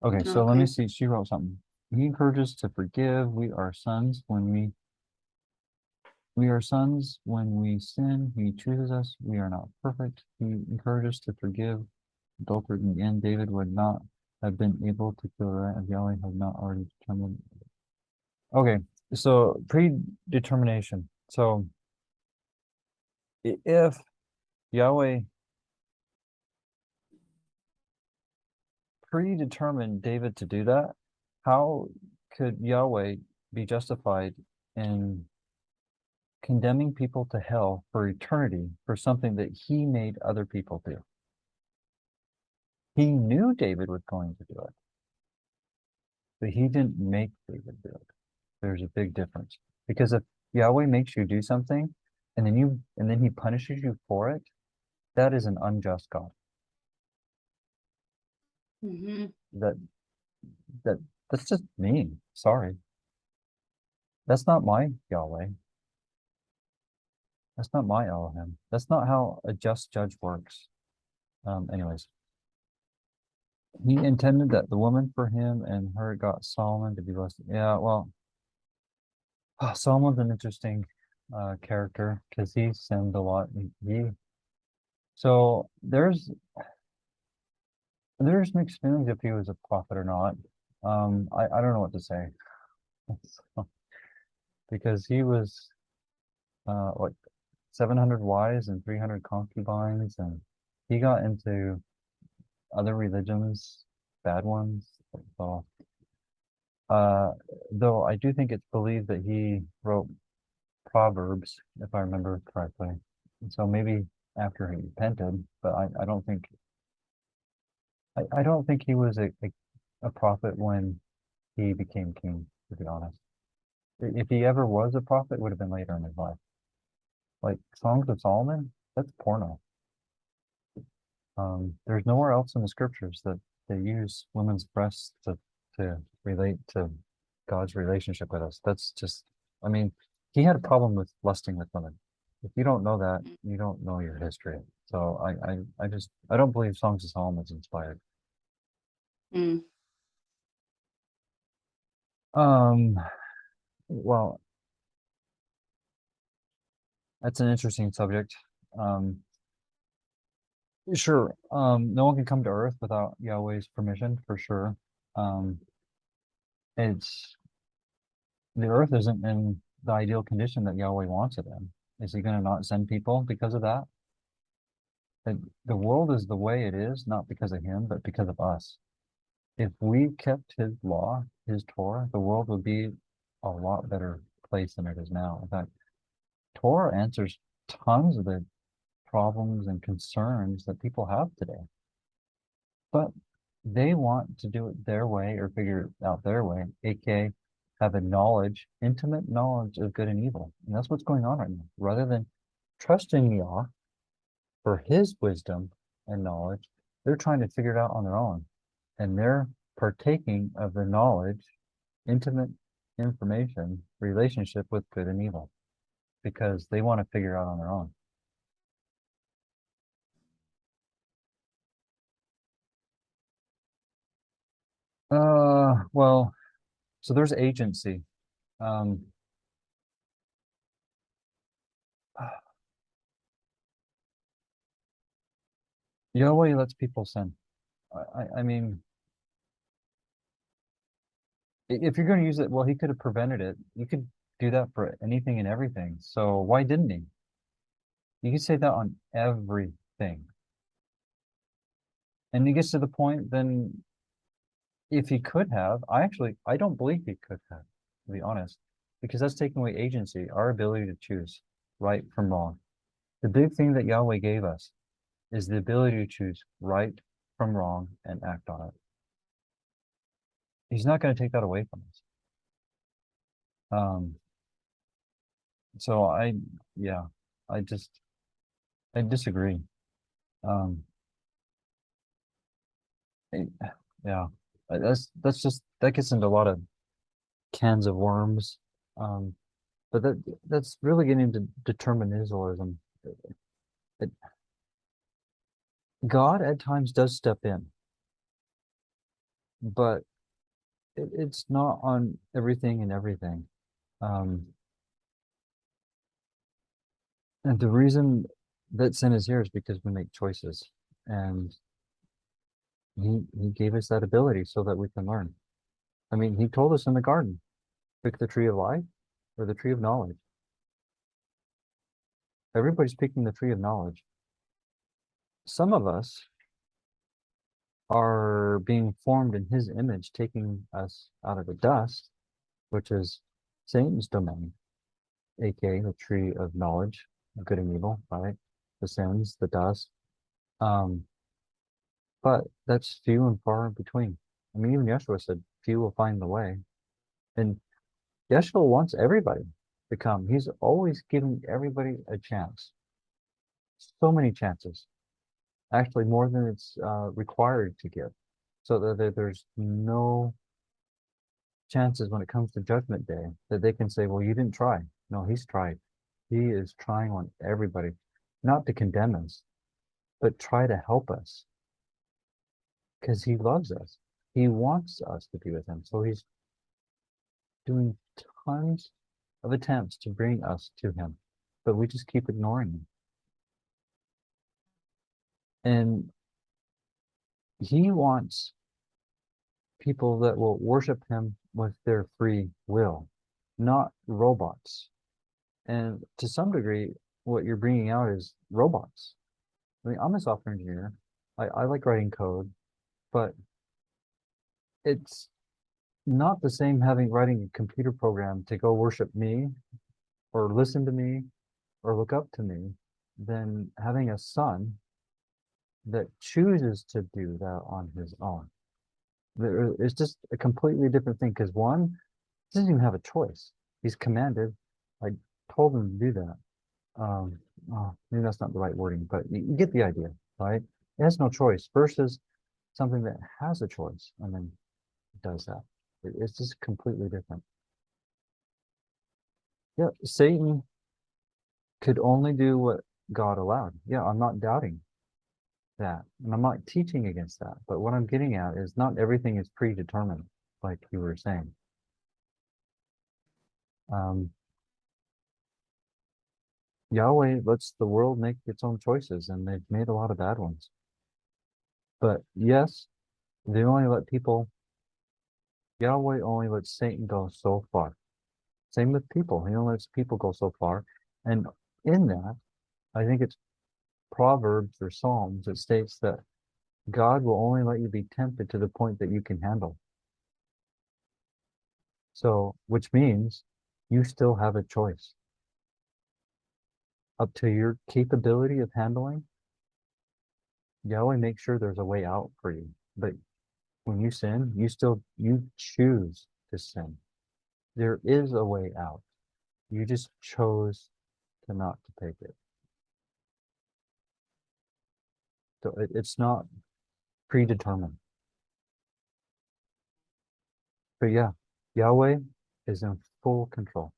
Okay, so let me see. She wrote something. He encourages to forgive. We are sons when we We are sons when we sin. He chooses us. We are not perfect. He encourages us to forgive adultery. In the end, David would not have been able to kill her if Yahweh had not already determined. Okay, so predetermination. So if Yahweh predetermined David to do that, how could Yahweh be justified in condemning people to hell for eternity for something that he made other people do? He knew David was going to do it, but he didn't make David do it. There's a big difference. Because if Yahweh makes you do something and then he punishes you for it, that is an unjust God. Mm-hmm. That's just mean. Sorry. That's not my Yahweh. That's not my Elohim. That's not how a just judge works. Anyways, he intended that the woman for him and her got Solomon to be blessed. Yeah, well, Solomon's an interesting character because he sinned a lot. So there's mixed feelings if he was a prophet or not. I don't know what to say because he was like 700 wives and 300 concubines, and he got into other religions, bad ones. So, though I do think it's believed that he wrote Proverbs, if I remember correctly. And so maybe after he repented, but I don't think he was a prophet when he became king, to be honest. If he ever was a prophet, it would have been later in his life. Like Songs of Solomon, that's porno. There's nowhere else in the scriptures that they use women's breasts to relate to God's relationship with us. That's just, I mean, he had a problem with lusting with women. If you don't know that, you don't know your history. So I don't believe Songs of Solomon's inspired. Mm. Well, that's an interesting subject. Sure. No one can come to Earth without Yahweh's permission, for sure. It's the Earth isn't in the ideal condition that Yahweh wants it in. Is he going to not send people because of that? The world is the way it is, not because of him, but because of us. If we kept his law, his Torah, the world would be a lot better place than it is now. In fact, Torah answers tons of the problems and concerns that people have today. But they want to do it their way or figure it out their way, aka have a knowledge, intimate knowledge of good and evil. And that's what's going on right now. Rather than trusting Yah for his wisdom and knowledge, they're trying to figure it out on their own. And they're partaking of the knowledge, intimate information, relationship with good and evil because they want to figure it out on their own. Well, so there's agency. Yahweh lets people sin. I mean, if you're going to use it, well, he could have prevented it. You could do that for anything and everything. So why didn't he? You could say that on everything. And he gets to the point, then if he could have, I don't believe he could have, to be honest, because that's taking away agency, our ability to choose right from wrong. The big thing that Yahweh gave us is the ability to choose right from wrong and act on it. He's not going to take that away from us. So I disagree. Yeah, that gets into a lot of cans of worms. But that's really getting into determinism. God at times does step in, but it's not on everything and everything. And the reason that sin is here is because we make choices. And he gave us that ability so that we can learn. I mean, he told us in the garden, pick the tree of life or the tree of knowledge. Everybody's picking the tree of knowledge. Some of us are being formed in his image, taking us out of the dust, which is Satan's domain, aka the tree of knowledge, good and evil, right? The sins, the dust. But that's few and far in between. I mean, even Yeshua said, few will find the way. And Yeshua wants everybody to come. He's always giving everybody a chance. So many chances. Actually, more than it's required to give. So that there's no chances when it comes to Judgment Day that they can say, well, you didn't try. No, he's tried. He is trying on everybody, not to condemn us, but try to help us. Because he loves us. He wants us to be with him. So he's doing tons of attempts to bring us to him, but we just keep ignoring him. And he wants people that will worship him with their free will, not robots. And to some degree, what you're bringing out is robots. I mean, I'm a software engineer. I like writing code, but it's not the same writing a computer program to go worship me or listen to me or look up to me than having a son that chooses to do that on his own. It's just a completely different thing because one doesn't even have a choice. He's commanded. I told him to do that. Maybe that's not the right wording, but you get the idea, right? It has no choice versus something that has a choice and then does that. It's just completely different. Yeah, Satan could only do what God allowed. Yeah, I'm not doubting that. And I'm not teaching against that. But what I'm getting at is not everything is predetermined, like you were saying. Yahweh lets the world make its own choices, and they've made a lot of bad ones. But yes, they only let people, Yahweh only lets Satan go so far. Same with people. He only lets people go so far. And in that, I think it's Proverbs or Psalms that states that God will only let you be tempted to the point that you can handle. So, which means you still have a choice. Up to your capability of handling, Yahweh makes sure there's a way out for you. But when you sin, you choose to sin. There is a way out. You just chose to not to take it. So it's not predetermined. But yeah, Yahweh is in full control.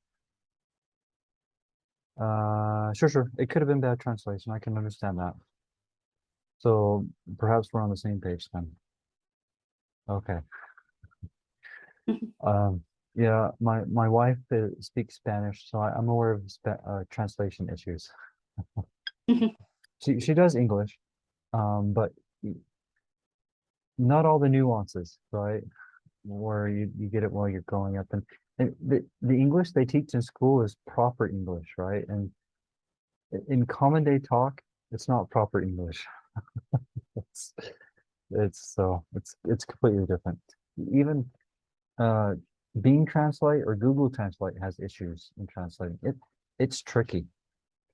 Sure. It could have been bad translation. I can understand that. So perhaps we're on the same page then. Okay. Yeah, my wife speaks Spanish, so I'm aware of translation issues. She does English, but not all the nuances, right? Where you get it while you're growing up, and the English they teach in school is proper English, right? And in common day talk, it's not proper English. It's completely different. Even Bing Translate or Google Translate has issues in translating it. It's tricky.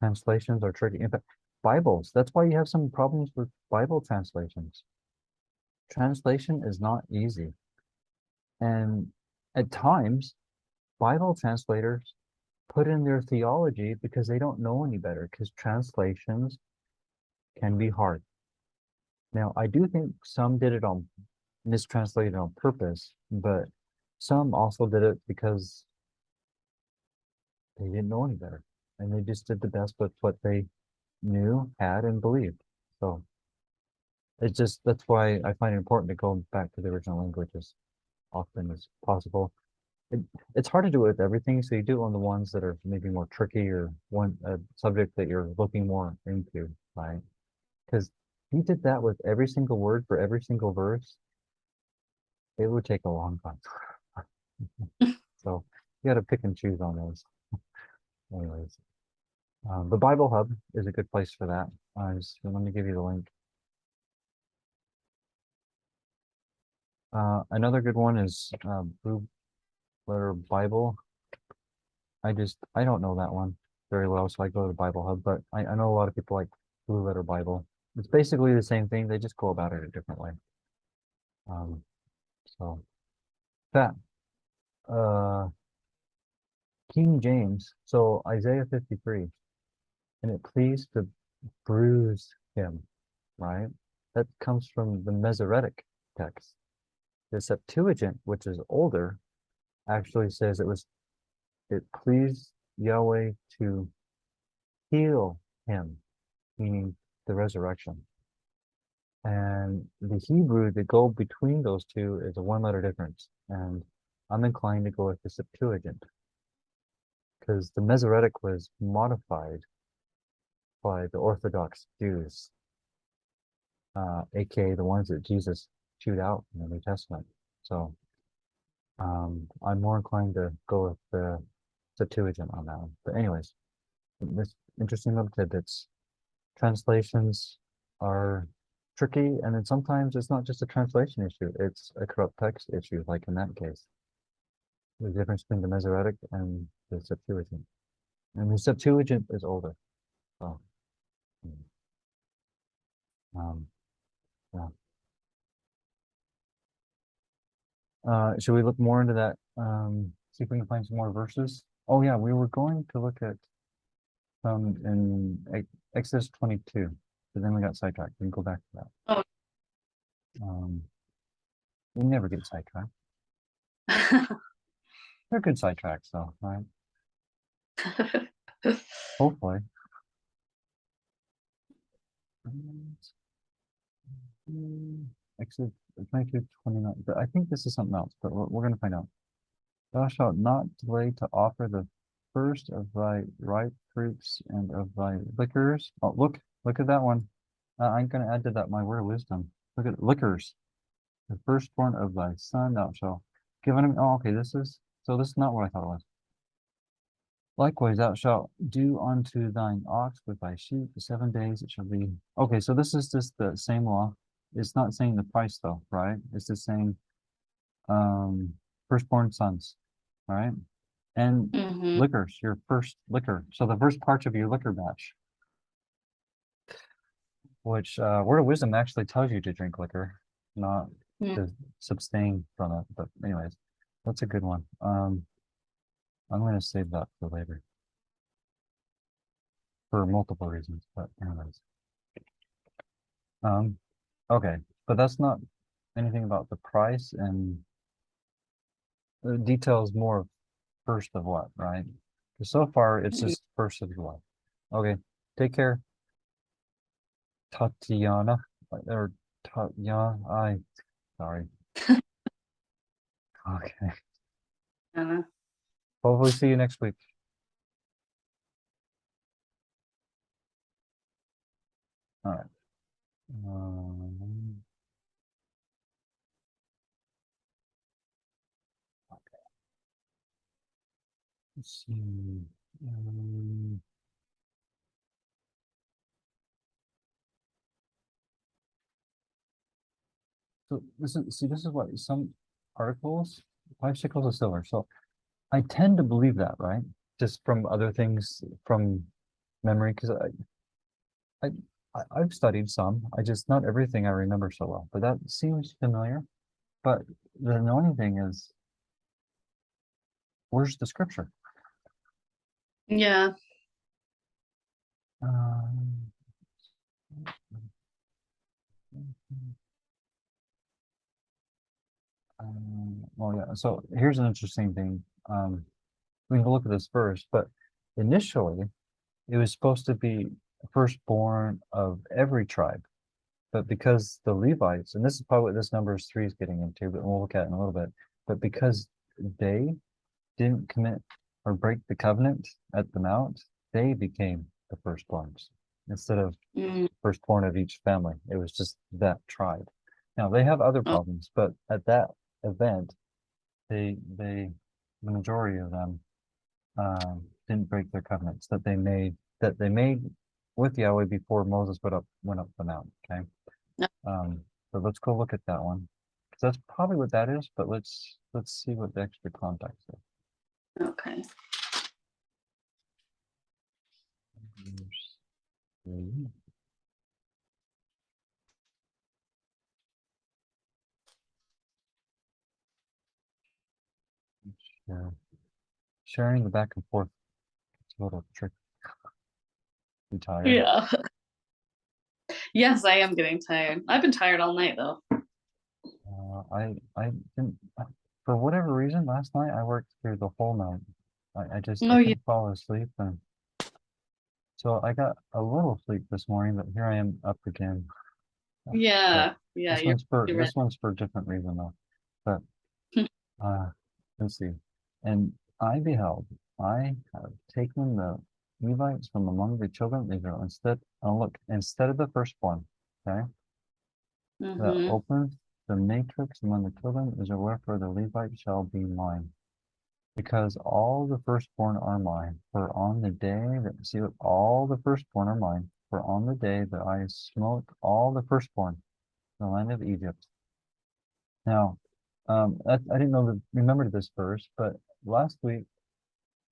Translations are tricky. In fact, Bibles, that's why you have some problems with Bible translations. Translation is not easy. And at times, Bible translators put in their theology because they don't know any better, because translations can be hard. Now, I do think some did it mistranslated on purpose, but some also did it because they didn't know any better. And they just did the best with what they knew, had, and believed. So that's why I find it important to go back to the original language as often as possible. it's hard to do it with everything, so you do it on the ones that are maybe more tricky or one subject that you're looking more into, right? Because if you did that with every single word for every single verse, it would take a long time. So you got to pick and choose on those. Anyways, the Bible Hub is a good place for that. Let me give you the link. Another good one is Blue Letter Bible. I don't know that one very well, so I go to Bible Hub, but I know a lot of people like Blue Letter Bible. It's basically the same thing, they just go about it a different way. So that King James, so Isaiah 53, and it pleased to bruise him, right? That comes from the Masoretic text. The Septuagint, which is older, actually says it pleased Yahweh to heal him, meaning the resurrection. And the Hebrew, the go between those two is a one-letter difference. And I'm inclined to go with the Septuagint, because the Masoretic was modified by the Orthodox Jews, aka the ones that Jesus chewed out in the New Testament. So I'm more inclined to go with the Septuagint on that one. But anyways, this interesting little tidbits. Translations are tricky, and then sometimes it's not just a translation issue, it's a corrupt text issue, like in that case. The difference between the Masoretic and the Septuagint. And the Septuagint is older. So, yeah. Should we look more into that? See if we can find some more verses. Oh yeah, we were going to look at some in Exodus 22, but then we got sidetracked. We can go back to that. Oh. We never get sidetracked. They're good sidetracks though, right? Hopefully. Exodus 22, 29. But I think this is something else, but we're going to find out. Thou shalt not delay to offer the first of thy ripe fruits and of thy liquors. Oh, look at that one. I'm going to add to that my word of wisdom. Look at liquors. The firstborn of thy son thou shalt give unto him. Oh, okay, this is not what I thought it was. Likewise, thou shalt do unto thine ox with thy sheep 7 days it shall be. Okay, so this is just the same law. It's not saying the price though, right? It's just saying firstborn sons, all right? And liquors, your first liquor. So the first parts of your liquor batch, which word of wisdom actually tells you to drink liquor, not to abstain from it. But anyways, that's a good one. I'm going to save that for later for multiple reasons, but anyways. Okay, but that's not anything about the price, and the details more of first of what, right? So far, it's just first of what. Okay, take care. Tatiana, or Tatiana, sorry. Okay. Hopefully see you next week. All right. Okay. Let's see. So this is what some articles, 5 shekels of silver. So I tend to believe that, right? Just from other things from memory, because I've studied some. Not everything I remember so well, but that seems familiar. But the annoying thing is, where's the scripture? Yeah. Well, yeah. So here's an interesting thing. We can look at this first, but initially, it was supposed to be firstborn of every tribe. But because the Levites, and this is probably what this number 3 is getting into, but we'll look at it in a little bit. But because they didn't commit or break the covenant at the mount, they became the firstborns instead of Mm, firstborn of each family. It was just that tribe. Now they have other oh, problems, but at that event, the majority of them didn't break their covenants that they made with Yahweh before Moses went up the mount. Okay. no, So let's go look at that one. Because that's probably what that is, but let's see what the extra context is. okay. Yeah. Sharing the back and forth. It's a little tricky. You tired? Yeah. Yes, I am getting tired. I've been tired all night though. I didn't for whatever reason last night I worked through the whole night. I Oh yeah. couldn't fall asleep, and so I got a little sleep this morning, but here I am up again. But Yeah. Yeah. this You're right. one's for a different reason though. But let's see. And I beheld, I have taken the Levites from among the children of Israel instead of the firstborn, okay, that Mm-hmm. opens the matrix among the children of Israel, wherefore the Levites shall be mine. Because all the firstborn are mine, for on the day that, see, all the firstborn are mine, for on the day that I smote all the firstborn in the land of Egypt. Now, I didn't remember this verse, but last week,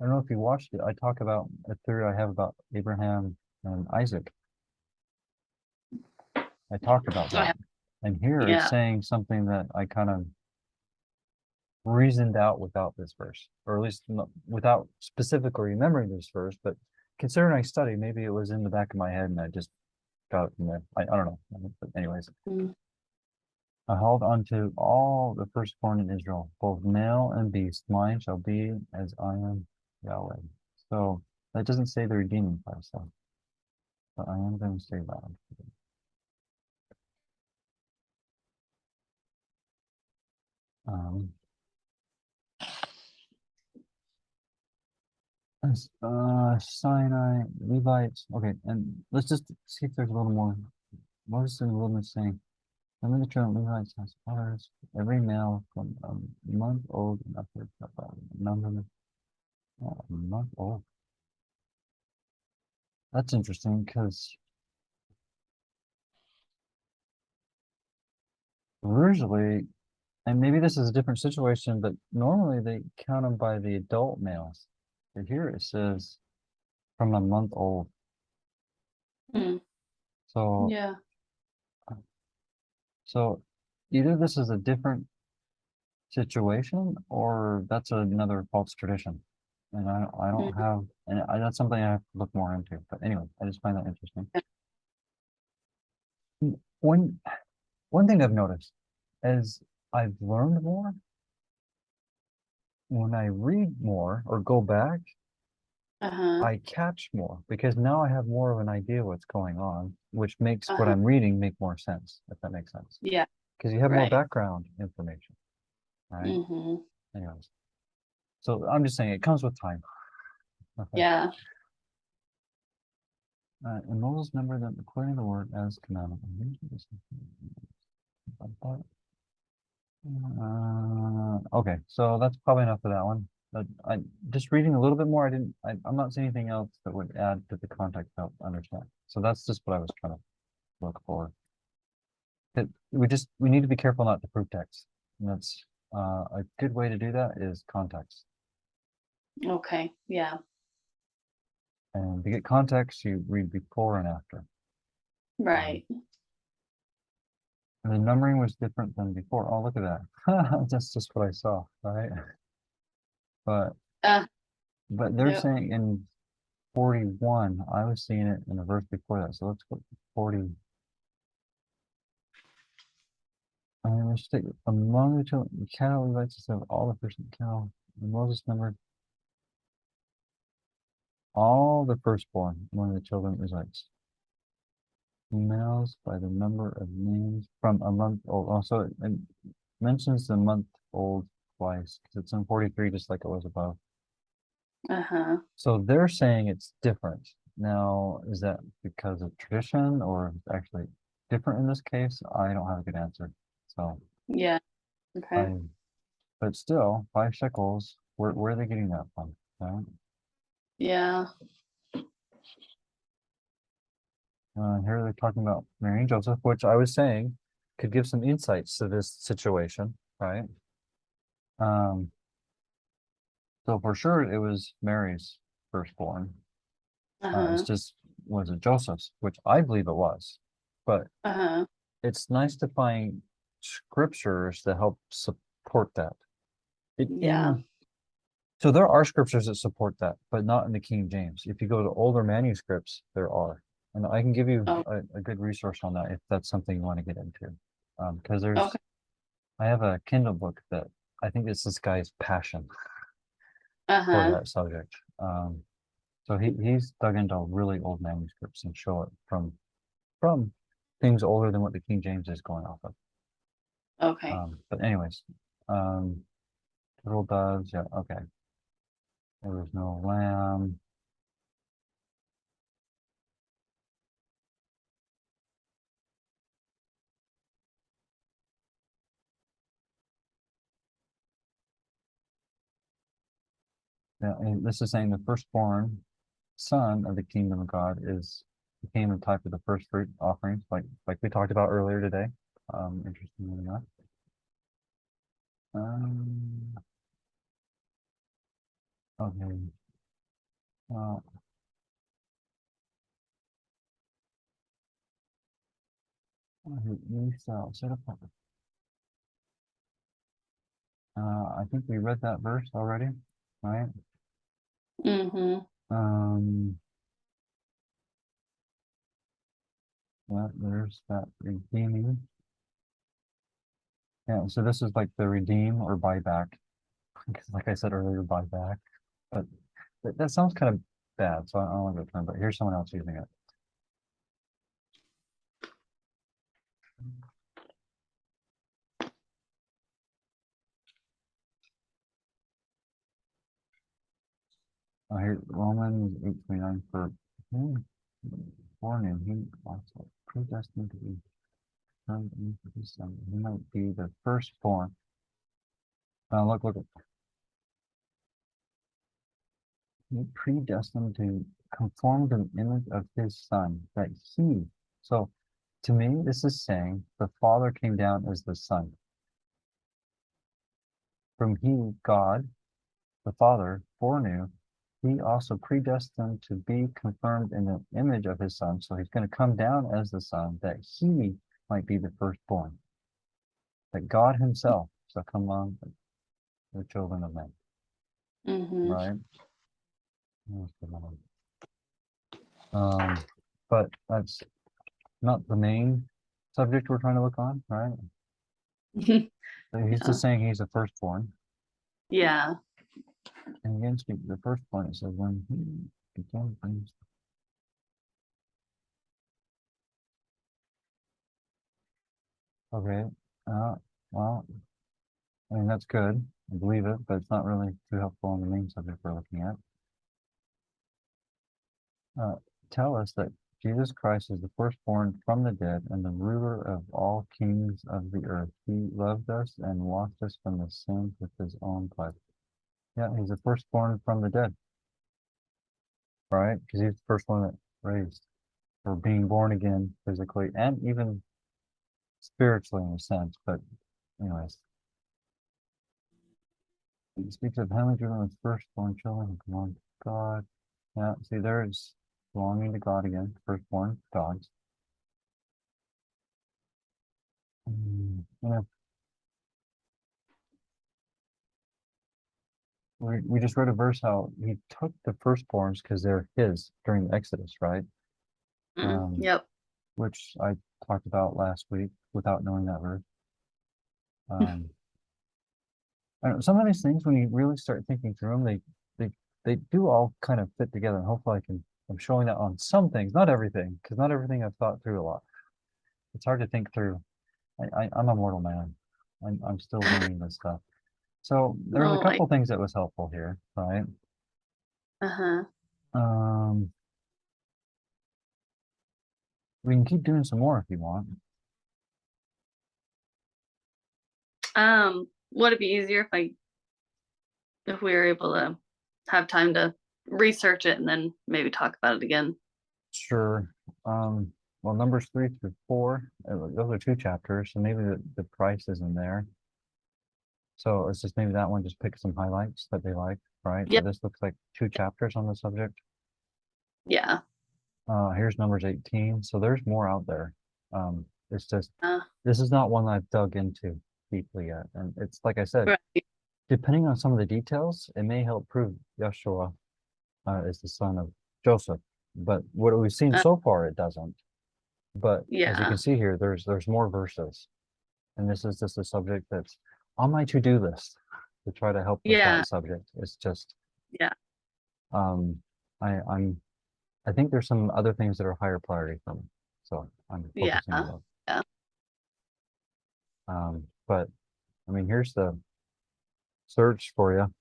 I don't know if you watched it, I talk about a theory I have about Abraham and Isaac. I talked about Oh, that. And here it's yeah. saying something that I kind of reasoned out without this verse, or at least without specifically remembering this verse, but considering I studied, maybe it was in the back of my head and I just got it from there. I don't know. But anyways, Mm. I held unto all the firstborn in Israel, both male and beast. Mine shall be as I am Yahweh. So that doesn't say the redeeming process, but I am going to say that. Sinai, Levites. Okay, and let's just see if there's a little more. Moses in the wilderness saying, "I'm in the children of Levites has fathers, every male from a month old and upward." Number a month old. That's interesting because usually, and maybe this is a different situation, but normally they count them by the adult males. But here it says from a month old. Mm. So, Yeah. so either this is a different situation or that's another false tradition. And I don't Mm. have, and that's something I have to look more into. But anyway, I just find that interesting. One thing I've noticed is I've learned more when I read more or go back, Uh-huh. I catch more because now I have more of an idea what's going on, which makes what Uh-huh. I'm reading make more sense, if that makes sense. Yeah. Because you have more Right. background information, right? Mm-hmm. Anyways, so I'm just saying it comes with time. Okay. Yeah. And Moses numbered them according to the word as commanded. Okay, so that's probably enough of that one. But I just reading a little bit more. I'm not seeing anything else that would add to the context to help understand. So that's just what I was trying to look for. That we need to be careful not to prove text. And that's a good way to do that is context. Okay. Yeah. And to get context, you read before and after. Right. And the numbering was different than before. Oh, look at that. That's just what I saw, right? But they're Yep. saying in 41, I was seeing it in a verse before that. So let's go to 40. Let's take among the children, the cattle Levites of all the first cattle. And Moses numbered all the firstborn among the children of Israelites. Males by the number of names from a month old. Also, it mentions the month old twice because it's in 43 just like it was above. Uh-huh. So they're saying it's different. Now, is that because of tradition or actually different in this case? I don't have a good answer. So Yeah. Okay. but still, 5 shekels, where are they getting that from? Right? Yeah. Here they're talking about Mary and Joseph, which I was saying could give some insights to this situation, right? So for sure it was Mary's firstborn. Uh-huh. It's just, was it Joseph's, which I believe it was. But Uh-huh. it's nice to find scriptures that help support that. Yeah. So there are scriptures that support that, but not in the King James. If you go to older manuscripts, there are. And I can give you Oh. a good resource on that if that's something you want to get into. Because Okay. I have a Kindle book that I think it's this guy's passion for Uh-huh. that subject. So he's dug into really old manuscripts and show it from things older than what the King James is going off of. Okay. But anyways, turtle doves, yeah, okay. There was no lamb. Yeah, and this is saying the firstborn son of the kingdom of God became a type of the first fruit offerings, like we talked about earlier today. Interestingly enough. Okay. Well, set apart. I think we read that verse already, right? Mm-hmm. Yeah, there's that redeeming. Yeah, so this is like the redeem or buyback. Because like I said earlier, buyback. But that sounds kind of bad, so I don't like the term, but here's someone else using it. Here, Romans 8:29 for him born in he also predestined to be turned into his son. He might be the firstborn. Look. He predestined to conform to the image of his son, that he. So to me, this is saying the Father came down as the Son. From he, God, the Father, foreknew, he also predestined to be confirmed in the image of his Son. So he's going to come down as the Son, that he might be the firstborn. That God himself shall come among the children of men. Mm-hmm. Right? But that's not the main subject we're trying to look on, right? So he's just saying he's the firstborn. Yeah. And again, speak the firstborn, it says when he began things. Okay. Well, I mean that's good. I believe it, but it's not really too helpful on the main subject we're looking at. Tell us that Jesus Christ is the firstborn from the dead and the ruler of all kings of the earth. He loved us and washed us from the sins with his own blood. Yeah, he's the firstborn from the dead. Right? Because he's the first one that raised or being born again physically and even spiritually in a sense. But anyways, he speaks of heavenly children as firstborn children who belong to God. Yeah, see, there's belonging to God again, firstborn gods. Yeah. We just read a verse how he took the firstborns because they're his during the Exodus, right? Yep. Which I talked about last week without knowing that verse. I don't know, some of these things, when you really start thinking through them, they do all kind of fit together. And hopefully I'm showing that on some things, not everything, because not everything I've thought through a lot. It's hard to think through. I'm a mortal man. I'm still learning this stuff. So there's Oh, a couple things that was helpful here, right? uh-huh. We can keep doing some more if you want. Would it be easier if we were able to have time to research it and then maybe talk about it again? Sure. Well, numbers 3 through 4, those are 2 chapters, so maybe the price isn't there. So it's just maybe that one, just pick some highlights that they like, right? Yep. So this looks like 2 chapters on the subject. Yeah. Here's numbers 18. So there's more out there. It's just, Uh, this is not one that I've dug into deeply yet. And it's like I said, right. depending on some of the details, it may help prove Yeshua is the son of Joseph. But what we've seen so far, it doesn't. But as you Yeah. can see here, there's more verses. And this is just a subject that's on my to-do list to try to help with Yeah. that subject. It's just, Yeah. I think there's some other things that are higher priority for me. So I'm Yeah. focusing on those. Yeah. But I mean, here's the search for you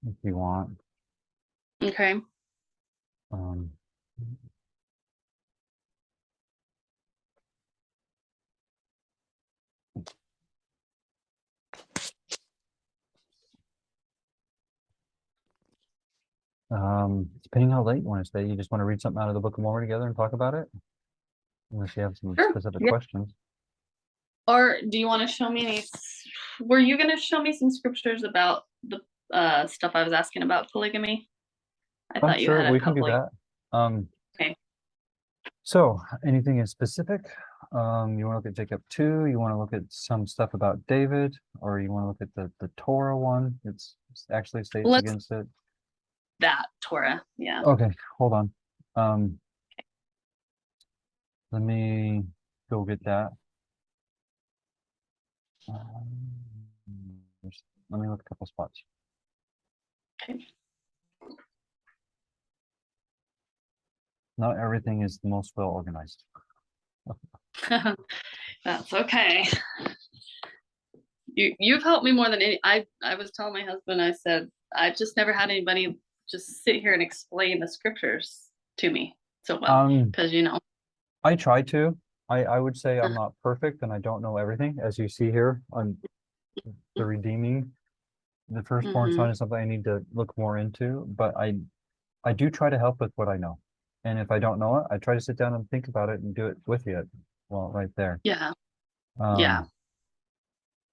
if you want. Okay. Um, depending how late you want to stay, you just want to read something out of the Book of Mormon together and talk about it? Unless you have some Sure. specific Yeah. questions. Or do you want to show me were you going to show me some scriptures about the stuff I was asking about polygamy? I thought you Sure, had a we can do couple. that. Okay. So anything in specific? You want to look at Jacob 2, you want to look at some stuff about David, or you want to look at the Torah one? It's actually states Let's against it. that Torah. Yeah. Okay, hold on. Let me go get that. Let me look at a couple spots. Okay. Not everything is the most well organized. That's okay. You've helped me more than any. I was telling my husband, I said, I've just never had anybody just sit here and explain the scriptures to me so well. Because I try to. I would say I'm not perfect and I don't know everything, as you see here on the redeeming. The firstborn son is something I need to look more into, but I do try to help with what I know. And if I don't know it, I try to sit down and think about it and do it with you. Well, right there. Yeah. Yeah.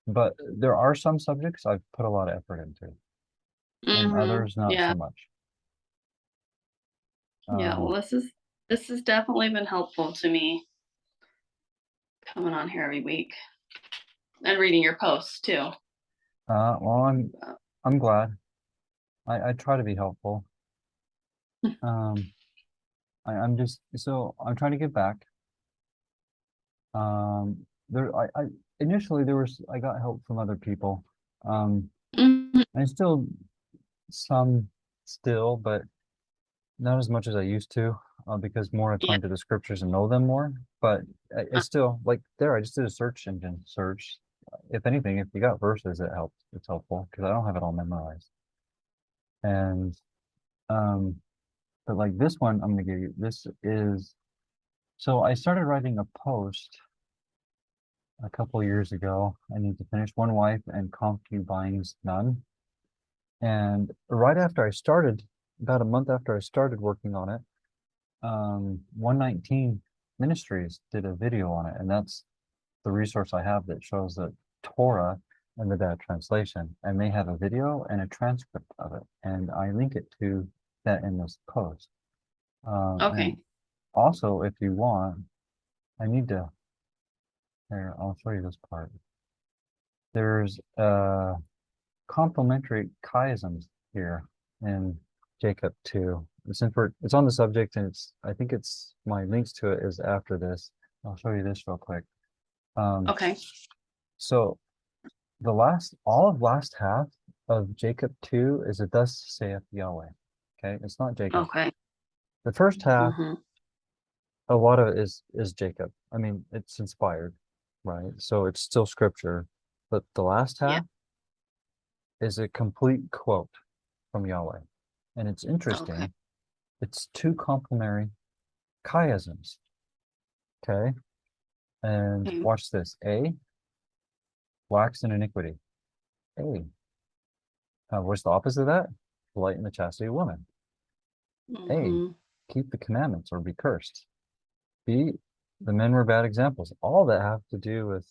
But there are some subjects I've put a lot of effort into, and others not so much. Yeah, well, this has definitely been helpful to me coming on here every week and reading your posts too. Well, I'm glad. I try to be helpful. I'm trying to give back. Initially I got help from other people. I still but not as much as I used to, because more I've come to the scriptures and know them more. But it's still like there. I just did a search engine search. If anything, if you got verses, it helps. It's helpful because I don't have it all memorized. And but like this one, I'm gonna give you. This is. So I started writing a post a couple years ago. I need to finish One Wife and Concubines None. And right after I started, about a month after I started working on it, 119 Ministries did a video on it, and that's the resource I have that shows the Torah and the bad translation, and they have a video and a transcript of it, and I link it to that in this post. Okay. Also, if you want, I need to. Here, I'll show you this part. There's complementary chiasms here in Jacob 2. It's on the subject, and I think it's my links to it is after this. I'll show you this real quick. Okay. So all of last half of Jacob 2 is a thus saith Yahweh. Okay, it's not Jacob. Okay. The first half, a lot of it is Jacob. I mean, it's inspired, right? So it's still scripture, but the last half, is a complete quote from Yahweh. And it's interesting. Okay. It's two complementary chiasms. Okay. And Okay. watch this. A, wax in iniquity. A. What's the opposite of that? Delight in the chastity of woman. A, Mhm. keep the commandments or be cursed. B, the men were bad examples. All that have to do with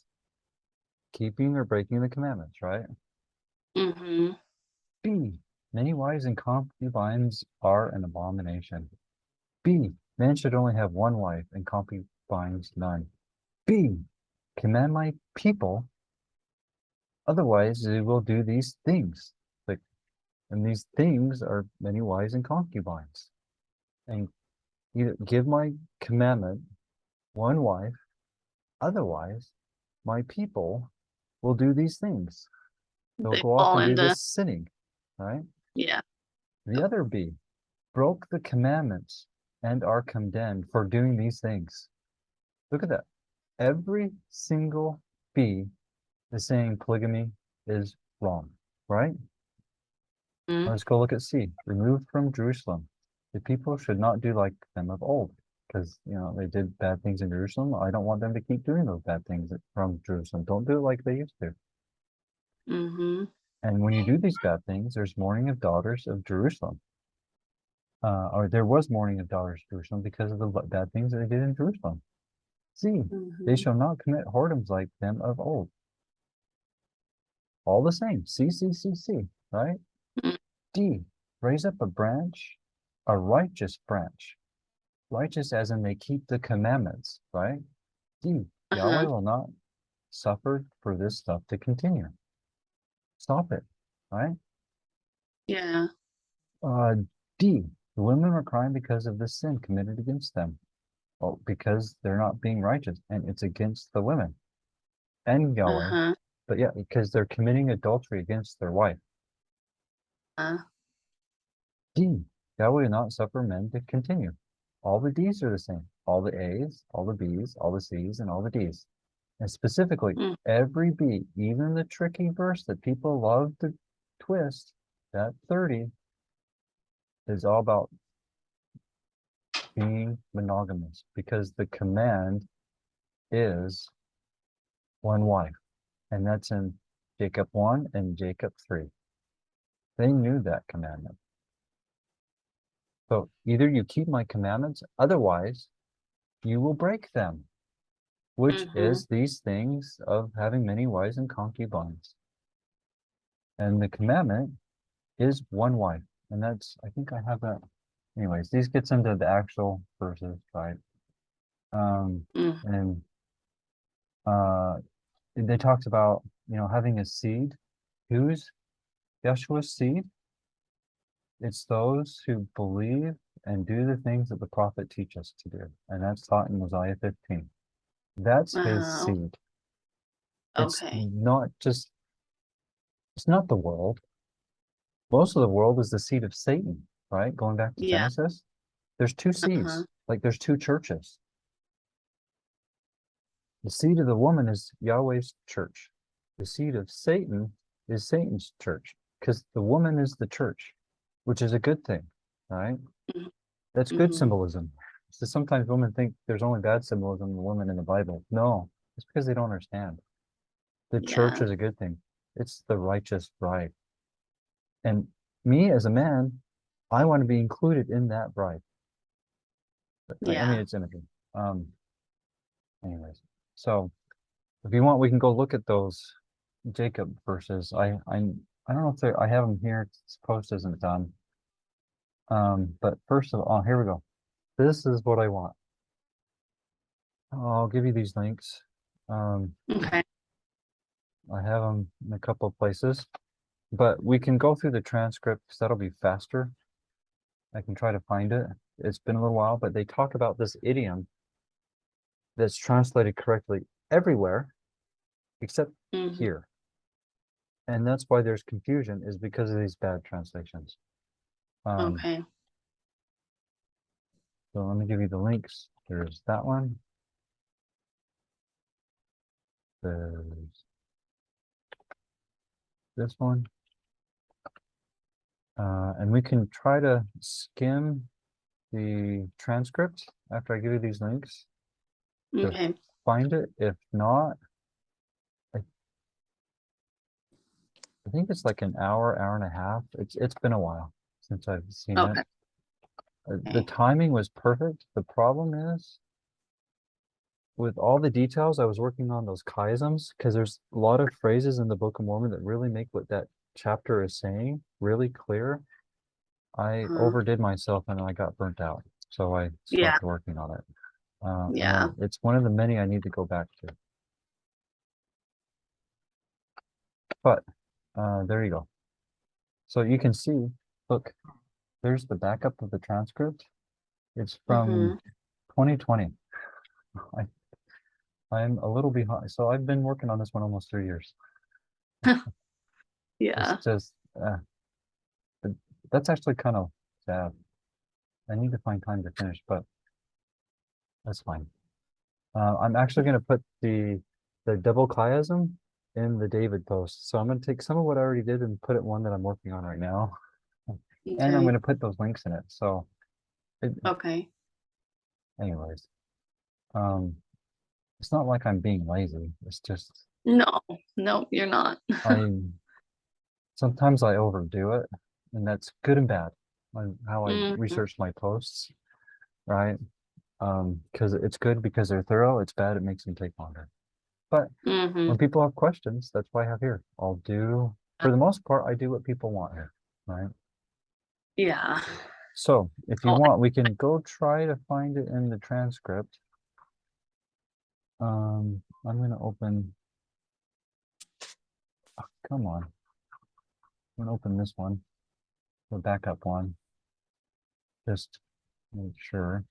keeping or breaking the commandments, right? Mhm. B, many wives and concubines are an abomination. B, men should only have one wife and concubines none. B, command my people, otherwise they will do these things. Like, and these things are many wives and concubines. And either give my commandment one wife, otherwise my people will do these things. They'll They go off fall and do into, this sinning, right? yeah. The other B, broke the commandments and are condemned for doing these things. Look at that. Every single B is saying polygamy is wrong, right? Mm. Let's go look at C. Removed from Jerusalem. The people should not do like them of old, because they did bad things in Jerusalem. I don't want them to keep doing those bad things from Jerusalem. Don't do it like they used to. Mhm. And when you do these bad things, there's mourning of daughters of Jerusalem. Or there was mourning of daughters of Jerusalem because of the bad things that they did in Jerusalem. C. They Mhm. shall not commit whoredoms like them of old. All the same. C, C, C, C, right? Mm. D. Raise up a branch, a righteous branch. Righteous as in they keep the commandments, right? D. Yahweh Uh-huh. will not suffer for this stuff to continue. Stop it, right? Yeah. Uh, D. The women are crying because of the sin committed against them. Well, because they're not being righteous, and it's against the women and Yahweh. Uh-huh. But yeah, because they're committing adultery against their wife. D. Yahweh will not suffer men to continue. All the D's are the same. All the A's, all the B's, all the C's, and all the D's. And specifically, Mm. every B, even the tricky verse that people love to twist, that 30 is all about being monogamous, because the command is one wife. And that's in Jacob 1 and Jacob 3. They knew that commandment. So either you keep my commandments, otherwise you will break them, which Mhm. is these things of having many wives and concubines. And the commandment is one wife. And that's, I think I have that. Anyways, these gets into the actual verses, right? Mm. And they talked about, having a seed. Who's Yeshua's seed? It's those who believe and do the things that the prophet teach us to do. And that's taught in Mosiah 15. That's his Oh, seed. It's okay. not the world. Most of the world is the seed of Satan, right? Going back to Yeah. Genesis, there's two Uh-huh. seeds, like there's two churches. The seed of the woman is Yahweh's church. The seed of Satan is Satan's church, because the woman is the church, which is a good thing, right? Mhm. That's good Mhm. symbolism. So sometimes women think there's only bad symbolism in the women in the Bible. No, it's because they don't understand. The church Yeah. is a good thing. It's the righteous bride. And me as a man, I want to be included in that bride. I mean, Yeah. it's imagery. Anyways, so if you want, we can go look at those Jacob verses. I don't know if I have them here. This post isn't done. But first of all, here we go. This is what I want. I'll give you these links. Okay. I have them in a couple of places, but we can go through the transcript because that'll be faster. I can try to find it. It's been a little while, but they talk about this idiom that's translated correctly everywhere except Mhm. here. And that's why there's confusion, is because of these bad translations. Okay. So let me give you the links. There's that one. There's this one. And we can try to skim the transcript after I give you these links to Okay. find it. If not, I think it's like an hour, hour and a half. It's been a while since I've seen Okay. it. The Okay. timing was perfect. The problem is with all the details, I was working on those chiasms because there's a lot of phrases in the Book of Mormon that really make what that chapter is saying really clear. I overdid myself and I got burnt out. So I Yeah. stopped working on it. Yeah. It's one of the many I need to go back to. But there you go. So you can see, look, there's the backup of the transcript. It's from 2020. I'm a little behind. So I've been working on this one almost 3 years. Yeah. It's just, that's actually kind of sad. I need to find time to finish, but that's fine. I'm actually going to put the double chiasm in the David post. So I'm going to take some of what I already did and put it in one that I'm working on right now. And I'm Okay. going to put those links in it. So Okay. anyways, it's not like I'm being lazy. It's just No, you're not. sometimes I overdo it, and that's good and bad on how I Mhm. research my posts, right? Because it's good because they're thorough. It's bad, it makes them take longer. But Mhm. when people have questions, that's why I have here. I'll do, for the most part, I do what people want here, right? Yeah. So if you Oh, want, we can go try to find it in the transcript. I'm going to open, oh, come on. I'm going to open this one, the backup one, just make sure.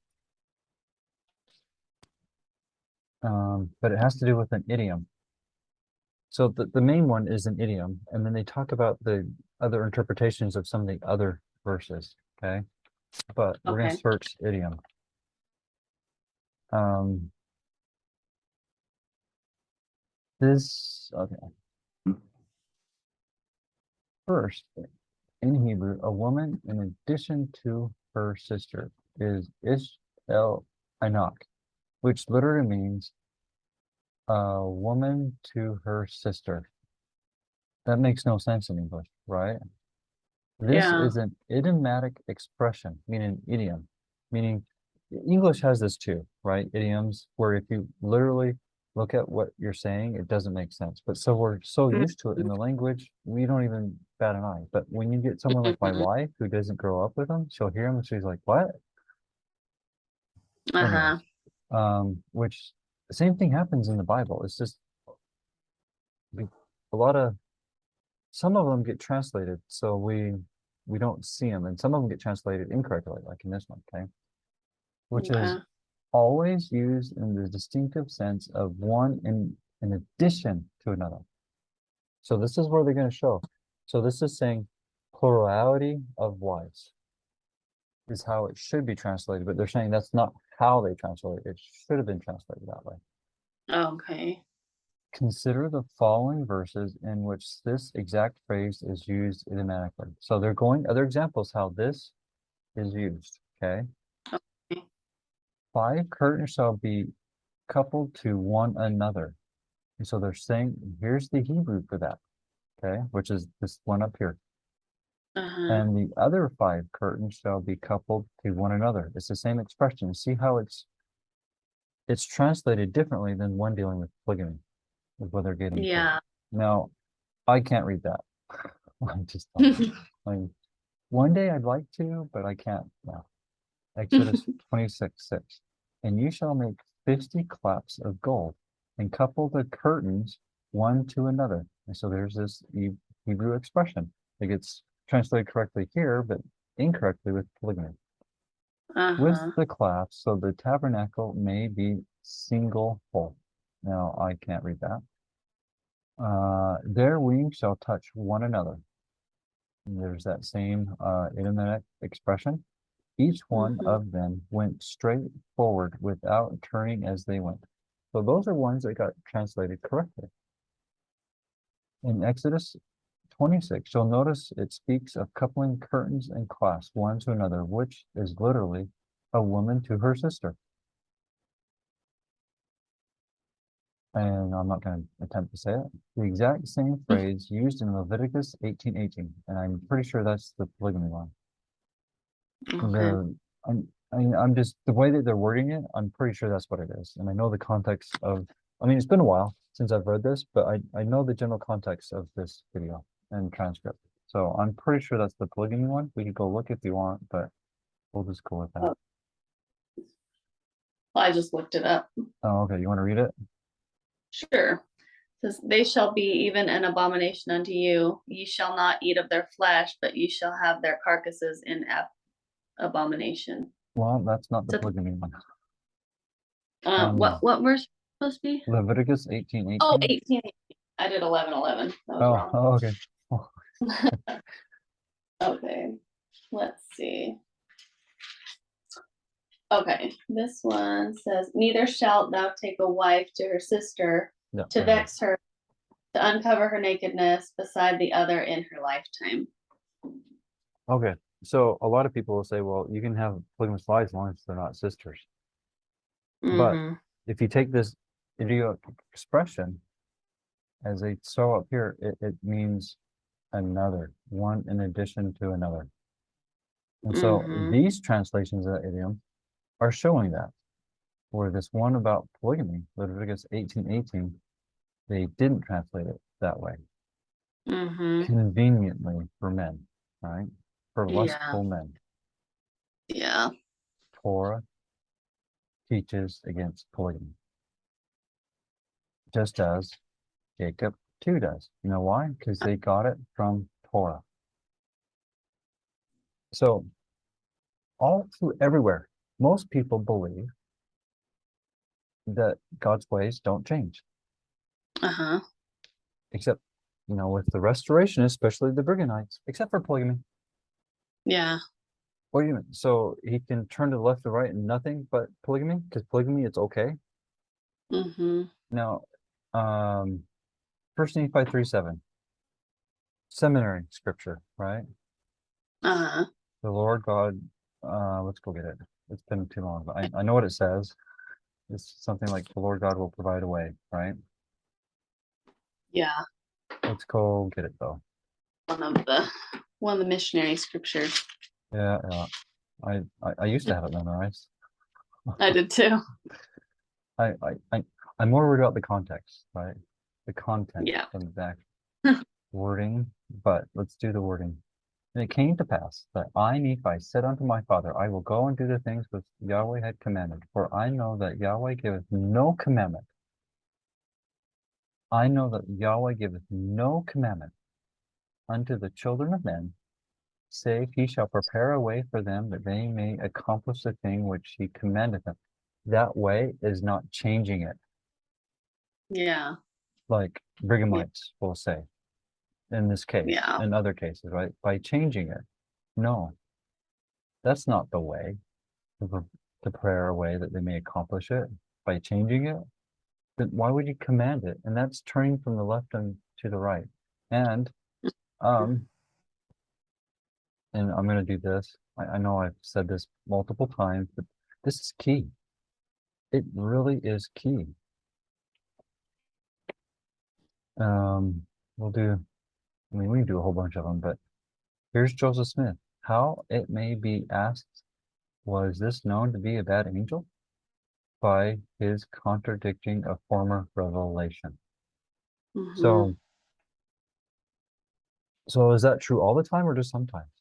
But it has to do with an idiom. So the main one is an idiom, and then they talk about the other interpretations of some of the other verses, okay? But we're going to okay. search idiom. Okay. First, in Hebrew, a woman, in addition to her sister, is Ish El Anak, which literally means a woman to her sister. That makes no sense in English, right? This Yeah. is an idiomatic expression, meaning idiom, meaning English has this too, right? Idioms, where if you literally look at what you're saying, it doesn't make sense. But so we're so used to it in the language, we don't even bat an eye. But when you get someone like my Mhm. wife who doesn't grow up with them, she'll hear them and she's like, what? Uh-huh. Which the same thing happens in the Bible. It's just a lot of, some of them get translated, so we don't see them, and some of them get translated incorrectly, like in this one, okay? Which is Okay. always used in the distinctive sense of one in addition to another. So this is where they're going to show. So this is saying plurality of wives is how it should be translated, but they're saying that's not how they translate it. It should have been translated that way. Okay. Consider the following verses in which this exact phrase is used idiomatically. So they're going other examples how this is used, okay? Okay. 5 curtains shall be coupled to one another. And so they're saying, here's the Hebrew for that, okay? Which is this one up here. Uh-huh. And the other 5 curtains shall be coupled to one another. It's the same expression. See how it's translated differently than one dealing with polygamy, is what they're getting to. Yeah. Now, I can't read that. I'm just telling you. One day I'd like to, but I can't now. Exodus 26:6. And you shall make 50 claps of gold and couple the curtains one to another. And so there's this Hebrew expression that gets translated correctly here, but incorrectly with polygamy. With Uh-huh. the claps, so the tabernacle may be single whole. Now I can't read that. Their wings shall touch one another. And there's that same idiomatic expression. Each one Mhm. of them went straight forward without turning as they went. So those are ones that got translated correctly. In Exodus 26, you'll notice it speaks of coupling curtains and clasps one to another, which is literally a woman to her sister. And I'm not going to attempt to say it. The exact same phrase used in Leviticus 18:18, and I'm pretty sure that's the polygamy one. Okay. I'm just, the way that they're wording it, I'm pretty sure that's what it is. And I know the context of, I mean, it's been a while since I've read this, but I know the general context of this video and transcript. So I'm pretty sure that's the polygamy one. We could go look if you want, but we'll just go with that. Well, I just looked it up. Oh, okay. You want to read it? Sure. It says, they shall be even an abomination unto you. Ye shall not eat of their flesh, but ye shall have their carcasses in abomination. Well, that's not the So- polygamy one. What verse supposed to be? Leviticus 18:18. Oh, 18. I did 11:11. That was Oh, okay. Oh, wrong. Okay. Let's see. Okay, this one says, neither shalt thou take a wife to her sister yeah, to there it is. vex her, to uncover her nakedness beside the other in her lifetime. Okay. So a lot of people will say, well, you can have polygamous wives as long as they're not sisters. But Mhm. if you take this idiotic expression, as they show up here, it means another, one in addition to another. And so Mhm. these translations of that idiom are showing that. Where this one about polygamy, Leviticus 18:18, they didn't translate it that way. Mhm. Conveniently for men, right? For lustful men. Yeah. Torah teaches against polygamy. Just as Jacob too does. You know why? Because they got it from Torah. So all through everywhere, most people believe that God's ways don't change. Uh-huh. Except, with the restorationists, especially the Brighamites, except for polygamy. Yeah. What do you mean? So he can turn to the left or right and nothing but polygamy? Because polygamy, it's okay. Mhm. Now, 1 Nephi 3:7, seminary scripture, right? Uh-huh. The Lord God, let's go get it. It's been too long, but I know what it says. It's something like the Lord God will provide a way, right? Yeah. Let's go get it though. One of the missionary scriptures. Yeah, I used to have it memorized. I did too. I'm more worried about the context, right? The content Yeah. of the back wording, but let's do the wording. And it came to pass that I, Nephi, said unto my father, I will go and do the things which Yahweh had commanded, for I know that Yahweh giveth no commandment. I know that Yahweh giveth no commandment unto the children of men, save he shall prepare a way for them that they may accomplish the thing which he commandeth them. That way is not changing it, Yeah. like Brighamites will say in this case, Yeah. in other cases, right? By changing it. No, that's not the way to prepare a way that they may accomplish it by changing it. Then why would you command it? And that's turning from the left and to the right. And I'm going to do this. I know I've said this multiple times, but this is key. It really is key. We can do a whole bunch of them, but here's Joseph Smith. How it may be asked, was this known to be a bad angel? By his contradicting a former revelation. Mhm. So is that true all the time or just sometimes?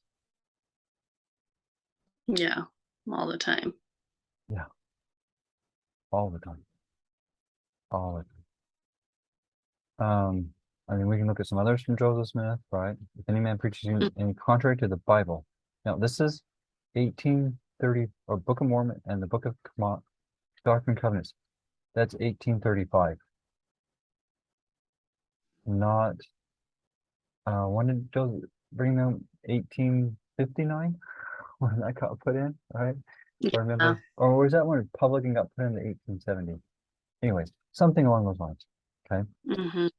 Yeah. All the time. Yeah. All the time. All the time. We can look at some others from Joseph Smith, right? If any man preaches you any contrary to the Bible. Now, this is 1830, or Book of Mormon and the Book of Doctrine and Covenants. That's 1835. Not, when did Joseph bring them? 1859? When that got put in, right? I remember, or was that when Republican got put in the 1870? Anyways, something along those lines. Okay. Mhm.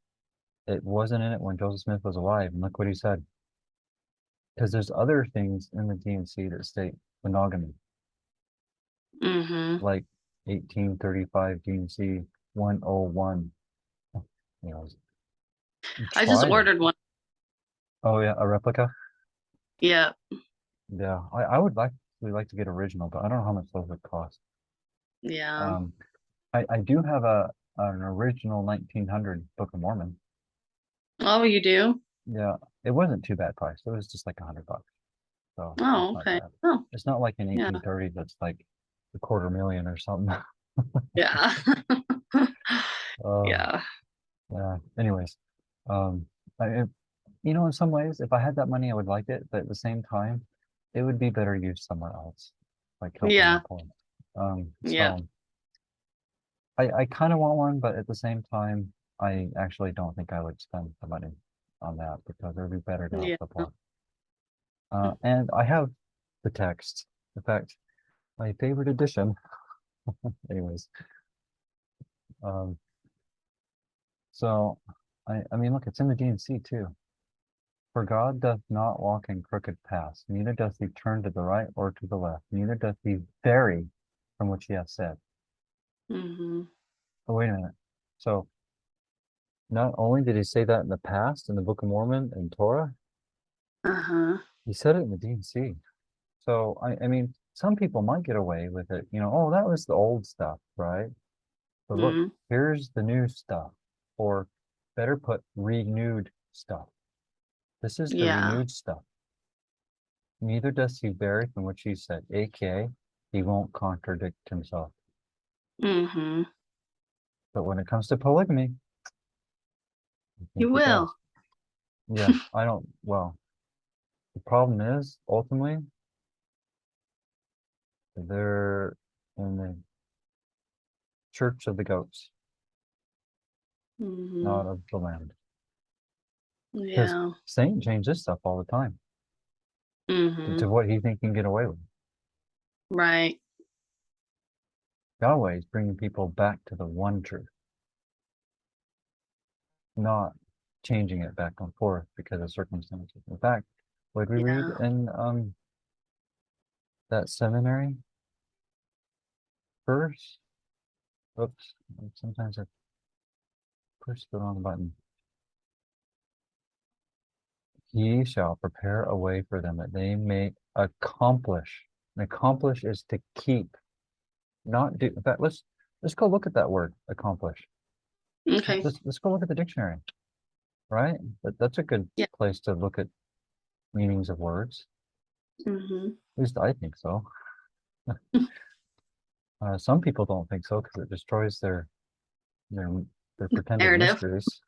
it wasn't in it when Joseph Smith was alive. And look what he said. Because there's other things in the D&C that state monogamy, Mm-hmm. like 1835 D&C 101. You know, I just try it. ordered one. Oh yeah, a replica. Yeah. Yeah, I would like to get original, but I don't know how much those would cost. Yeah. I do have an original 1900 Book of Mormon. Oh, you do? Yeah, it wasn't too bad price. It was just like $100. So Oh, it's not okay. bad. Oh, It's not like an yeah. 1830 that's like $250,000 or something. Yeah. Oh, Yeah. yeah. Anyways, um, you know, in some ways, if I had that money, I would like it, but at the same time, it would be better used somewhere else, like helping Yeah. the poor. Yeah. So I kind of want one, but at the same time, I actually don't think I would spend the money on that because it would be better to help Yeah. the poor. And I have the text. In fact, my favorite edition. Anyways, so I mean, look, it's in the D&C too. For God doth not walk in crooked paths, neither doth he turn to the right or to the left, neither doth he vary from which he hath said. Mm-hmm. Oh, wait a minute. So not only did he say that in the past in the Book of Mormon and Torah, Uh-huh. he said it in the D&C. So I mean, some people might get away with it, you know, oh, that was the old stuff, right? But look, Mm-hmm. here's the new stuff, or better put, renewed stuff. This is the Yeah. renewed stuff. Neither does he vary from what he said, aka he won't contradict himself. Mm-hmm. But when it comes to polygamy, I think You he does. will. Yeah, I don't, well, the problem is ultimately they're in the church of the goats, Mm-hmm. not of the land. Because Yeah. Satan changes stuff all the time Mm-hmm. to what he thinks he can get away with. Right. Yahweh is bringing people back to the one truth, not changing it back and forth because of circumstances. In fact, what we read Yeah. in that seminary verse, oops, sometimes I push the wrong button. He shall prepare a way for them that they may accomplish. And accomplish is to keep, not do. In fact, let's go look at that word, accomplish. Okay. Let's go look at the dictionary, right? That's a good Yeah. place to look at meanings of words. Mm-hmm. At least I think so. Some people don't think so because it destroys their pretended Narrative. mysteries.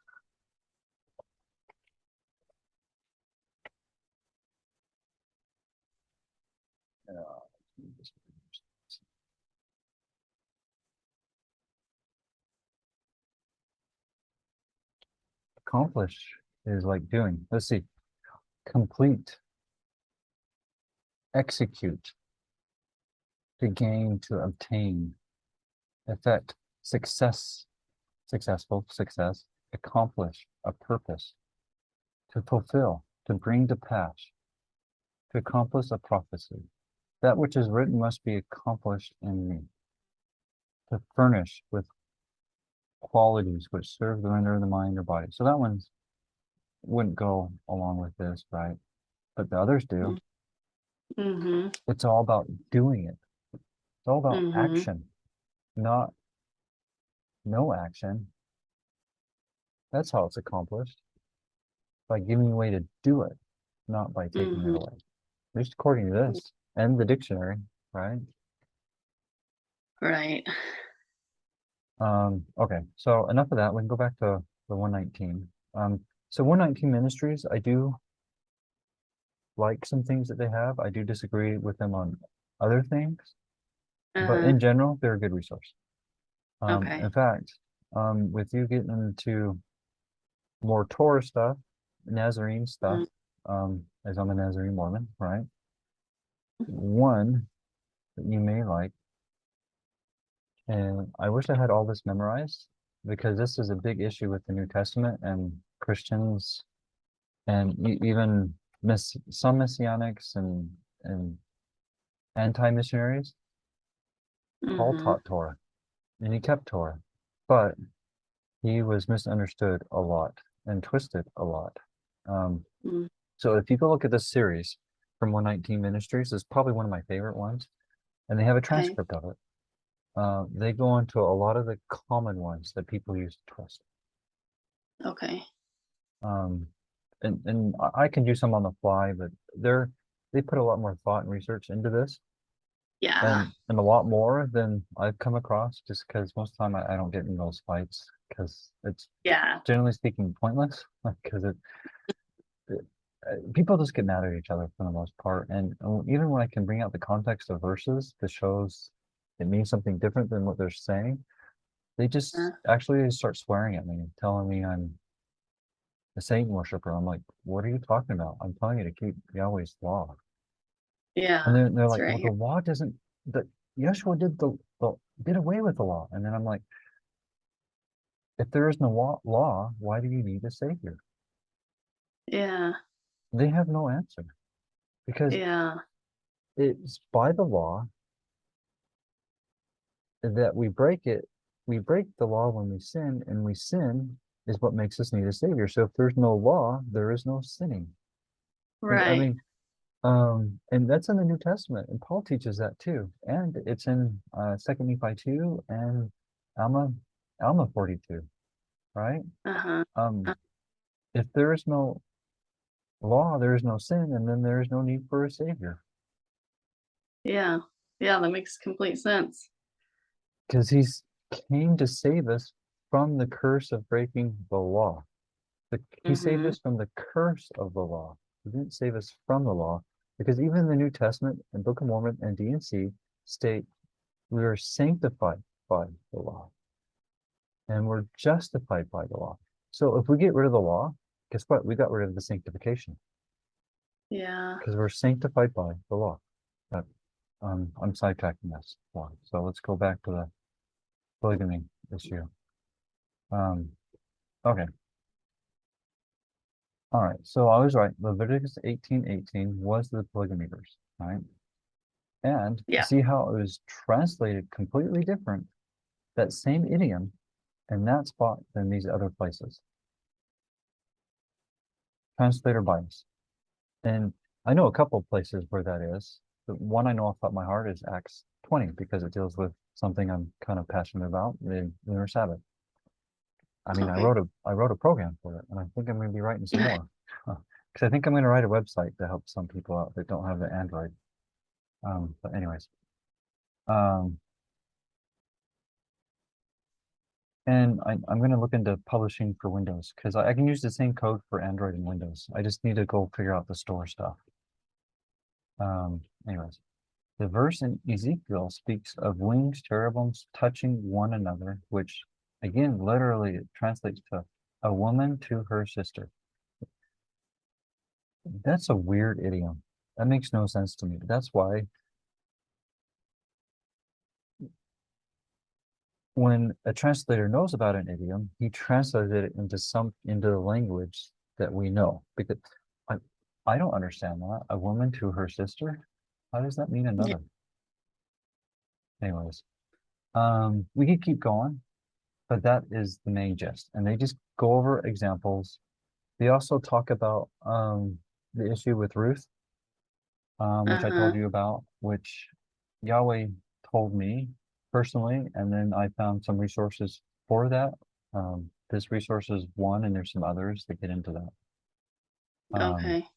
Accomplish is like doing. Let's see. Complete. Execute. To gain, to obtain. Effect. Success. Successful. Success. Accomplish. A purpose. To fulfill. To bring to pass. To accomplish a prophecy. That which is written must be accomplished in me. To furnish with qualities which serve the render of the mind or body. So that one's wouldn't go along with this, right? But the others do. Mm-hmm. It's all about doing it. It's all about Mm-hmm. action, not no action. That's how it's accomplished. By giving away to do it, not by taking Mm-hmm. it away. At least according to this and the dictionary, right? Right. Okay, so enough of that. We can go back to the 119. So 119 ministries, I do like some things that they have. I do disagree with them on other things, but Uh-huh. in general, they're a good resource. Okay. In fact, with you getting into more Torah stuff, Nazarene stuff, as I'm a Nazarene Mormon, right? One that you may like, and I wish I had all this memorized because this is a big issue with the New Testament and Christians and even some messianics and anti-missionaries, Paul Mhm. taught Torah and he kept Torah, but he was misunderstood a lot and twisted a lot. Mm. So if you go look at this series from 119 Ministries, it's probably one of my favorite ones, and they have a Okay. transcript of it. They go into a lot of the common ones that people use to twist. Okay. And I can do some on the fly, but they put a lot more thought and research into this, Yeah. and a lot more than I've come across, just because most of the time I don't get in those fights because it's Yeah. generally speaking pointless, because people just get mad at each other for the most part, and even when I can bring out the context of verses that shows it means something different than what they're saying, they just actually start swearing at me and telling me I'm a Satan worshiper. I'm like, what are you talking about? I'm telling you to keep Yahweh's law. Yeah. And they're It's like, right well, here. the law doesn't, the Yeshua did away with the law. And then I'm like, if there is no law, why do you need a savior? Yeah. They have no answer, because Yeah. it's by the law that we break it. We break the law when we sin, and we sin is what makes us need a savior. So if there's no law, there is no sinning. I Right. mean, and that's in the New Testament, and Paul teaches that too, and it's in 2 Nephi 2 and Alma 42, right? Uh-huh. If there is no law, there is no sin, and then there is no need for a savior, Yeah. Yeah, that makes complete sense. because he's came to save us from the curse of breaking the law. He saved Mhm. us from the curse of the law. He didn't save us from the law, because even the New Testament and Book of Mormon and D&C state we are sanctified by the law, and we're justified by the law. So if we get rid of the law, guess what? We got rid of the sanctification, Yeah. because we're sanctified by the law. But I'm sidetracking this one. So let's go back to the polygamy issue. Okay. All right. So I was right. Leviticus 18:18 was the polygamy verse, right? And Yeah. see how it was translated completely different, that same idiom in that spot than these other places. Translator bias. And I know a couple of places where that is. The one I know off the top of my heart is Acts 20, because it deals with something I'm kind of passionate about, the lunar Sabbath. I mean, Okay. I wrote a program for it, and I think I'm going to be writing some more, because I think I'm going to write a website to help some people out that don't have the Android. But anyways, and I'm going to look into publishing for Windows, because I can use the same code for Android and Windows. I just need to go figure out the store stuff. Anyways, the verse in Ezekiel speaks of wings, cherubims touching one another, which again, literally it translates to a woman to her sister. That's a weird idiom. That makes no sense to me. But that's why when a translator knows about an idiom, he translates it into the language that we know. Because I don't understand that. A woman to her sister? How does that mean another? Anyways, we could keep going, but that is the main gist. And they just go over examples. They also talk about the issue with Ruth, which I told Uh-huh. you about, which Yahweh told me personally, and then I found some resources for that. This resource is one, and there's some others that get into that. Okay.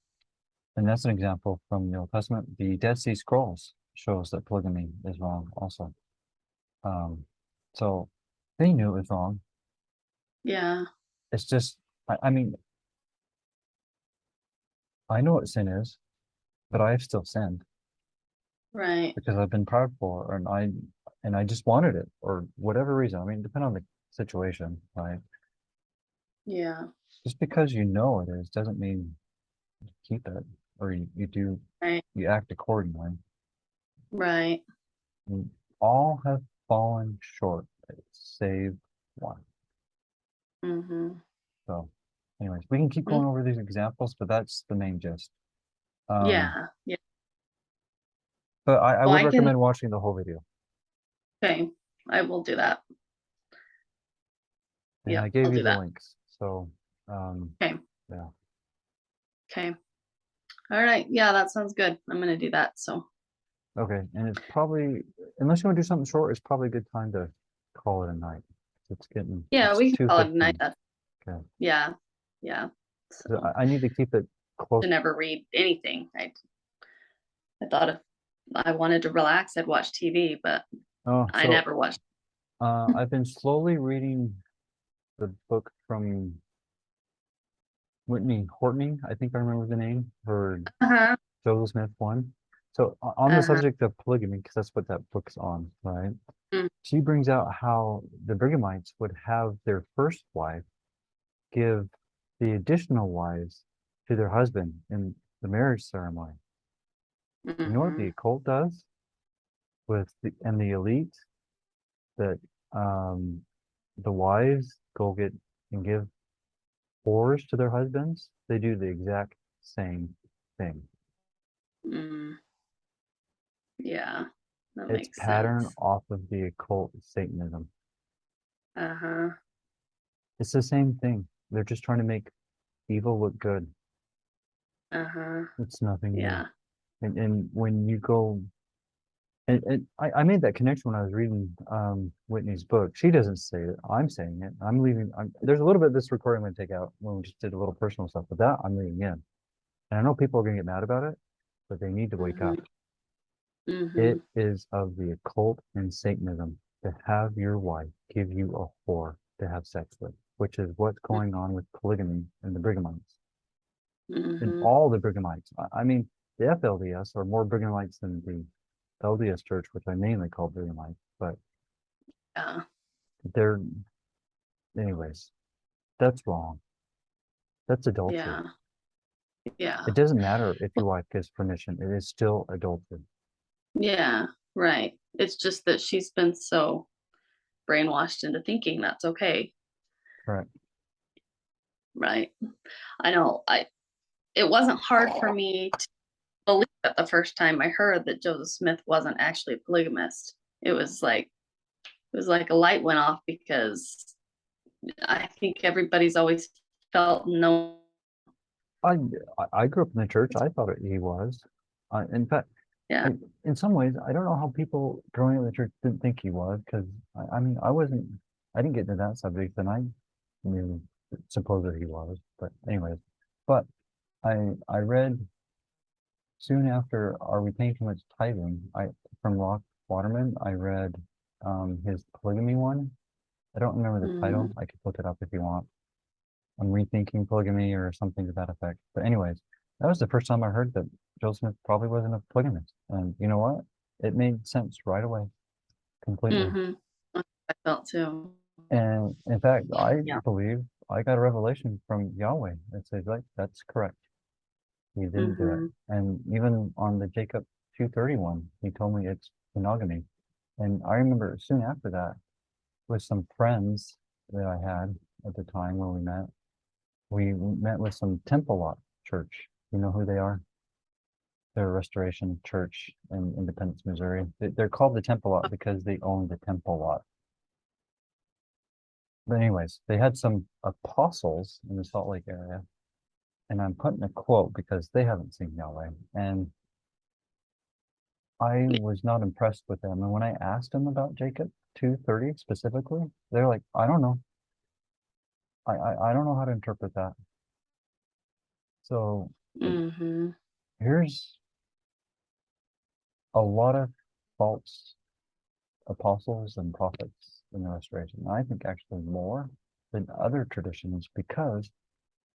And that's an example from the Old Testament. The Dead Sea Scrolls shows that polygamy is wrong also. So they knew it was wrong. Yeah. It's just, I mean, I know what sin is, but I have still sinned Right. because I've been prideful, and I just wanted it, or whatever reason. I mean, depending on the situation, right? Yeah. Just because you know it is doesn't mean you keep it, or Right. you act accordingly. Right. And all have fallen short, save one. Mm-hmm. So anyways, we can keep going over these examples, but that's the main gist. Yeah. Yeah. But I Well, would I can- recommend watching the whole video. Okay. I will do that. And Yeah, I gave I'll you do the that. links. So, Okay. yeah. Okay. All right. Yeah, that sounds good. I'm gonna do that. So Okay. And it's probably, unless you want to do something short, it's probably a good time to call it a night. It's getting, yeah, it's we can call it a 2:15. night. That's, Okay. yeah. Yeah. So So I need to keep it close. to never read anything. I thought if I wanted to relax, I'd watch TV, but Oh, I so never watched. I've been slowly reading the book from Whitney Hortney. I think I remember the name, her Uh-huh. Joseph Smith one. So on the Uh-huh. subject of polygamy, because that's what that book's on, right? Mm. She brings out how the Brighamites would have their first wife give the additional wives to their husband in the marriage ceremony. You know what the occult does with the elite, that the wives go get and give whores to their husbands? They do the exact same thing. Mm. Yeah, that It's makes patterned sense. off of the occult Satanism. Uh-huh. It's the same thing. They're just trying to make evil look good. Uh-huh. It's nothing new. Yeah. And when you go, and I made that connection when I was reading Whitney's book. She doesn't say it. I'm saying it. There's a little bit of this recording I'm going to take out when we just did a little personal stuff, but that I'm leaving in. And I know people are going to get mad about it, but they need to wake up. Mm-hmm. It is of the occult and Satanism to have your wife give you a whore to have sex with, which is what's going on with polygamy and the Brighamites. And all the Brighamites. I mean, the FLDS are more Brighamites than the LDS church, which I mainly call Brighamite, but Yeah. they're, anyways, that's wrong. That's adultery. Yeah. Yeah. It doesn't matter if your wife gives permission, it is still adultery. Yeah. Right. It's just that she's been so brainwashed into thinking that's okay. Correct. Right. I know. It wasn't hard for me to believe it the first time I heard that Joseph Smith wasn't actually a polygamist. It was like a light went off, because I think everybody's always felt no. I grew up in the church. I thought he was. In fact, Yeah. in some ways, I don't know how people growing up in the church didn't think he was, because I mean, I didn't get into that subject, and I knew supposedly he was. But anyways, but I read soon after Are We Paying Too Much Tithing? From Rock Waterman, I read his polygamy one. I don't remember the title. I could look it up if you want. I'm rethinking polygamy or something to that effect. But anyways, that was the first time I heard that Joseph Smith probably wasn't a polygamist. And you know what? It made sense right away, completely. I felt too. And in fact, I Yeah. believe I got a revelation from Yahweh that says, like, that's correct. He didn't do it. And even on the Jacob 2:31, he told me it's monogamy. And I remember soon after that, with some friends that I had at the time when we met with some Temple Lot Church. You know who they are? They're a Restoration Church in Independence, Missouri. They're called the Temple Lot because they own the Temple Lot. But anyways, they had some apostles in the Salt Lake area. And I'm putting a quote because they haven't seen Yahweh. And I was not impressed with them. And when I asked them about Jacob 2:30 specifically, they're like, I don't know. I don't know how to interpret that. So here's a lot of false apostles and prophets in the Restoration. I think actually more than other traditions, because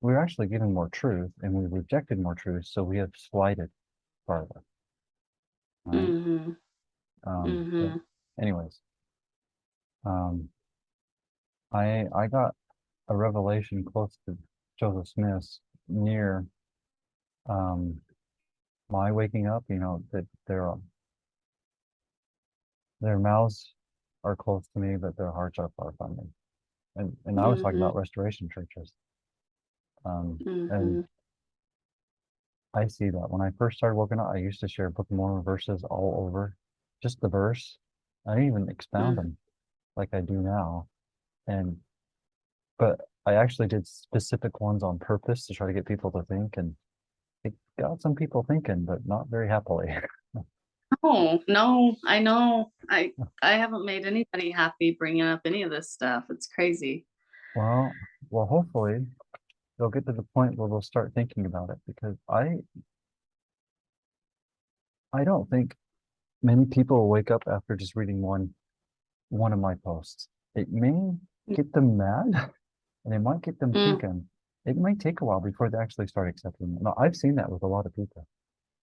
we're actually given more truth and we rejected more truth, so we have slided farther. Right? But anyways, I got a revelation close to Joseph Smith's near my waking up, you know, that their mouths are close to me, but their hearts are far from me. And I was talking about Restoration churches. Mhm. And I see that when I first started working out, I used to share Book of Mormon verses all over, just the verse. I didn't even expound them like I do now. But I actually did specific ones on purpose to try to get people to think, and it got some people thinking, but not very happily. Oh, no, I know. I haven't made anybody happy bringing up any of this stuff. It's crazy. Well, hopefully they'll get to the point where they'll start thinking about it, because I don't think many people will wake up after just reading one of my posts. It may get them mad, and it might get them thinking. It might take a while before they actually start accepting it. No, I've seen that with a lot of people.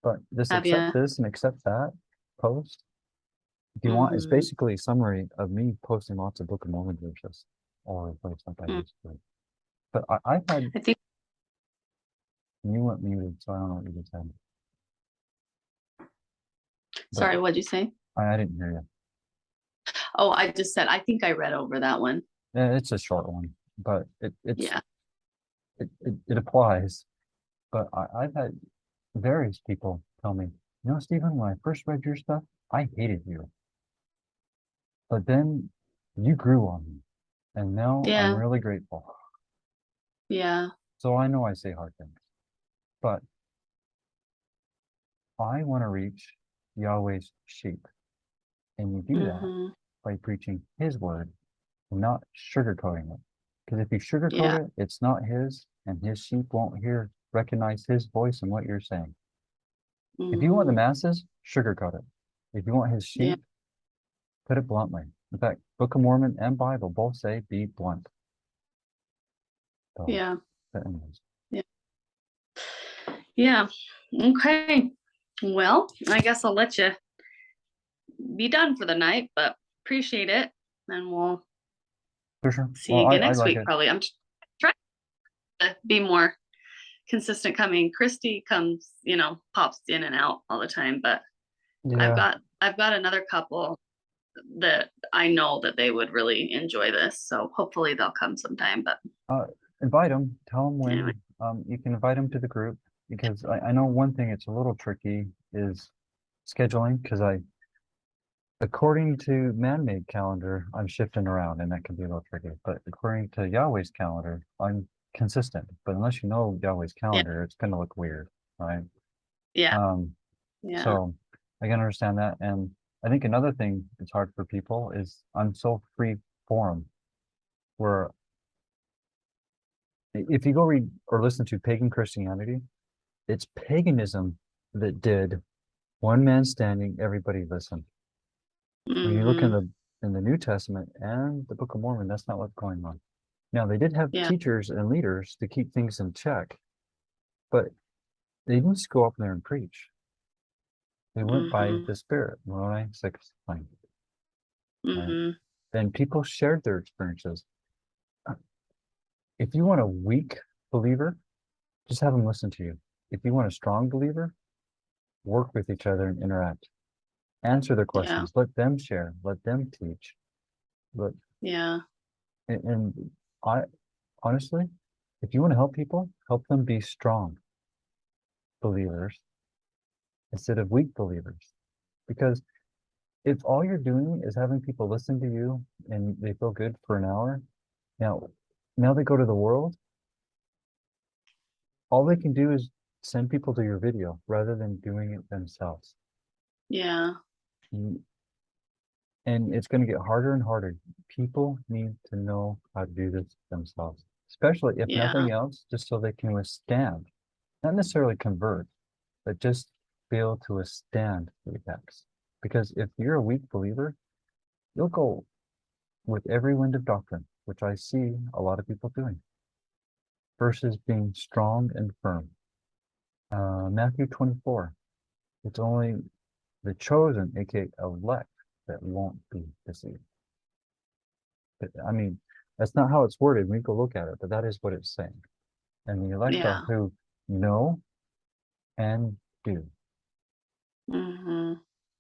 But just Have accept ya? this and accept that post. If you want, it's basically a summary of me posting lots of Book of Mormon verses all over the place like I used to. But I've had, I think you went muted, so I don't know what you just said. sorry, what'd you say? I didn't hear you. Oh, I just said I think I read over that one. Yeah, it's a short one, but it Yeah. applies. But I've had various people tell me, you know, Stephen, when I first read your stuff, I hated you. But then you grew on me. And now I'm Yeah. really grateful. Yeah. So I know I say hard things. But I want to reach Yahweh's sheep. And you do that by preaching his word and not sugarcoating it. Because if you sugarcoat it, it's not his, and his sheep won't recognize his voice in what you're saying. If you want the masses, sugarcoat it. If you want his sheep, put it bluntly. In fact, Book of Mormon and Bible both say be blunt. So, Yeah. but anyways. Yeah. Yeah. Okay. Well, I guess I'll let you be done for the night, but appreciate it. And we'll For sure. see you again next like week, it. probably. I'm trying to be more consistent coming. Christy comes, pops in and out all the time, but Yeah. I've got another couple that I know that they would really enjoy this. So hopefully they'll come sometime, but Invite them, tell them when. anyway. You can invite them to the group, because I know one thing it's a little tricky is scheduling, because according to man-made calendar, I'm shifting around, and that can be a little tricky. But according to Yahweh's calendar, I'm consistent. But unless you know Yahweh's calendar, it's going to look weird, right? Yeah. So I can understand that. And I think another thing that's hard for people is I'm so free form, where if you go read or listen to pagan Christianity, it's paganism that did one man standing, everybody listen. When you look in the New Testament and the Book of Mormon, that's not what's going on. Now, they did have teachers and leaders to keep things in check, but they didn't just go up there and preach. They went by the Spirit. Moroni 6:9. Right? Then people shared their experiences. If you want a weak believer, just have them listen to you. If you want a strong believer, work with each other and interact. Answer their questions. Let them share. Let them teach. And I honestly, if you want to help people, help them be strong believers instead of weak believers. Because if all you're doing is having people listen to you and they feel good for an hour, now they go to the world, all they can do is send people to your video rather than doing it themselves. Yeah. And it's going to get harder and harder. People need to know how to do this themselves, especially if nothing else, just so they can withstand, not necessarily convert, but just be able to withstand the attacks. Because if you're a weak believer, you'll go with every wind of doctrine, which I see a lot of people doing, versus being strong and firm. Matthew 24, it's only the chosen, aka elect, that won't be deceived. But, I mean, that's not how it's worded. We go look at it, but that is what it's saying. And the elect are who know and do.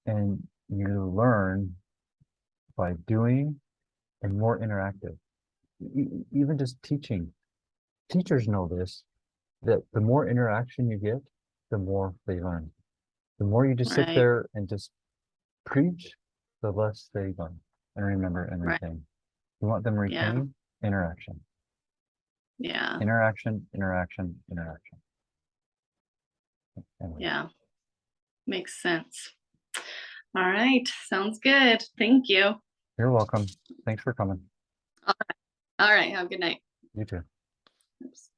And you learn by doing and more interactive. Even just teaching. Teachers know this. that the more interaction you get, the more they learn. The more you just sit Right. there and just preach, the less they learn and remember and Right. retain. You want them to Yeah. retain interaction. Yeah. Interaction. Anyway. Yeah. Makes sense. All right. Sounds good. Thank you. You're welcome. Thanks for coming. All right. Have a good night. You too. Oops.